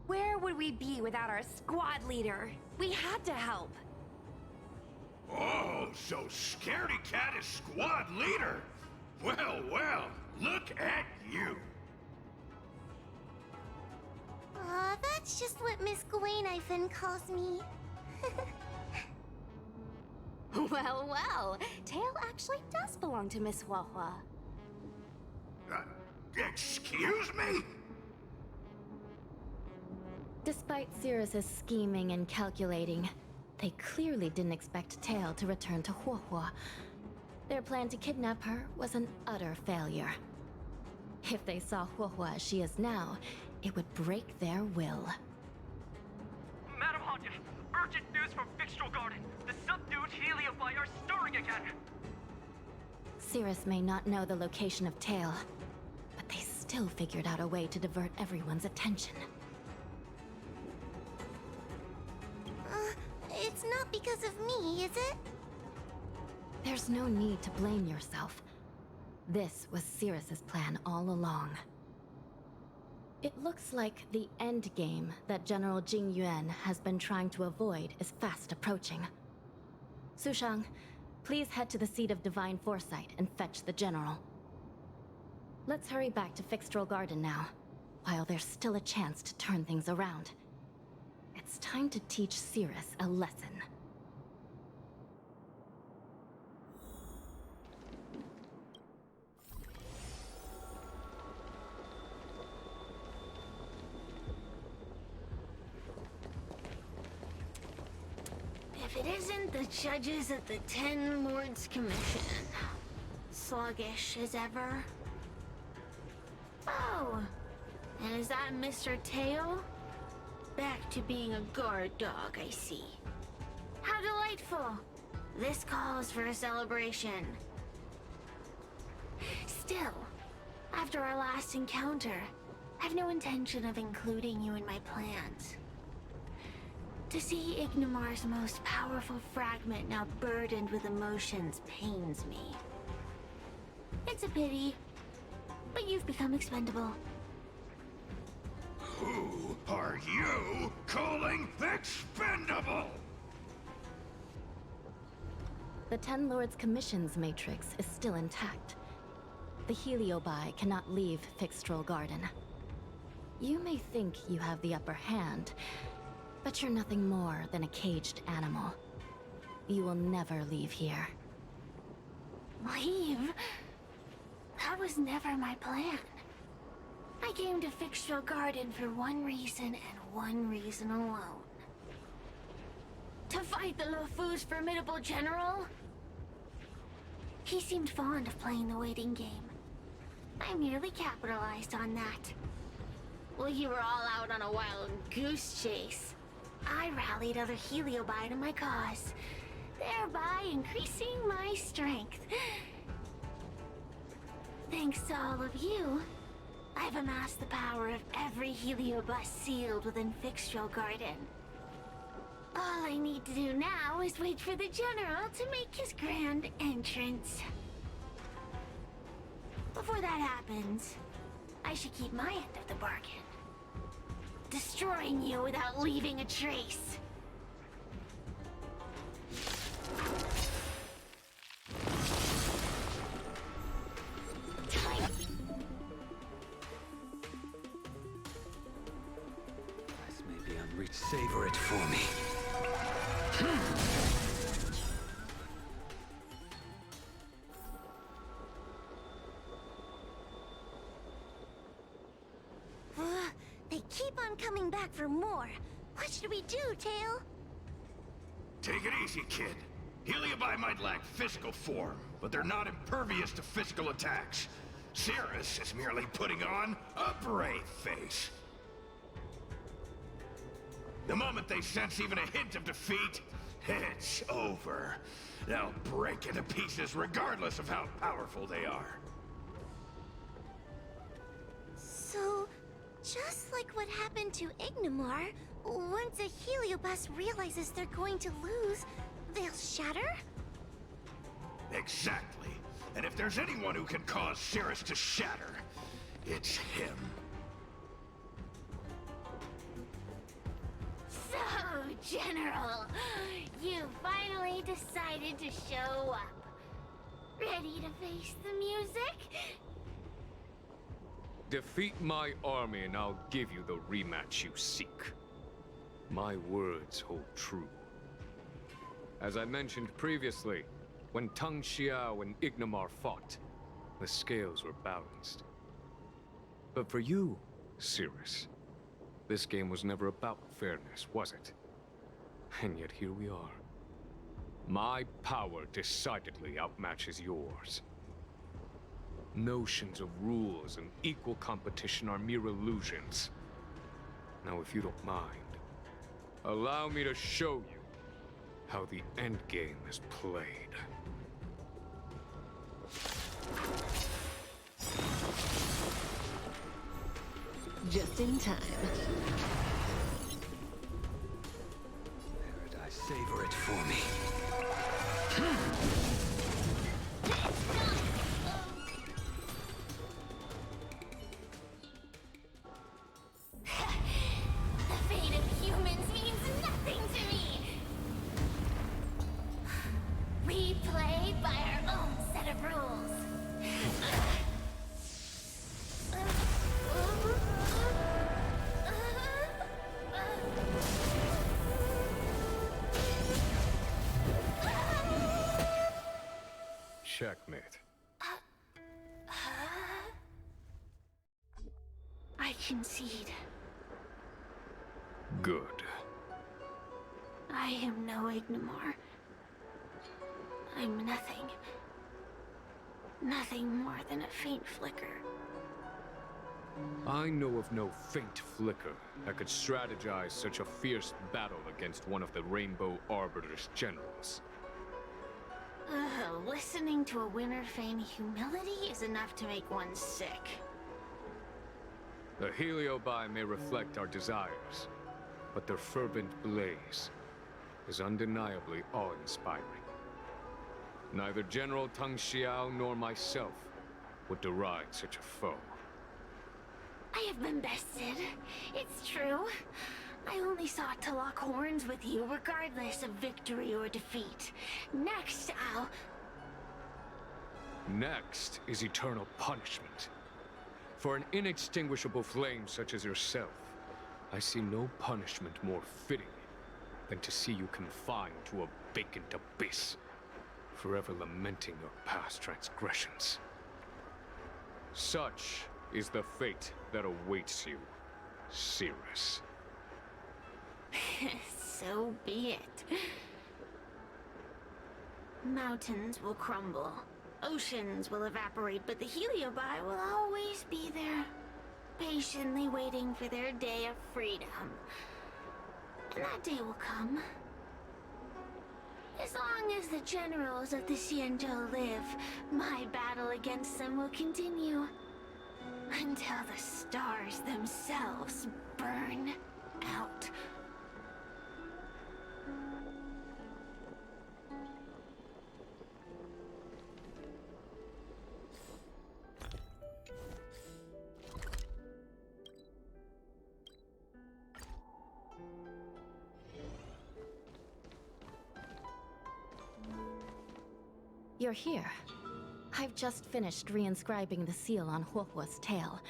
where would we be without our squad leader? We had to help. Oh, so Scaredy Cat is squad leader. Well, well, look at you. That's just what Miss Gawain calls me. Well, well, Tail actually does belong to Miss Huahua. Excuse me? Despite Cirrus's scheming and calculating, they clearly didn't expect Tail to return to Huahua. Their plan to kidnap her was an utter failure. If they saw Huahua as she is now, it would break their will. Madam Hanya, urgent news from Fixtral Garden. The subdued Heliobi are stirring again. Cirrus may not know the location of Tail, but they still figured out a way to divert everyone's attention. It's not because of me, is it? There's no need to blame yourself. This was Cirrus's plan all along. It looks like the end game that General Jing Yuan has been trying to avoid is fast approaching. Sushang, please head to the seat of Divine Foresight and fetch the General. Let's hurry back to Fixtral Garden now, while there's still a chance to turn things around. It's time to teach Cirrus a lesson. If it isn't the judges at the Ten Lords Commission. Sluggish as ever. Oh, and is that Mr. Tail? Back to being a guard dog, I see. How delightful! This calls for a celebration. Still, after our last encounter, I've no intention of including you in my plans. To see Ignimar's most powerful fragment now burdened with emotions pains me. It's a pity, but you've become expendable. Who are you calling expendable? The Ten Lords Commission's matrix is still intact. The Heliobi cannot leave Fixtral Garden. You may think you have the upper hand, but you're nothing more than a caged animal. You will never leave here. Leave? That was never my plan. I came to Fixtral Garden for one reason and one reason alone. To fight the Luofu's formidable general? He seemed fond of playing the waiting game. I merely capitalized on that. While you were all out on a wild goose chase, I rallied other Heliobi to my cause, thereby increasing my strength. Thanks to all of you, I've amassed the power of every Heliobus sealed within Fixtral Garden. All I need to do now is wait for the General to make his grand entrance. Before that happens, I should keep my end of the bargain. Destroying you without leaving a trace. Time. This may be unreached. Savor it for me. They keep on coming back for more. What should we do, Tail? Take it easy, kid. Heliobi might lack physical form, but they're not impervious to physical attacks. Cirrus is merely putting on a brave face. The moment they sense even a hint of defeat, it's over. They'll break into pieces regardless of how powerful they are. So, just like what happened to Ignimar, once a Heliobus realizes they're going to lose, they'll shatter? Exactly. And if there's anyone who can cause Cirrus to shatter, it's him. So, General, you finally decided to show up. Ready to face the music? Defeat my army and I'll give you the rematch you seek. My words hold true. As I mentioned previously, when Tang Xiao and Ignimar fought, the scales were balanced. But for you, Cirrus, this game was never about fairness, was it? And yet here we are. My power decidedly outmatches yours. Notions of rules and equal competition are mere illusions. Now, if you don't mind, allow me to show you how the endgame is played. Just in time. Paradise, savor it for me. The fate of humans means nothing to me. We play by our own set of rules. Checkmate. I concede. Good. I am no Ignimar. I'm nothing. Nothing more than a faint flicker. I know of no faint flicker that could strategize such a fierce battle against one of the Rainbow Arbiter's generals. Listening to a winner feign humility is enough to make one sick. The Heliobi may reflect our desires, but their fervent blaze is undeniably awe-inspiring. Neither General Tang Xiao nor myself would deride such a foe. I have been bested. It's true. I only sought to lock horns with you regardless of victory or defeat. Next, Next is eternal punishment. For an inextinguishable flame such as yourself, I see no punishment more fitting than to see you confined to a vacant abyss, forever lamenting your past transgressions. Such is the fate that awaits you, Cirrus. So be it. Mountains will crumble. Oceans will evaporate, but the Heliobi will always be there. patiently waiting for their day of freedom. And that day will come. As long as the generals of the Xianzhou live, my battle against them will continue. Until the stars themselves burn out. You're here. I've just finished reinscribing the seal on HoYoverse's tail.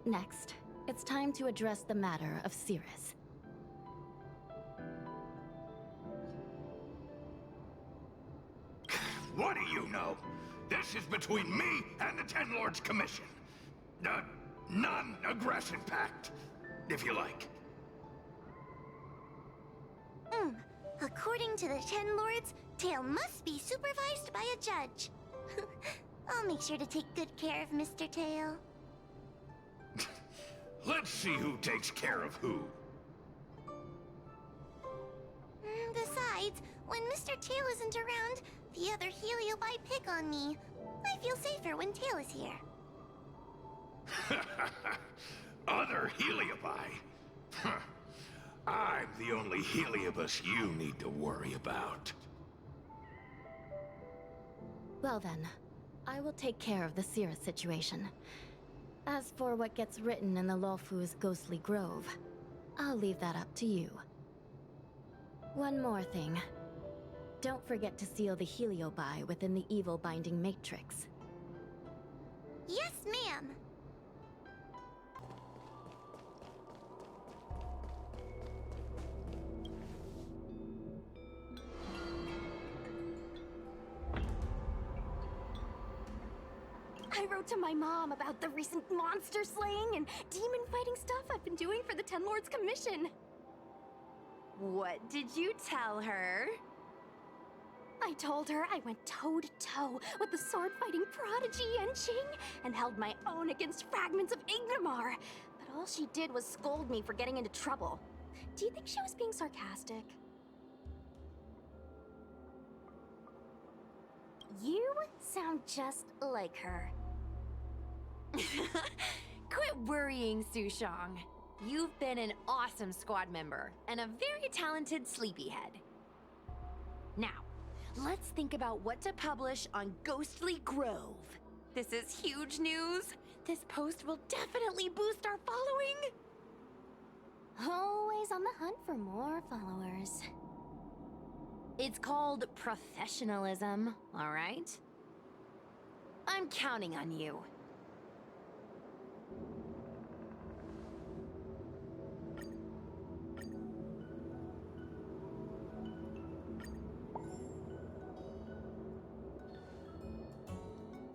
Next, it's time to address the matter of Cirrus. What do you know? This is between me and the Ten Lords Commission. A non-aggression pact, if you like. According to the Ten Lords, Tail must be supervised by a judge. I'll make sure to take good care of Mr. Tail. Let's see who takes care of who. Besides, when Mr. Tail isn't around, the other Heliobi pick on me. I feel safer when Tail is here. Other Heliobi? Huh. I'm the only Heliobus you need to worry about. Well then, I will take care of the Cirrus situation. As for what gets written in the Luofu's ghostly grove, I'll leave that up to you. One more thing. Don't forget to seal the Heliobi within the evil binding matrix. Yes, ma'am. I wrote to my mom about the recent monster slaying and demon fighting stuff I've been doing for the Ten Lords Commission. What did you tell her? I told her I went toe-to-toe with the sword-fighting prodigy Yanqing and held my own against fragments of Ignomar. But all she did was scold me for getting into trouble. Do you think she was being sarcastic? You sound just like her. Quit worrying, Sushang. You've been an awesome squad member and a very talented sleepyhead. Now, let's think about what to publish on Ghostly Grove. This is huge news. This post will definitely boost our following. Always on the hunt for more followers. It's called professionalism, all right? I'm counting on you.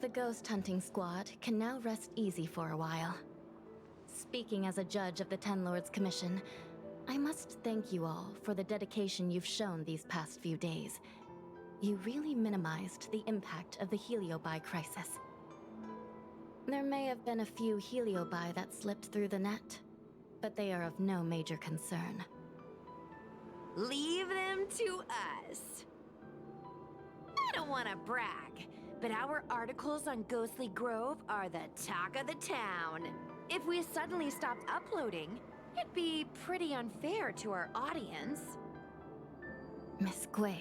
The ghost hunting squad can now rest easy for a while. Speaking as a judge of the Ten Lords Commission, I must thank you all for the dedication you've shown these past few days. You really minimized the impact of the Heliobi crisis. There may have been a few Heliobi that slipped through the net, but they are of no major concern. Leave them to us. I don't want to brag, but our articles on Ghostly Grove are the talk of the town. If we suddenly stopped uploading, it'd be pretty unfair to our audience. Miss Gui.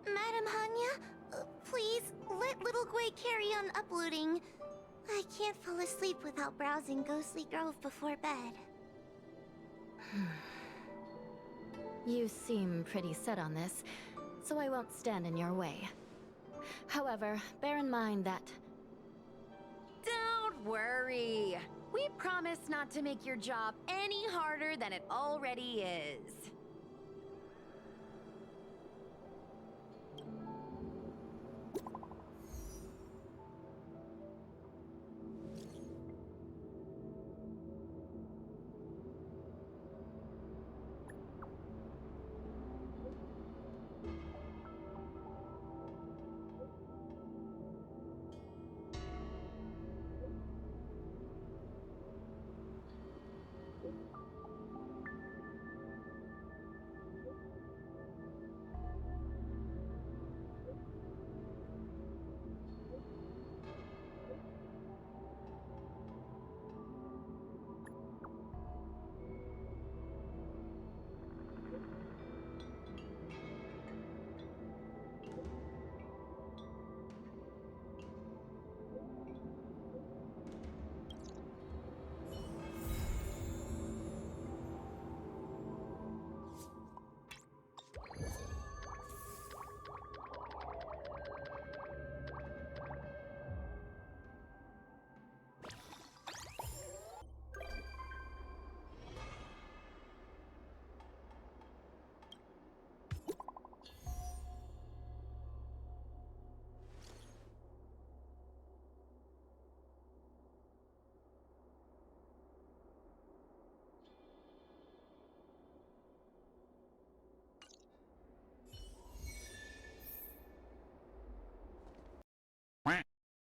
Madam Hanya, please let little Gui carry on uploading. I can't fall asleep without browsing Ghostly Grove before bed. You seem pretty set on this, so I won't stand in your way. However, bear in mind that... Don't worry. We promise not to make your job any harder than it already is.